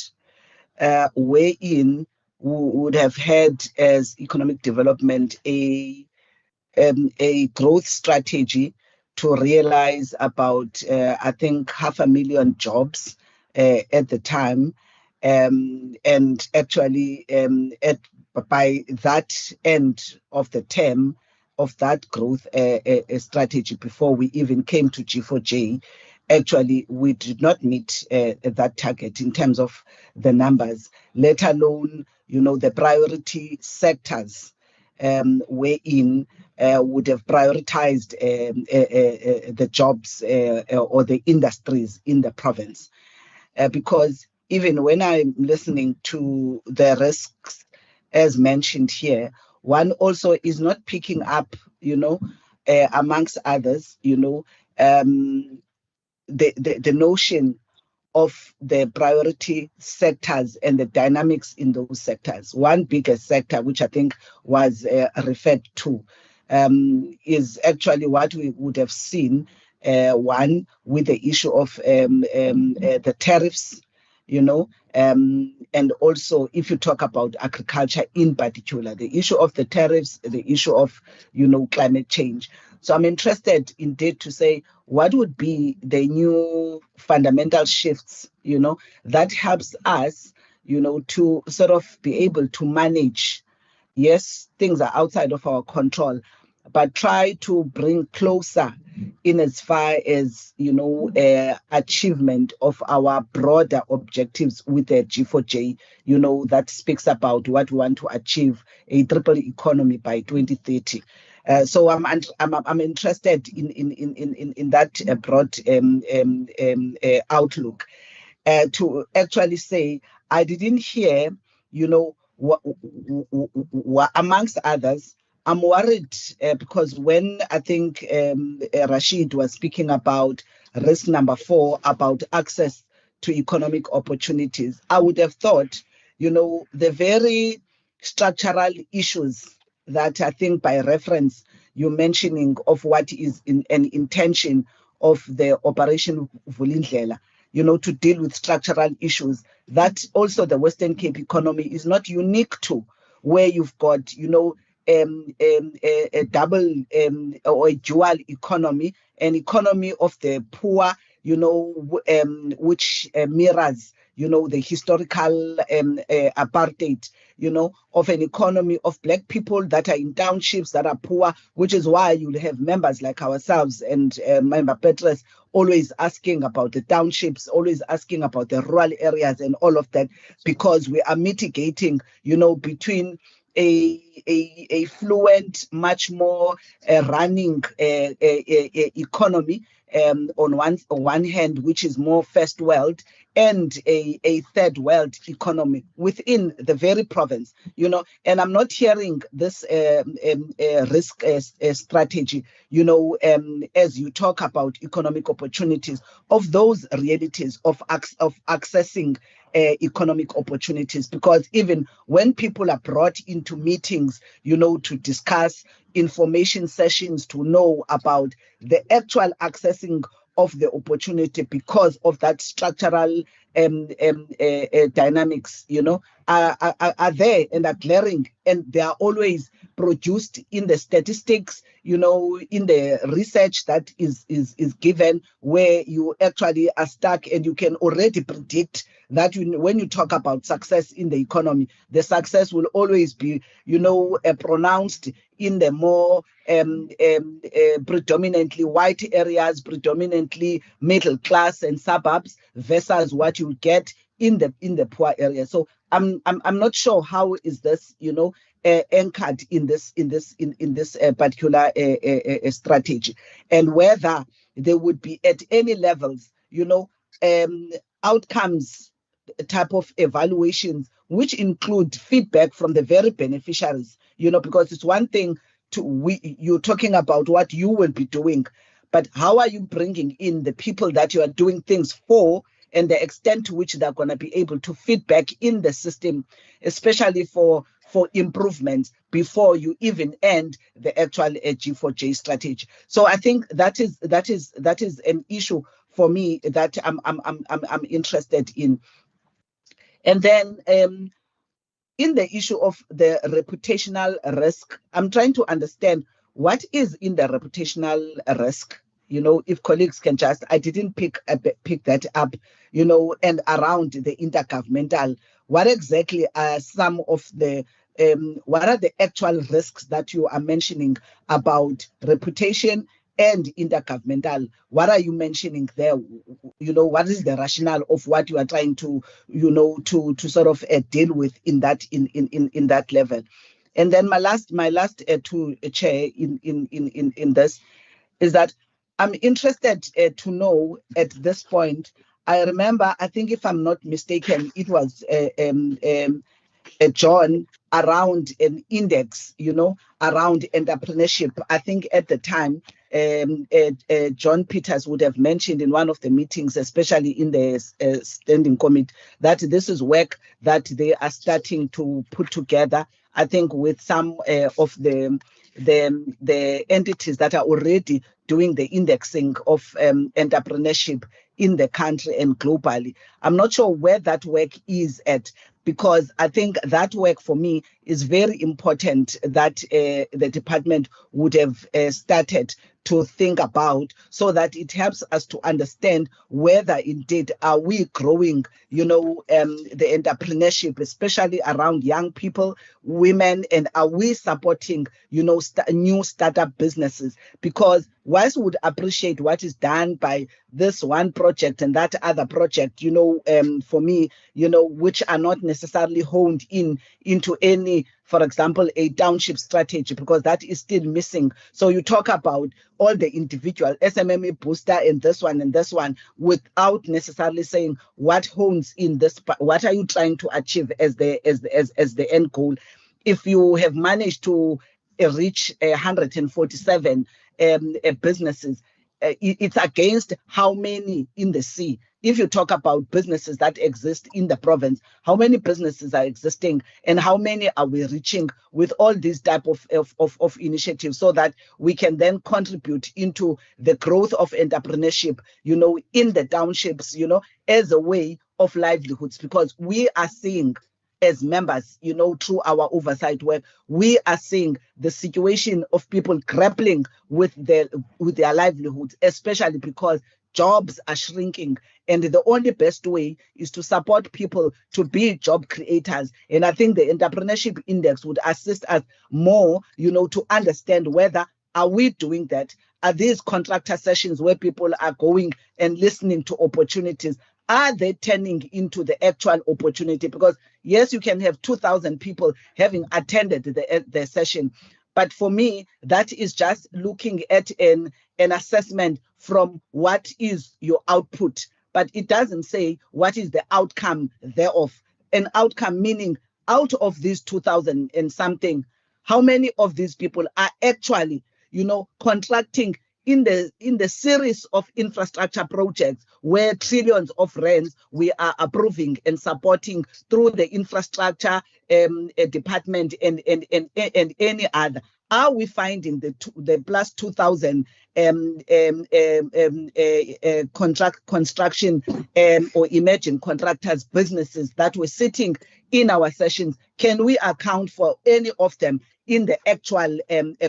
wherein we would have had as economic development a growth strategy to realize about, I think, 500,000 jobs at the time. And actually, by that end of the term of that growth strategy, before we even came to G4J, actually, we did not meet that target in terms of the numbers, let alone, you know, the priority sectors wherein would have prioritized the jobs or the industries in the province. Because even when I'm listening to the risks as mentioned here, one also is not picking up, you know, amongst others, you know, the notion of the priority sectors and the dynamics in those sectors. One bigger sector, which I think was referred to, is actually what we would have seen, one, with the issue of the tariffs, you know, and also if you talk about agriculture in particular, the issue of the tariffs, the issue of, you know, climate change. So I'm interested indeed to say what would be the new fundamental shifts, you know, that helps us, you know, to sort of be able to manage. Yes, things are outside of our control, but try to bring closer in as far as, you know, achievement of our broader objectives with the G4J, you know, that speaks about what we want to achieve, a triple economy by 2030. So I'm interested in that broad outlook to actually say I didn't hear, you know, amongst others. I'm worried because when I think Rashid was speaking about risk number 4, about access to economic opportunities, I would have thought, you know, the very structural issues that I think by reference you're mentioning of what is an intention of the Operation Vulindlela, to deal with structural issues that also the Western Cape economy is not unique to, where you've got, a double or a dual economy, an economy of the poor, which mirrors, the historical apartheid, of an economy of Black people that are in townships that are poor, which is why you'll have members like ourselves and Member Petrus always asking about the townships, always asking about the rural areas and all of that, because we are mitigating, between a fluent, much more running economy on one hand, which is more first world, and a third world economy within the very province, and I'm not hearing this risk strategy, as you talk about economic opportunities, of those realities of accessing economic opportunities, because even when people are brought into meetings, to discuss information sessions, to know about the actual accessing of the opportunity because of that structural dynamics, are there and are glaring, and they are always produced in the statistics, in the research that is given, where you actually are stuck and you can already predict that when you talk about success in the economy, the success will always be, pronounced in the more predominantly white areas, predominantly middle class and suburbs, versus what you get in the poor areas. So I'm not sure how is this, anchored in this particular strategy, and whether there would be at any levels, outcomes type of evaluations which include feedback from the very beneficiaries, because it's one thing you're talking about what you will be doing, but how are you bringing in the people that you are doing things for, and the extent to which they're going to be able to feedback in the system, especially for improvements before you even end the actual G4J strategy. So I think that is an issue for me that I'm interested in. And then in the issue of the reputational risk, I'm trying to understand what is in the reputational risk. If colleagues can just, I didn't pick that up, and around the intergovernmental, what exactly are some of the, what are the actual risks that you are mentioning about reputation and intergovernmental? What are you mentioning there? What is the rationale of what you are trying to, to sort of deal with in that level? And then my last to chair in this is that I'm interested to know at this point. I remember, I think if I'm not mistaken, it was John, around an index, around entrepreneurship. I think at the time, John Peters would have mentioned in one of the meetings, especially in the standing committee, that this is work that they are starting to put together, I think, with some of the entities that are already doing the indexing of entrepreneurship in the country and globally. I'm not sure where that work is at, because I think that work for me is very important, that the department would have started to think about, so that it helps us to understand whether indeed are we growing, the entrepreneurship, especially around young people, women, and are we supporting, new startup businesses? Because whilst we would appreciate what is done by this one project and that other project, for me, which are not necessarily honed into any, for example, a township strategy, because that is still missing. So you talk about all the individual SMME booster and this one without necessarily saying what hones in this, what are you trying to achieve as the end goal. If you have managed to reach 147 businesses, it's against how many in the sea. If you talk about businesses that exist in the province, how many businesses are existing and how many are we reaching with all these type of initiatives, so that we can then contribute into the growth of entrepreneurship, in the townships, as a way of livelihoods, because we are seeing as members, through our oversight work, we are seeing the situation of people grappling with their livelihoods, especially because jobs are shrinking. And the only best way is to support people to be job creators. And I think the entrepreneurship index would assist us more, to understand whether are we doing that? Are these contractor sessions where people are going and listening to opportunities? Are they turning into the actual opportunity? Because yes, you can have 2,000 people having attended the session, but for me, that is just looking at an assessment from what is your output, but it doesn't say what is the outcome thereof. An outcome meaning out of these 2,000 and something, how many of these people are actually, contracting in the series of infrastructure projects where trillions of rands we are approving and supporting through the infrastructure department and any other. Are we finding the plus 2,000 construction or emerging contractors, businesses that were sitting in our sessions? Can we account for any of them in the actual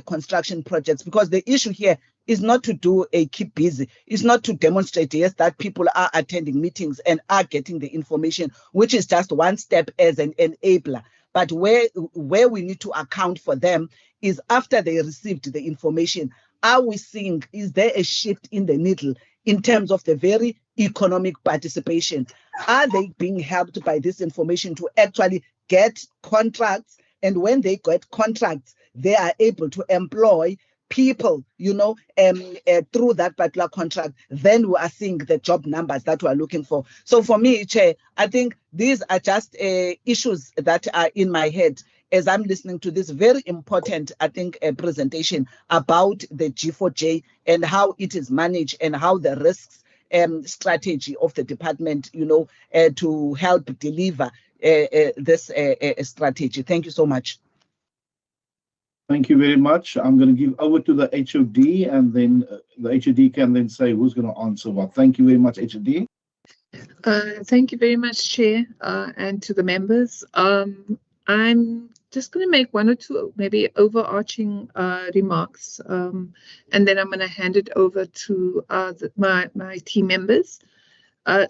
construction projects? Because the issue here is not to do a keep busy. It's not to demonstrate, yes, that people are attending meetings and are getting the information, which is just one step as an enabler. But where we need to account for them is after they received the information. Are we seeing, is there a shift in the needle in terms of the very economic participation? Are they being helped by this information to actually get contracts? And when they get contracts, they are able to employ people, through that particular contract. Then we are seeing the job numbers that we are looking for. So for me, Chair, I think these are just issues that are in my head as I'm listening to this very important, I think, presentation about the G4J and how it is managed and how the risks strategy of the department, to help deliver this strategy. Thank you so much. Thank you very much. I'm going to give over to the HOD, and then the HOD can then say who's going to answer what. Thank you very much, HOD. Thank you very much, Chair, and to the members. I'm just going to make one or two maybe overarching remarks, and then I'm going to hand it over to my team members.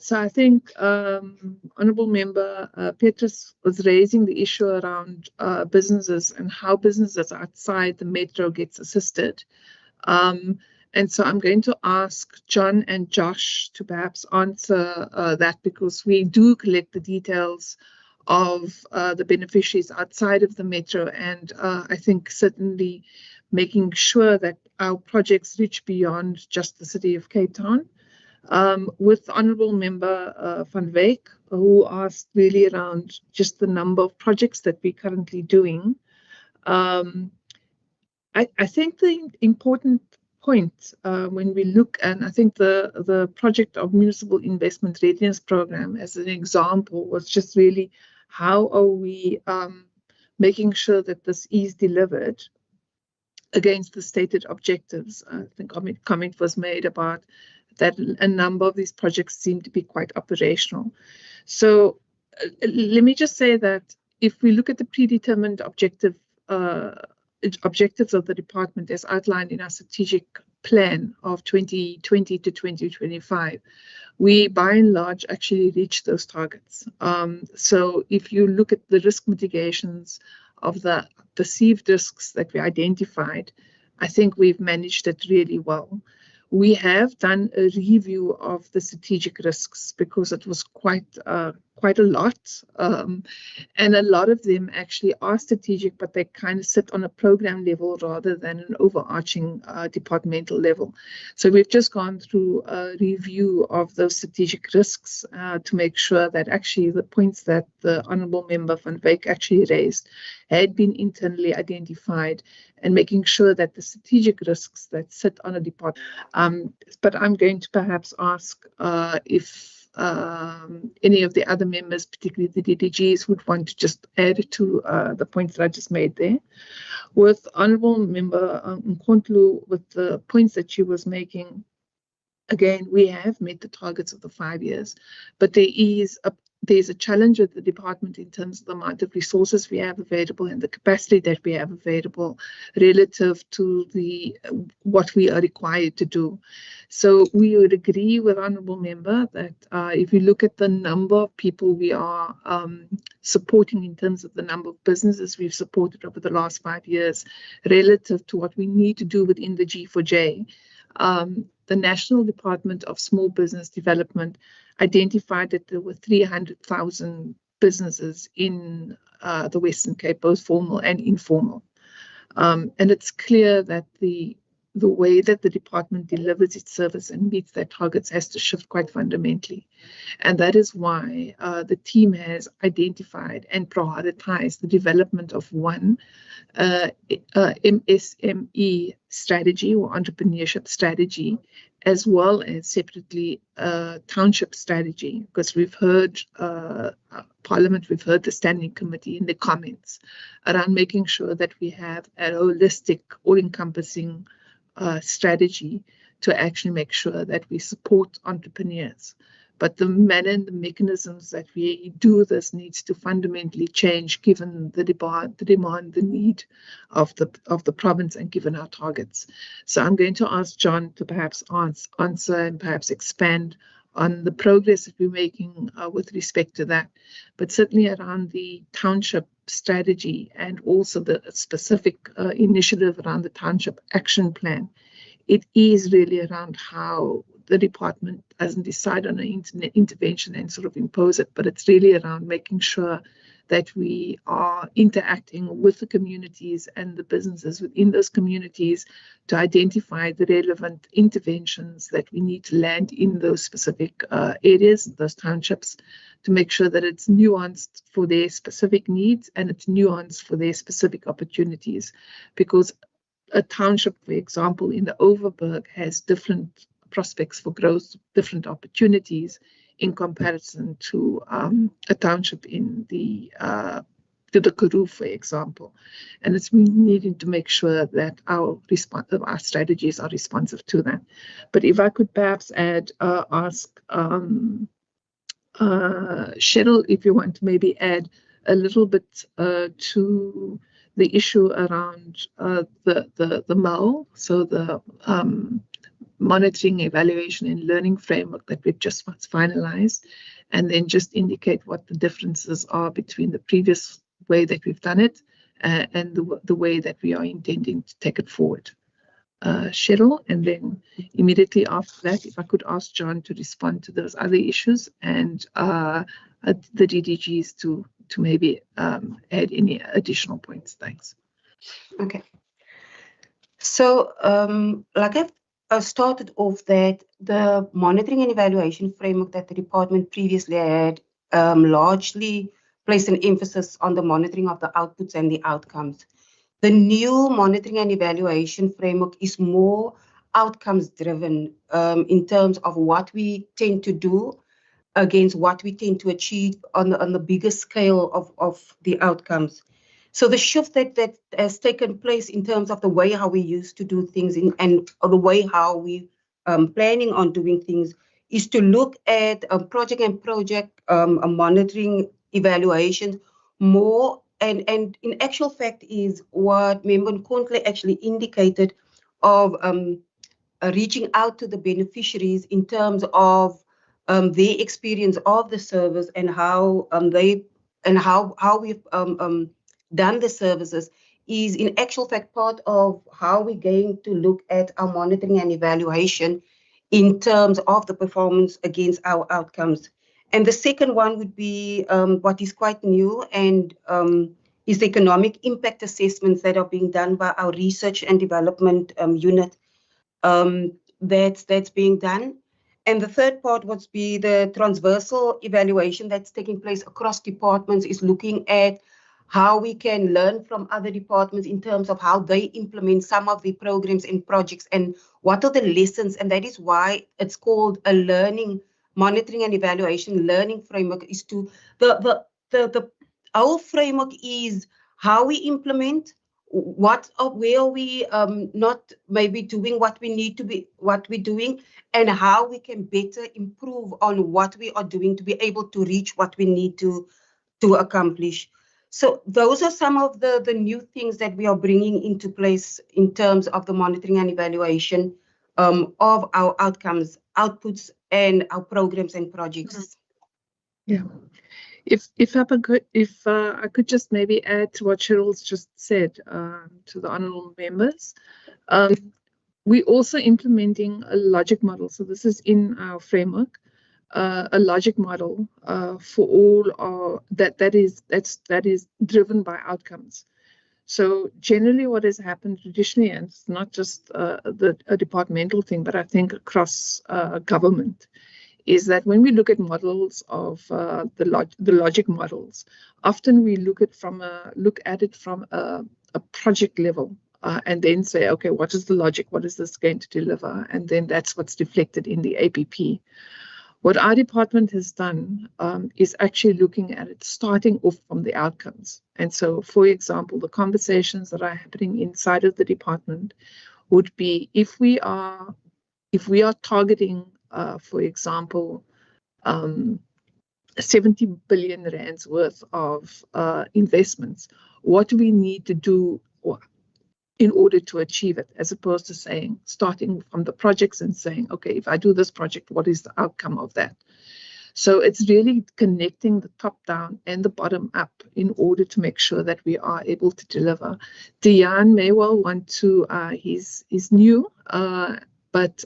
So I think Honourable Member Petrus was raising the issue around businesses and how businesses outside the metro gets assisted. And so I'm going to ask John and Josh to perhaps answer that, because we do collect the details of the beneficiaries outside of the metro, and I think certainly making sure that our projects reach beyond just the city of Cape Town. With Honourable Member Van Wyk, who asked really around just the number of projects that we're currently doing. I think the important point when we look, and I think the project of Municipal Investment Readiness Program as an example was just really how are we making sure that this is delivered against the stated objectives. I think a comment was made about that a number of these projects seem to be quite operational. So let me just say that if we look at the predetermined objectives of the department as outlined in our strategic plan of 2020 to 2025, we by and large actually reach those targets. So if you look at the risk mitigations of the perceived risks that we identified, I think we've managed it really well. We have done a review of the strategic risks because it was quite quite a lot. And a lot of them actually are strategic, but they kind of sit on a program level rather than an overarching departmental level. So we've just gone through a review of those strategic risks to make sure that actually the points that the Honourable Member Van Wyk actually raised had been internally identified, and making sure that the strategic risks that sit on a department. But I'm going to perhaps ask if any of the other members, particularly the DDGs, would want to just add to the points that I just made there. With Honourable Member Nkontlu, with the points that she was making, again, we have met the targets of the 5 years, but there's a challenge with the department in terms of the amount of resources we have available and the capacity that we have available relative to what we are required to do. So we would agree with Honourable Member that if you look at the number of people we are supporting in terms of the number of businesses we've supported over the last 5 years relative to what we need to do within the G4J, the National Department of Small Business Development identified that there were 300,000 businesses in the Western Cape, both formal and informal. And it's clear that the way that the department delivers its service and meets their targets has to shift quite fundamentally. And that is why the team has identified and prioritized the development of one MSME strategy or entrepreneurship strategy, as well as separately township strategy, because we've heard Parliament, we've heard the Standing Committee in the comments around making sure that we have a holistic, all-encompassing strategy to actually make sure that we support entrepreneurs. But the manner and the mechanisms that we do this needs to fundamentally change given the demand, the need of the province, and given our targets. So I'm going to ask John to perhaps answer and perhaps expand on the progress that we're making with respect to that, but certainly around the township strategy and also the specific initiative around the township action plan. It is really around how the department doesn't decide on an intervention and sort of impose it, but it's really around making sure that we are interacting with the communities and the businesses within those communities to identify the relevant interventions that we need to land in those specific areas, those townships, to make sure that it's nuanced for their specific needs and it's nuanced for their specific opportunities. Because a township, for example, in the Overberg has different prospects for growth, different opportunities in comparison to a township in the Karoo, for example. And it's needing to make sure that our strategies are responsive to that. But if I could perhaps ask Cheryl, if you want to maybe add a little bit to the issue around the MAL, so the monitoring, evaluation and learning framework that we've just finalized, and then just indicate what the differences are between the previous way that we've done it and the way that we are intending to take it forward. Cheryl, and then immediately after that, if I could ask John to respond to those other issues and the DDGs to maybe add any additional points. Thanks. Okay. So, like I've started off that the monitoring and evaluation framework that the department previously had largely placed an emphasis on the monitoring of the outputs and the outcomes. The new monitoring and evaluation framework is more outcomes driven in terms of what we tend to do against what we tend to achieve on the bigger scale of the outcomes. So the shift that has taken place in terms of the way how we used to do things and the way how we planning on doing things is to look at project monitoring evaluation more, and in actual fact is what Member Nkontlu actually indicated of reaching out to the beneficiaries in terms of their experience of the service and how we've done the services is in actual fact part of how we're going to look at our monitoring and evaluation in terms of the performance against our outcomes. And the second one would be what is quite new and is the economic impact assessments that are being done by our research and development unit. That's being done. And the third part would be the transversal evaluation that's taking place across departments, is looking at how we can learn from other departments in terms of how they implement some of the programs and projects and what are the lessons. And that is why it's called a learning, monitoring and evaluation learning framework. Is to our framework is how we implement, where are we not maybe doing what we need to be, what we're doing, and how we can better improve on what we are doing to be able to reach what we need to accomplish. So those are some of the new things that we are bringing into place in terms of the monitoring and evaluation of our outcomes, outputs, and our programs and projects. Yeah. If I could just maybe add to what Cheryl's just said to the honourable members, we're also implementing a logic model. So this is in our framework, a logic model for all that is driven by outcomes. So generally, what has happened traditionally, and it's not just a departmental thing, but I think across government, is that when we look at models of the logic models, often we look at it from a project level, and then say, okay, what is the logic? What is this going to deliver? And then that's what's reflected in the APP. What our department has done is actually looking at it starting off from the outcomes. And so, for example, the conversations that are happening inside of the department would be, if we are targeting, for example, 70 billion rands worth of investments, what do we need to do in order to achieve it, as opposed to starting from the projects and saying, okay, if I do this project, what is the outcome of that? So it's really connecting the top down and the bottom up in order to make sure that we are able to deliver. Diane may well want to, he's new, but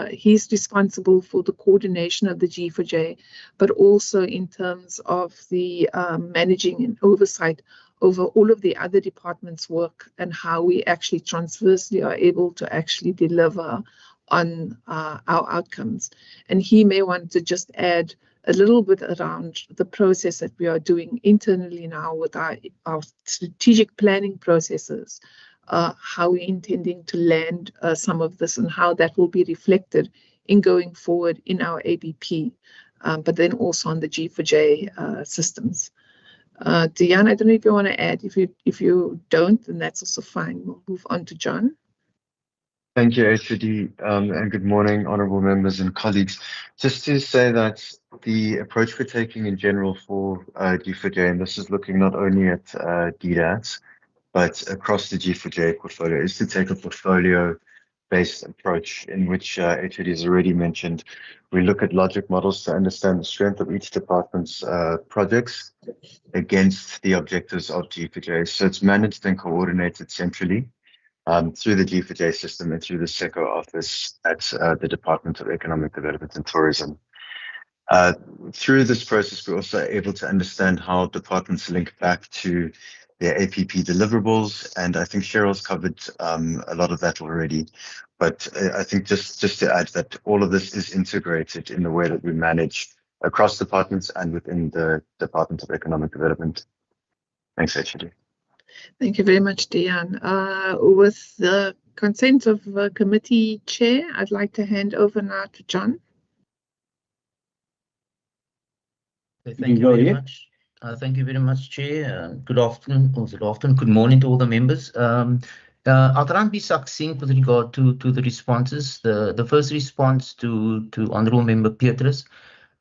he's responsible for the coordination of the G4J, but also in terms of the managing and oversight over all of the other departments' work and how we actually transversely are able to actually deliver on our outcomes. And he may want to just add a little bit around the process that we are doing internally now with our strategic planning processes, how we're intending to land some of this and how that will be reflected in going forward in our ABP, but then also on the G4J systems. Diane, I don't know if you want to add. If you don't, then that's also fine. We'll move on to John. Thank you, HOD, and good morning, honourable members and colleagues. Just to say that the approach we're taking in general for G4J, and this is looking not only at DDATs, but across the G4J portfolio, is to take a portfolio-based approach in which HOD has already mentioned. We look at logic models to understand the strength of each department's projects against the objectives of G4J. So it's managed and coordinated centrally through the G4J system and through the SECO office at the Department of Economic Development and Tourism. Through this process, we're also able to understand how departments link back to their APP deliverables, and I think Cheryl's covered a lot of that already. But I think just to add that all of this is integrated in the way that we manage across departments and within the Department of Economic Development. Thanks, HOD. Thank you very much, Diane. With the consent of the committee chair, I'd like to hand over now to John. Thank you very much. Thank you very much, Chair. Good afternoon, good morning to all the members. I'll try and be succinct with regard to the responses. The first response to Honourable Member Petrus,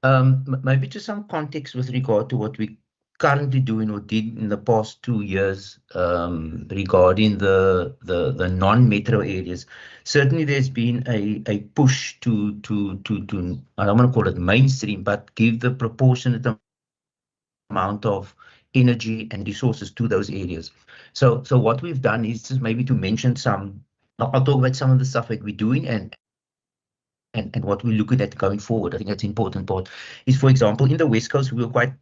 maybe just some context with regard to what we currently doing or did in the past 2 years regarding the non-metro areas. Certainly there's been a push to I don't want to call it mainstream, but give the proportionate amount of energy and resources to those areas. So what we've done is just maybe to mention some, I'll talk about some of the stuff that we're doing and and what we're looking at going forward. I think that's an important part. Is, for example, in the West Coast, we were quite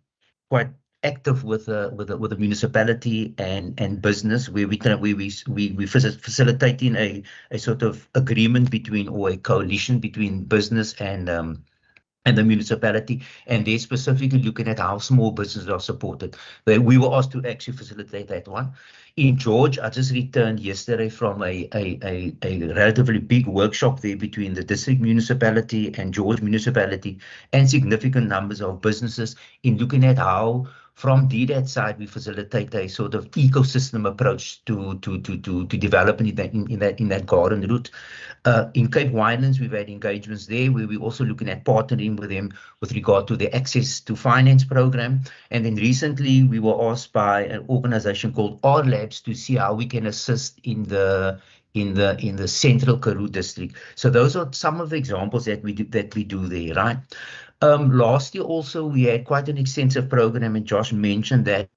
active with the municipality and business, where we facilitating a sort of agreement between, or a coalition between business and the municipality, and they're specifically looking at how small businesses are supported. We were asked to actually facilitate that one. In George, I just returned yesterday from a relatively big workshop there between the district municipality and George municipality, and significant numbers of businesses, in looking at how, from DDAT side, we facilitate a sort of ecosystem approach to developing in that garden route. In Cape Winelands, we've had engagements there where we're also looking at partnering with them with regard to the access to finance program. And then recently we were asked by an organization called R Labs to see how we can assist in the Central Karoo district. So those are some of the examples that we do there, right? Last year also, we had quite an extensive program, and Josh mentioned that,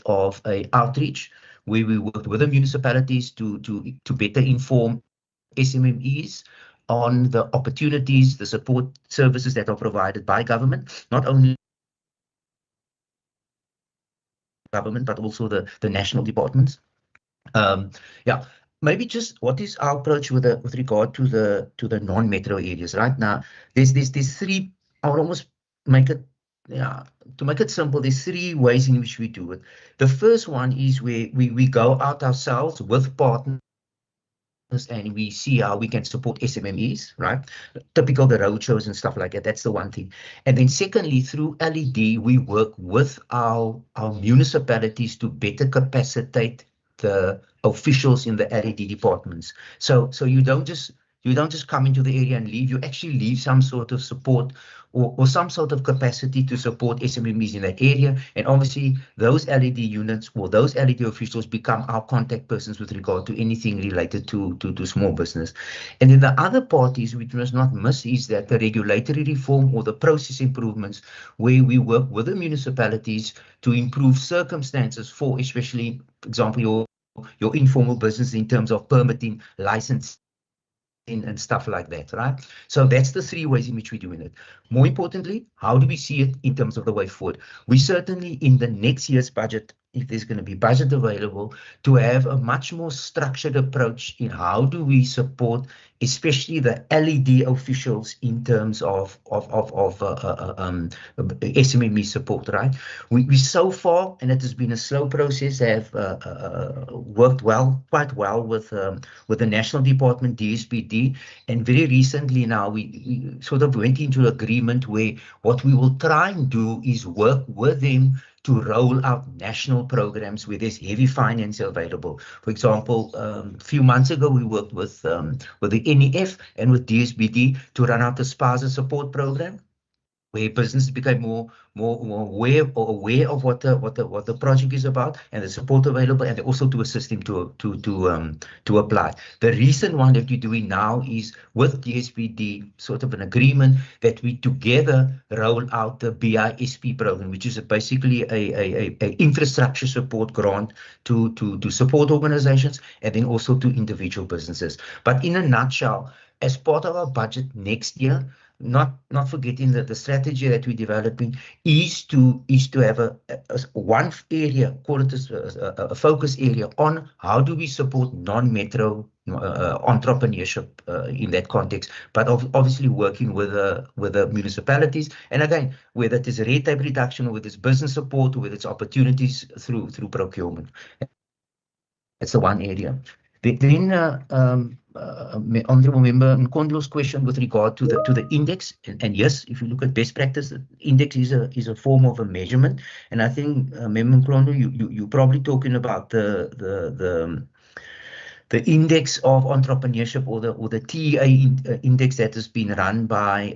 of a outreach where we worked with the municipalities to better inform SMMEs on the opportunities, the support services that are provided by government, not only government, but also the national departments. Yeah, maybe just what is our approach with regard to the non-metro areas, right? Now, there's three, I would almost make it, yeah, to make it simple, there's three ways in which we do it. The first one is where we go out ourselves with partners, and we see how we can support SMMEs, right? Typical the road shows and stuff like that. That's the one thing. And then secondly, through LED, we work with our municipalities to better capacitate the officials in the LED departments. So you don't just come into the area and leave. You actually leave some sort of support or some sort of capacity to support SMMEs in that area. And obviously those LED units or those LED officials become our contact persons with regard to anything related to small business. And then the other part is, we must not miss, is that the regulatory reform or the process improvements, where we work with the municipalities to improve circumstances for, especially, for example, your informal business in terms of permitting, licensing, and stuff like that, right? So that's the three ways in which we're doing it. More importantly, how do we see it in terms of the way forward? We certainly, in the next year's budget, if there's going to be budget available, to have a much more structured approach in how do we support, especially the LED officials, in terms of SMME support, right? We so far, and it has been a slow process, have worked quite well with the National Department, DSPD, and very recently now we sort of went into agreement where what we will try and do is work with them to roll out national programs where there's heavy finance available. For example, a few months ago, we worked with the NEF and with DSBD to run out the SPASA support program, where businesses became more aware of what the project is about and the support available, and also to assist them to apply. The recent one that we're doing now is with DSPD, sort of an agreement that we together roll out the BISP program, which is basically a infrastructure support grant to support organizations and then also to individual businesses. But in a nutshell, as part of our budget next year, not forgetting that the strategy that we're developing is to have a one area, call it a focus area on how do we support non-metro entrepreneurship in that context, but obviously working with the municipalities, and again, whether it is red tape reduction, or whether it's business support, or whether it's opportunities through procurement. That's the one area. Then Honourable Member Nkondlo's question with regard to the index, and yes, if you look at best practice, the index is a form of a measurement, and I think Member Nkondlo, you're probably talking about the index of entrepreneurship, or the TEA index that has been run by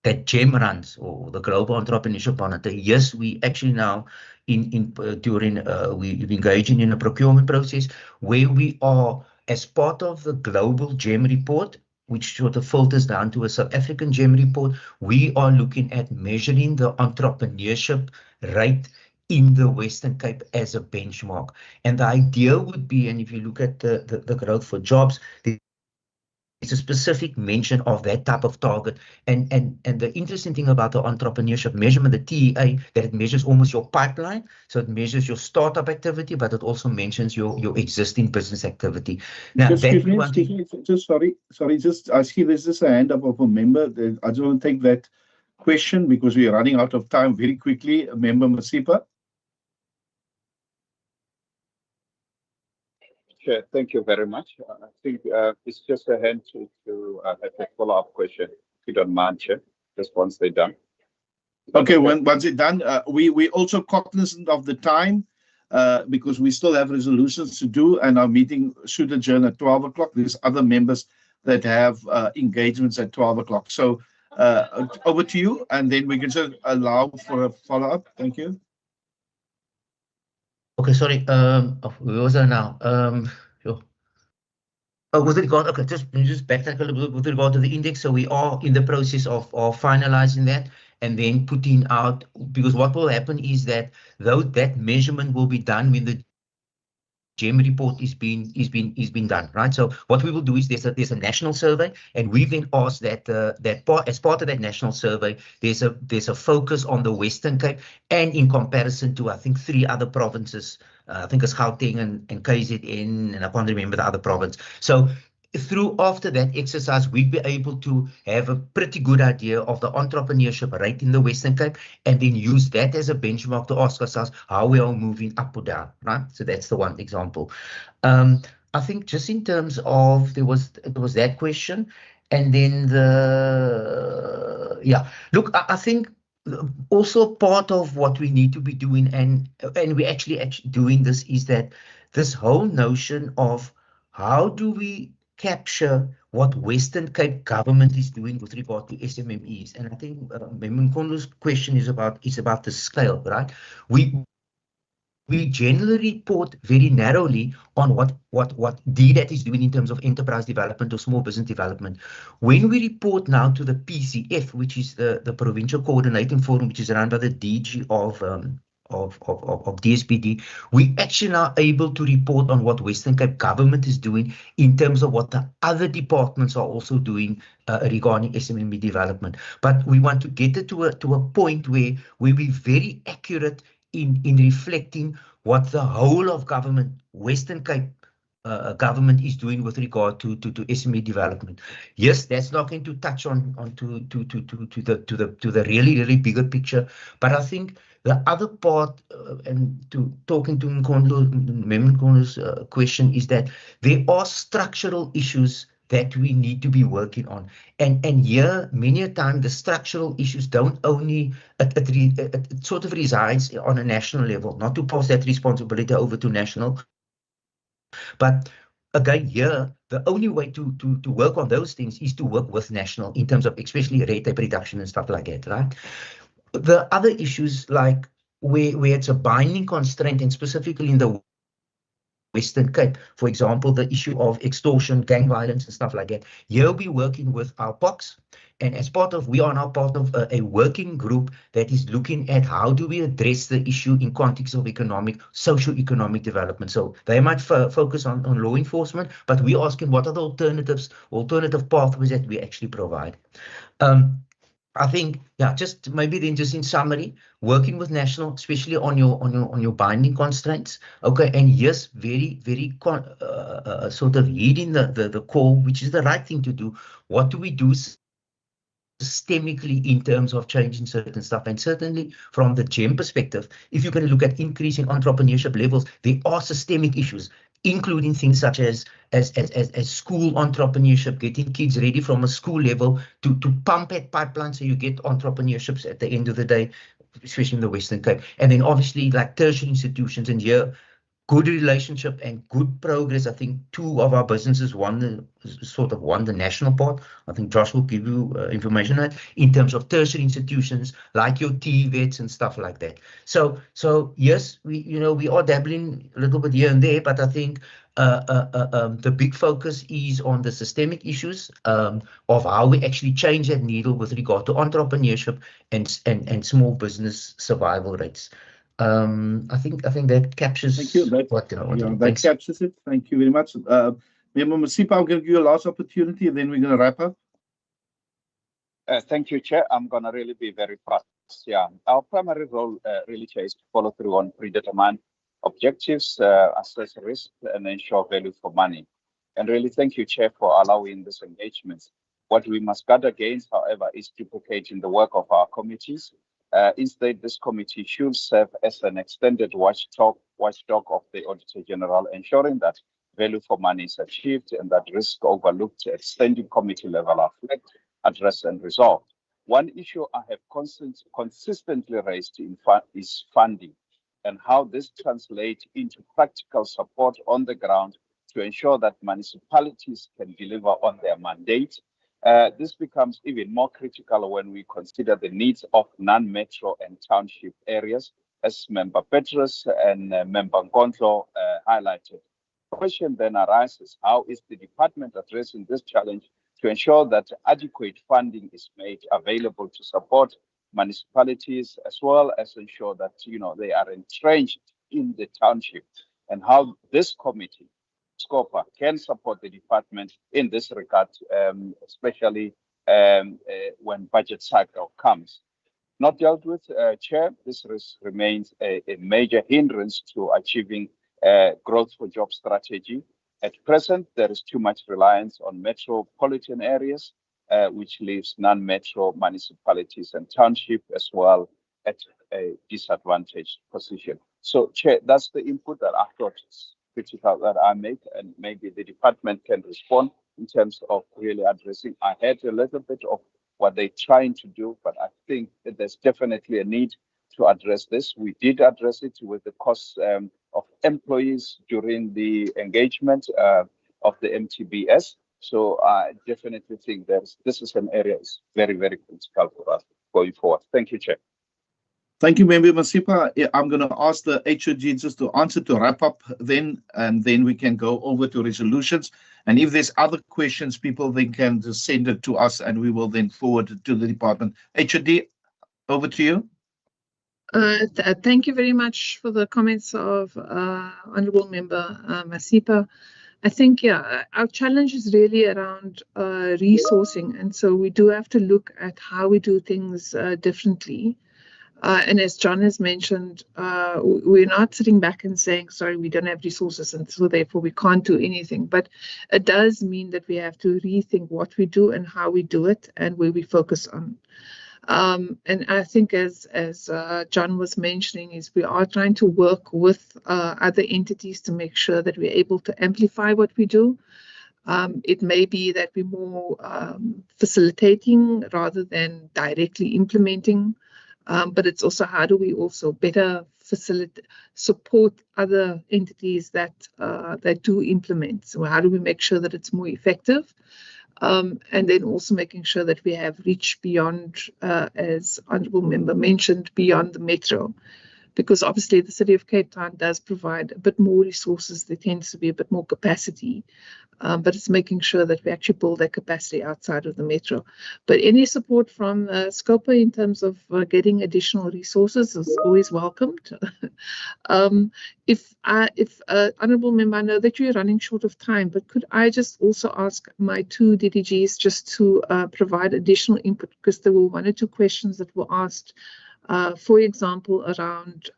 that GEM runs, or the Global Entrepreneurship Monitor. Yes, we actually now we're engaging in a procurement process where we are, as part of the global GEM report, which sort of filters down to a South African GEM report, we are looking at measuring the entrepreneurship rate in the Western Cape as a benchmark. And the idea would be, and if you look at the growth for jobs, a specific mention of that type of target. And the interesting thing about the entrepreneurship measurement, the TEA, that it measures almost your pipeline. So it measures your startup activity, but it also mentions your existing business activity. Now, Excuse me, just sorry, just I see there's just a hand up of a member. I just want to take that question because we are running out of time very quickly. Member Masipa. Sure, thank you very much. I think it's just a hand to have a follow-up question, if you don't mind, Chair, just once they're done. Okay, once it's done, we also cognizant of the time because we still have resolutions to do and our meeting should adjourn at 12 o'clock. There's other members that have engagements at 12 o'clock. So over to you, and then we can just allow for a follow-up. Thank you. Okay, sorry. Where was I now? With regard, okay, just backtrack a little bit with regard to the index. So we are in the process of finalizing that and then putting out, because what will happen is that though that measurement will be done when the GEM report is being done, right? So what we will do is there's a national survey, and we've been asked that as part of that national survey, there's a focus on the Western Cape, and in comparison to I think 3 other provinces, I think it's Gauteng and KZN, and I can't remember the other province. So after that exercise, we'd be able to have a pretty good idea of the entrepreneurship rate in the Western Cape, and then use that as a benchmark to ask ourselves how we are moving up or down, right? So that's the one example. I think just in terms of there was that question, and then look, I think also part of what we need to be doing, and we actually doing this, is that this whole notion of how do we capture what Western Cape government is doing with regard to SMMEs. And I think Memkondo's question is about the scale, right? We generally report very narrowly on what DDAT is doing in terms of enterprise development or small business development. When we report now to the PCF, which is the Provincial Coordinating Forum, which is run by the DG of DSPD, we actually are able to report on what Western Cape government is doing in terms of what the other departments are also doing regarding SMME development. But we want to get it to a point where we'll be very accurate in reflecting what the whole of government, Western Cape government, is doing with regard to SME development. Yes, that's not going to touch on to the really bigger picture, but I think the other part, and talking to Memkondo's question, is that there are structural issues that we need to be working on. And here, many a time, the structural issues don't only, it sort of resides on a national level, not to pass that responsibility over to national. But again, here, the only way to work on those things is to work with national in terms of especially red tape reduction and stuff like that, right? The other issues, like where it's a binding constraint, and specifically in the Western Cape, for example, the issue of extortion, gang violence and stuff like that. Here we're working with our POCs, and as part of, we are now part of a working group that is looking at how do we address the issue in context of socio-economic development. So they might focus on law enforcement, but we're asking what are the alternative pathways that we actually provide. I think, yeah, just maybe then just in summary, working with national, especially on your binding constraints. Okay, and yes, very sort of heeding the call, which is the right thing to do. What do we do systemically in terms of changing certain stuff? And certainly from the GEM perspective, if you're going to look at increasing entrepreneurship levels, there are systemic issues, including things such as school entrepreneurship, getting kids ready from a school level to pump at pipeline so you get entrepreneurships at the end of the day, especially in the Western Cape. And then obviously like tertiary institutions, and here, good relationship and good progress. I think 2 of our businesses won the national part. I think Josh will give you information on that in terms of tertiary institutions like your TVETs and stuff like that. So yes, we are dabbling a little bit here and there, but I think the big focus is on the systemic issues of how we actually change that needle with regard to entrepreneurship and small business survival rates. I think that captures. Thank you. That captures it. Thank you very much. Member Masipa, I'm going to give you a last opportunity, and then we're going to wrap up. Thank you, Chair. I'm going to really be very fast. Yeah, our primary role really, Chair, is to follow through on predetermined objectives, assess risk, and ensure value for money. And really, thank you, Chair, for allowing this engagement. What we must guard against, however, is duplicating the work of our committees. Instead, this committee should serve as an extended watchdog of the Auditor General, ensuring that value for money is achieved and that risk overlooked at standing committee level are flagged, addressed, and resolved. One issue I have consistently raised is funding and how this translates into practical support on the ground to ensure that municipalities can deliver on their mandate. This becomes even more critical when we consider the needs of non-metro and township areas, as Member Petrus and Member Nkondlo highlighted. The question then arises, how is the department addressing this challenge to ensure that adequate funding is made available to support municipalities, as well as ensure that they are entrenched in the township, and how this committee, SCOPA, can support the department in this regard, especially when budget cycle comes. Not dealt with, Chair, this risk remains a major hindrance to achieving growth for job strategy. At present, there is too much reliance on metropolitan areas, which leaves non-metro municipalities and township as well at a disadvantaged position. So, Chair, that's the input that I thought is critical that I make, and maybe the department can respond in terms of really addressing. I heard a little bit of what they're trying to do, but I think that there's definitely a need to address this. We did address it with the costs of employees during the engagement of the MTBS. So I definitely think this is an area that's very, very critical for us going forward. Thank you, Chair. Thank you, Member Masipa. I'm going to ask the HOD just to answer to wrap up then, and then we can go over to resolutions. And if there's other questions, people then can just send it to us, and we will then forward it to the department. HOD, over to you. Thank you very much for the comments of Honourable Member Masipa. I think, yeah, our challenge is really around resourcing, and so we do have to look at how we do things differently. And as John has mentioned, we're not sitting back and saying, sorry, we don't have resources and so therefore we can't do anything. But it does mean that we have to rethink what we do and how we do it and where we focus on. And I think as John was mentioning, is we are trying to work with other entities to make sure that we're able to amplify what we do. It may be that we're more facilitating rather than directly implementing. But it's also how do we also better support other entities that do implement. So how do we make sure that it's more effective? And then also making sure that we have reach beyond, as Honourable Member mentioned, beyond the metro. Because obviously the City of Cape Town does provide a bit more resources. There tends to be a bit more capacity. But it's making sure that we actually build that capacity outside of the metro. But any support from SCOPA in terms of getting additional resources is always welcomed. If Honourable Member, I know that you're running short of time, but could I just also ask my two DDGs just to provide additional input, because there were one or two questions that were asked, for example, around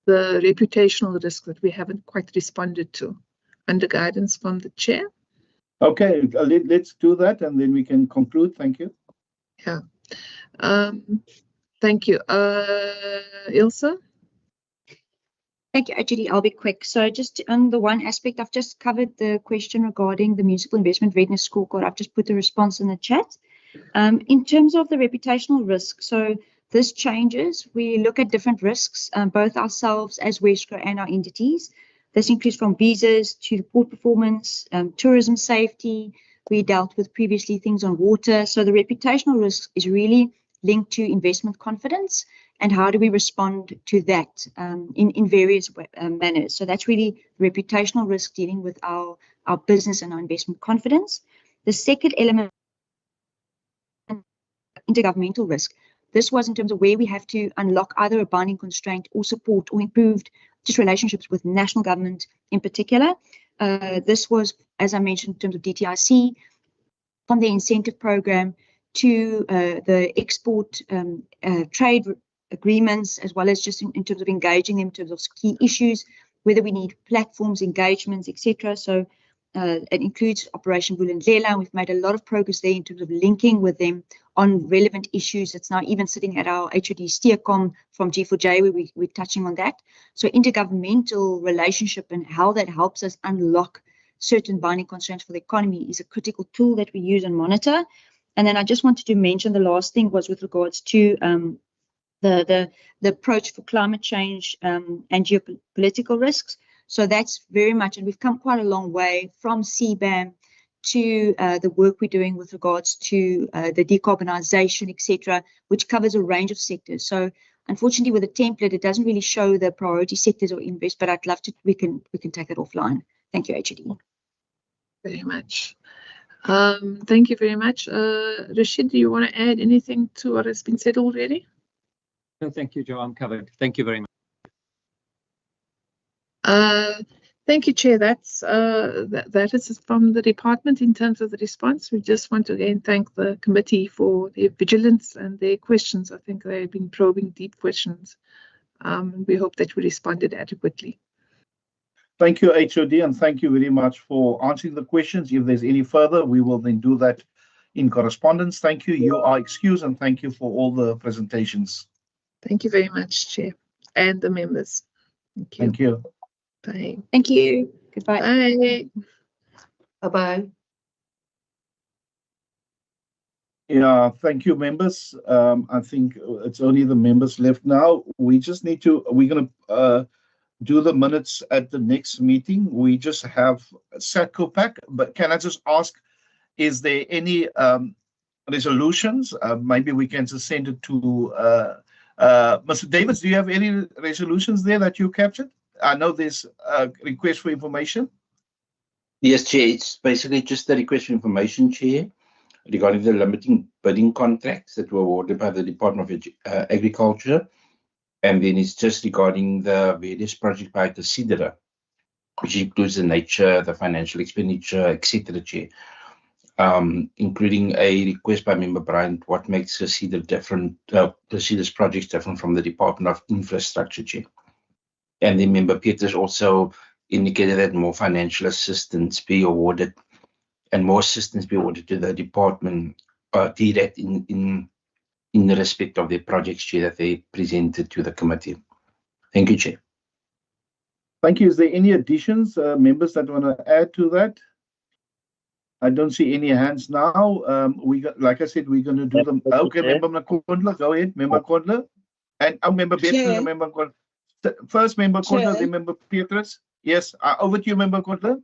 the reputational risk that we haven't quite responded to, under guidance from the chair. Okay, let's do that and then we can conclude. Thank you. Yeah. Thank you. Ilse? Thank you, HOD. I'll be quick. So just on the one aspect, I've just covered the question regarding the Municipal Investment Readiness Scorecard. I've just put the response in the chat. In terms of the reputational risk, so this changes. We look at different risks, both ourselves as Wesco and our entities. This includes from visas to port performance, tourism safety. We dealt with previously things on water. So the reputational risk is really linked to investment confidence and how do we respond to that in various manners. So that's really reputational risk dealing with our business and our investment confidence. The second element, intergovernmental risk. This was in terms of where we have to unlock either a binding constraint or support or improved just relationships with national government in particular. This was, as I mentioned, in terms of DTIC, from the incentive program to the export trade agreements, as well as just in terms of engaging them in terms of key issues, whether we need platforms, engagements, etc. So it includes Operation Vulindlela. We've made a lot of progress there in terms of linking with them on relevant issues. It's now even sitting at our HOD steercom from G4J, where we're touching on that. So intergovernmental relationship and how that helps us unlock certain binding constraints for the economy is a critical tool that we use and monitor. And then I just wanted to mention the last thing was with regards to the approach for climate change and geopolitical risks. So that's very much, and we've come quite a long way from CBAM to the work we're doing with regards to the decarbonisation, etc., which covers a range of sectors. So unfortunately, with the template, it doesn't really show the priority sectors or invest, but I'd love to, we can take it offline. Thank you, HOD. Very much. Thank you very much. Rashid, do you want to add anything to what has been said already? No, thank you, Joe. I'm covered. Thank you very much. Thank you, Chair. That is from the department in terms of the response. We just want to again thank the committee for their vigilance and their questions. I think they've been probing deep questions. We hope that we responded adequately. Thank you, HOD, and thank you very much for answering the questions. If there's any further, we will then do that in correspondence. Thank you. You are excused, and thank you for all the presentations. Thank you very much, Chair, and the members. Thank you. Thank you. Bye. Thank you. Goodbye. Bye. Bye-bye. Yeah, thank you, members. I think it's only the members left now. We just need to, we're going to do the minutes at the next meeting. We just have SATCO pack, but can I just ask, is there any resolutions? Maybe we can just send it to Mr. Davids. Do you have any resolutions there that you captured? I know there's a request for information. Yes, Chair. It's basically just the request for information, Chair, regarding the limiting bidding contracts that were awarded by the Department of Agriculture. And then it's just regarding the various projects by the CIDRA, which includes the nature, the financial expenditure, etc., Chair, including a request by Member Bryant, what makes the CIDRA different, the CIDRA's projects different from the Department of Infrastructure, Chair. And then Member Peters also indicated that more financial assistance be awarded and more assistance be awarded to the department, DRAT in the respect of their projects, Chair, that they presented to the committee. Thank you, Chair. Thank you. Is there any additions, members that want to add to that? I don't see any hands now. Like I said, we're going to do them. Okay, Member Kondla, go ahead. Member Kondla. And Member Peters, Member Kondla. First, Member Kondla, then Member Peters. Yes, over to you, Member Kondla.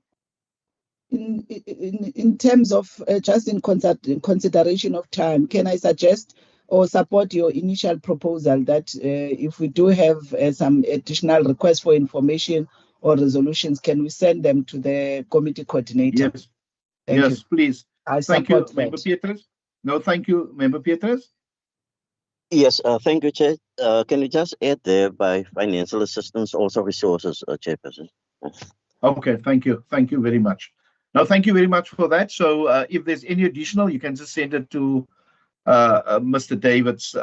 In terms of just in consideration of time, can I suggest or support your initial proposal that if we do have some additional requests for information or resolutions, can we send them to the committee coordinator? Yes, yes, please. Thank you, Member Peters. No, thank you, Member Peters. Yes, thank you, Chair. Can you just add there by financial assistance, also resources, Chairperson? Okay, thank you. Thank you very much. No, thank you very much for that. So if there's any additional, you can just send it to Mr. Davids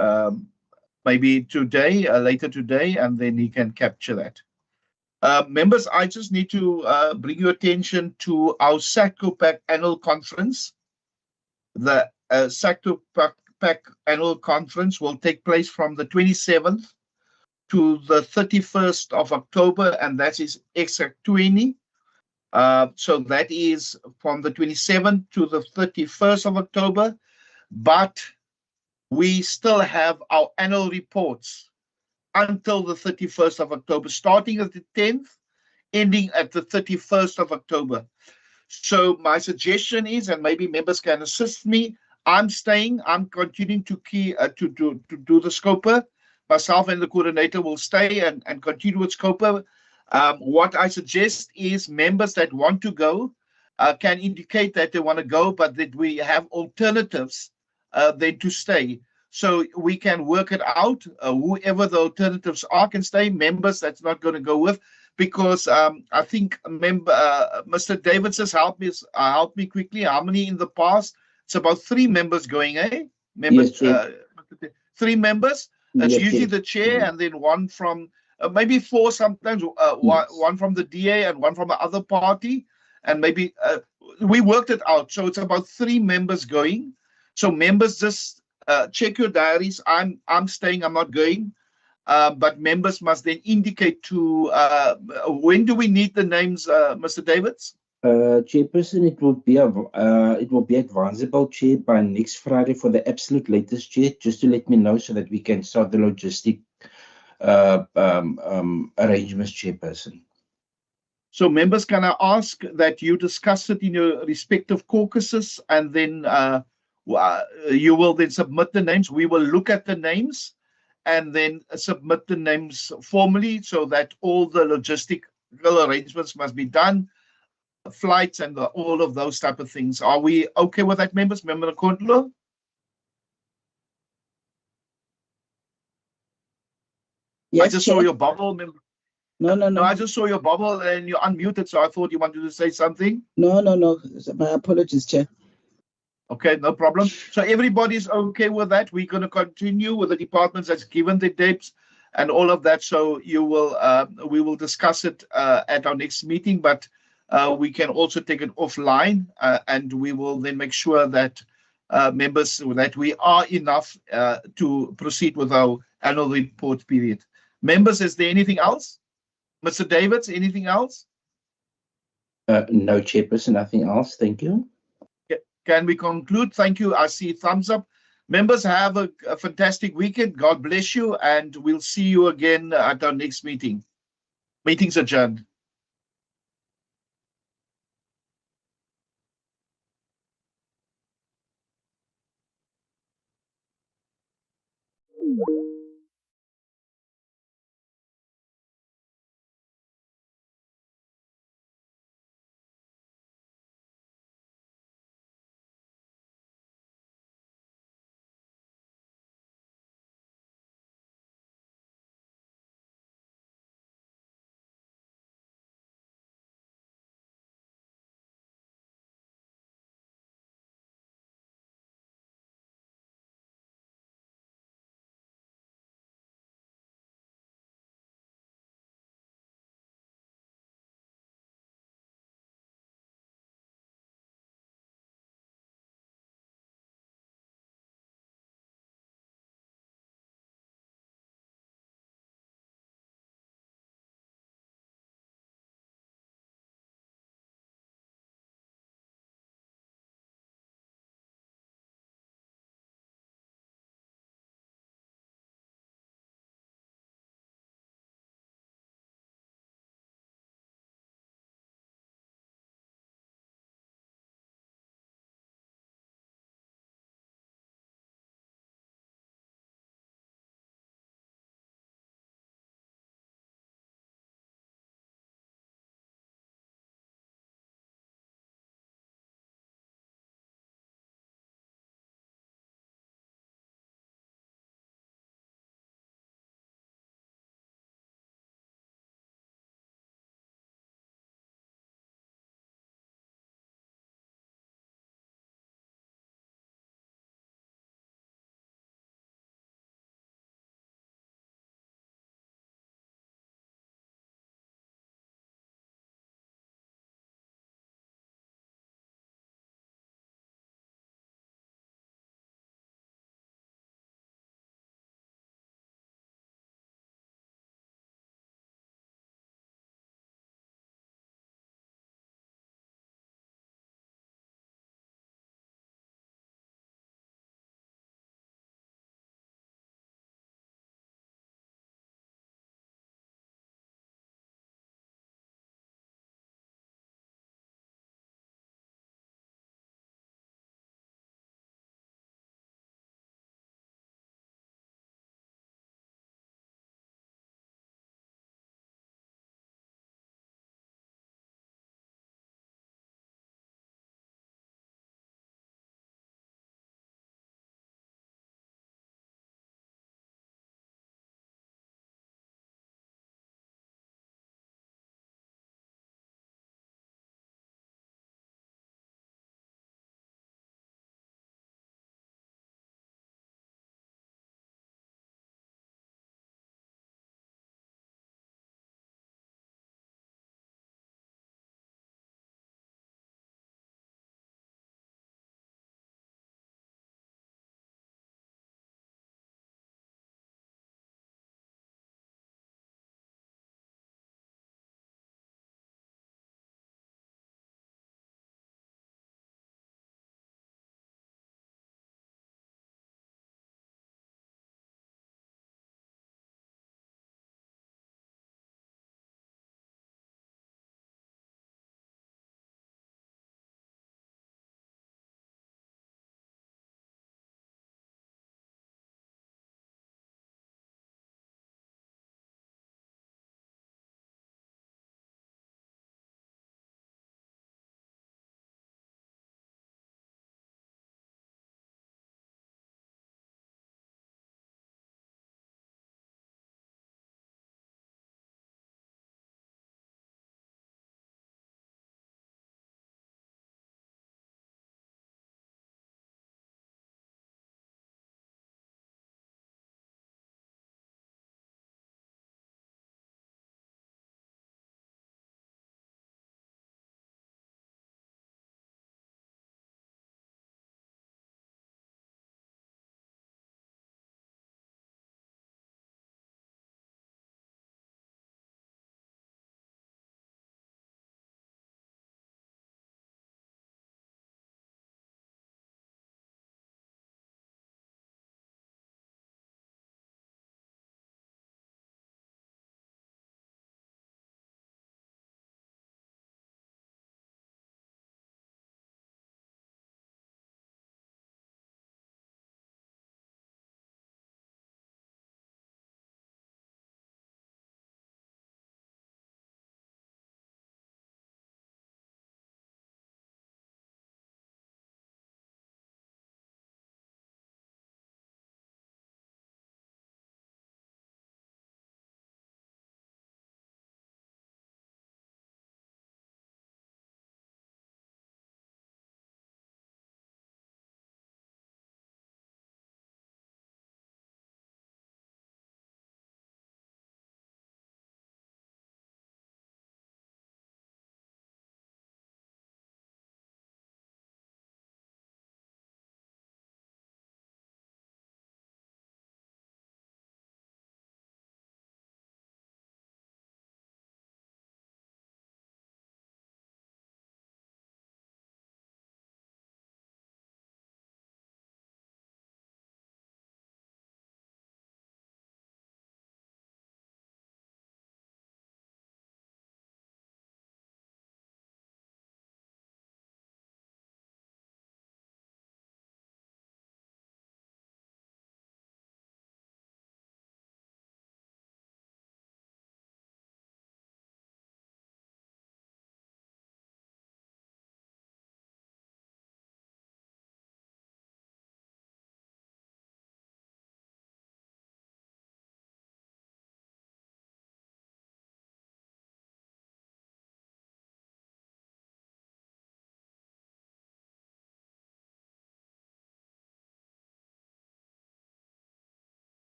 maybe today, later today, and then he can capture that. Members, I just need to bring your attention to our SATCO PAC annual conference. The SATCO PAC annual conference will take place from the 27th to the 31st of October, and that is exact 20. So that is from the 27th to the 31st of October, but we still have our annual reports until the 31st of October, starting at the 10th, ending at the 31st of October. So my suggestion is, and maybe members can assist me, I'm staying, I'm continuing to do the scoper. Myself and the coordinator will stay and continue with scoper. What I suggest is members that want to go can indicate that they want to go, but that we have alternatives then to stay. So we can work it out. Whoever the alternatives are can stay. Members that's not going to go with, because I think Mr. Davids has helped me quickly. How many in the past? It's about 3 members going, eh? Members, Yes, 3 members. It's Yes, usually Chair. the chair and then one from maybe 4 sometimes. One from the DA and one from the other party, and maybe we worked it out. So it's about 3 members going. So members, just check your diaries. I'm staying. I'm not going. But members must then indicate to when do we need the names, Mr. Davids? Chairperson, it will be advisable, Chair, by next Friday for the absolute latest, Chair, just to let me know so that we can start the logistic arrangements, Chairperson. So members, can I ask that you discuss it in your respective caucuses, and then you will then submit the names. We will look at the names and then submit the names formally so that all the logistical arrangements must be done, flights and all of those type of things. Are we okay with that, members? Member Nkondlo? Yes, I just saw your bubble, member. No. I just saw your bubble and you're unmuted, so I thought you wanted to say something. No. My apologies, Chair. Okay, no problem. So everybody's okay with that. We're going to continue with the departments that's given the dates and all of that. So we will discuss it at our next meeting, but we can also take it offline, and we will then make sure that members, that we are enough to proceed with our annual report period. Members, is there anything else? Mr. Davids, anything else? No, Chairperson, nothing else. Thank you. Can we conclude? Thank you. I see thumbs up. Members, have a fantastic weekend. God bless you, and we'll see you again at our next meeting. Meeting's adjourned.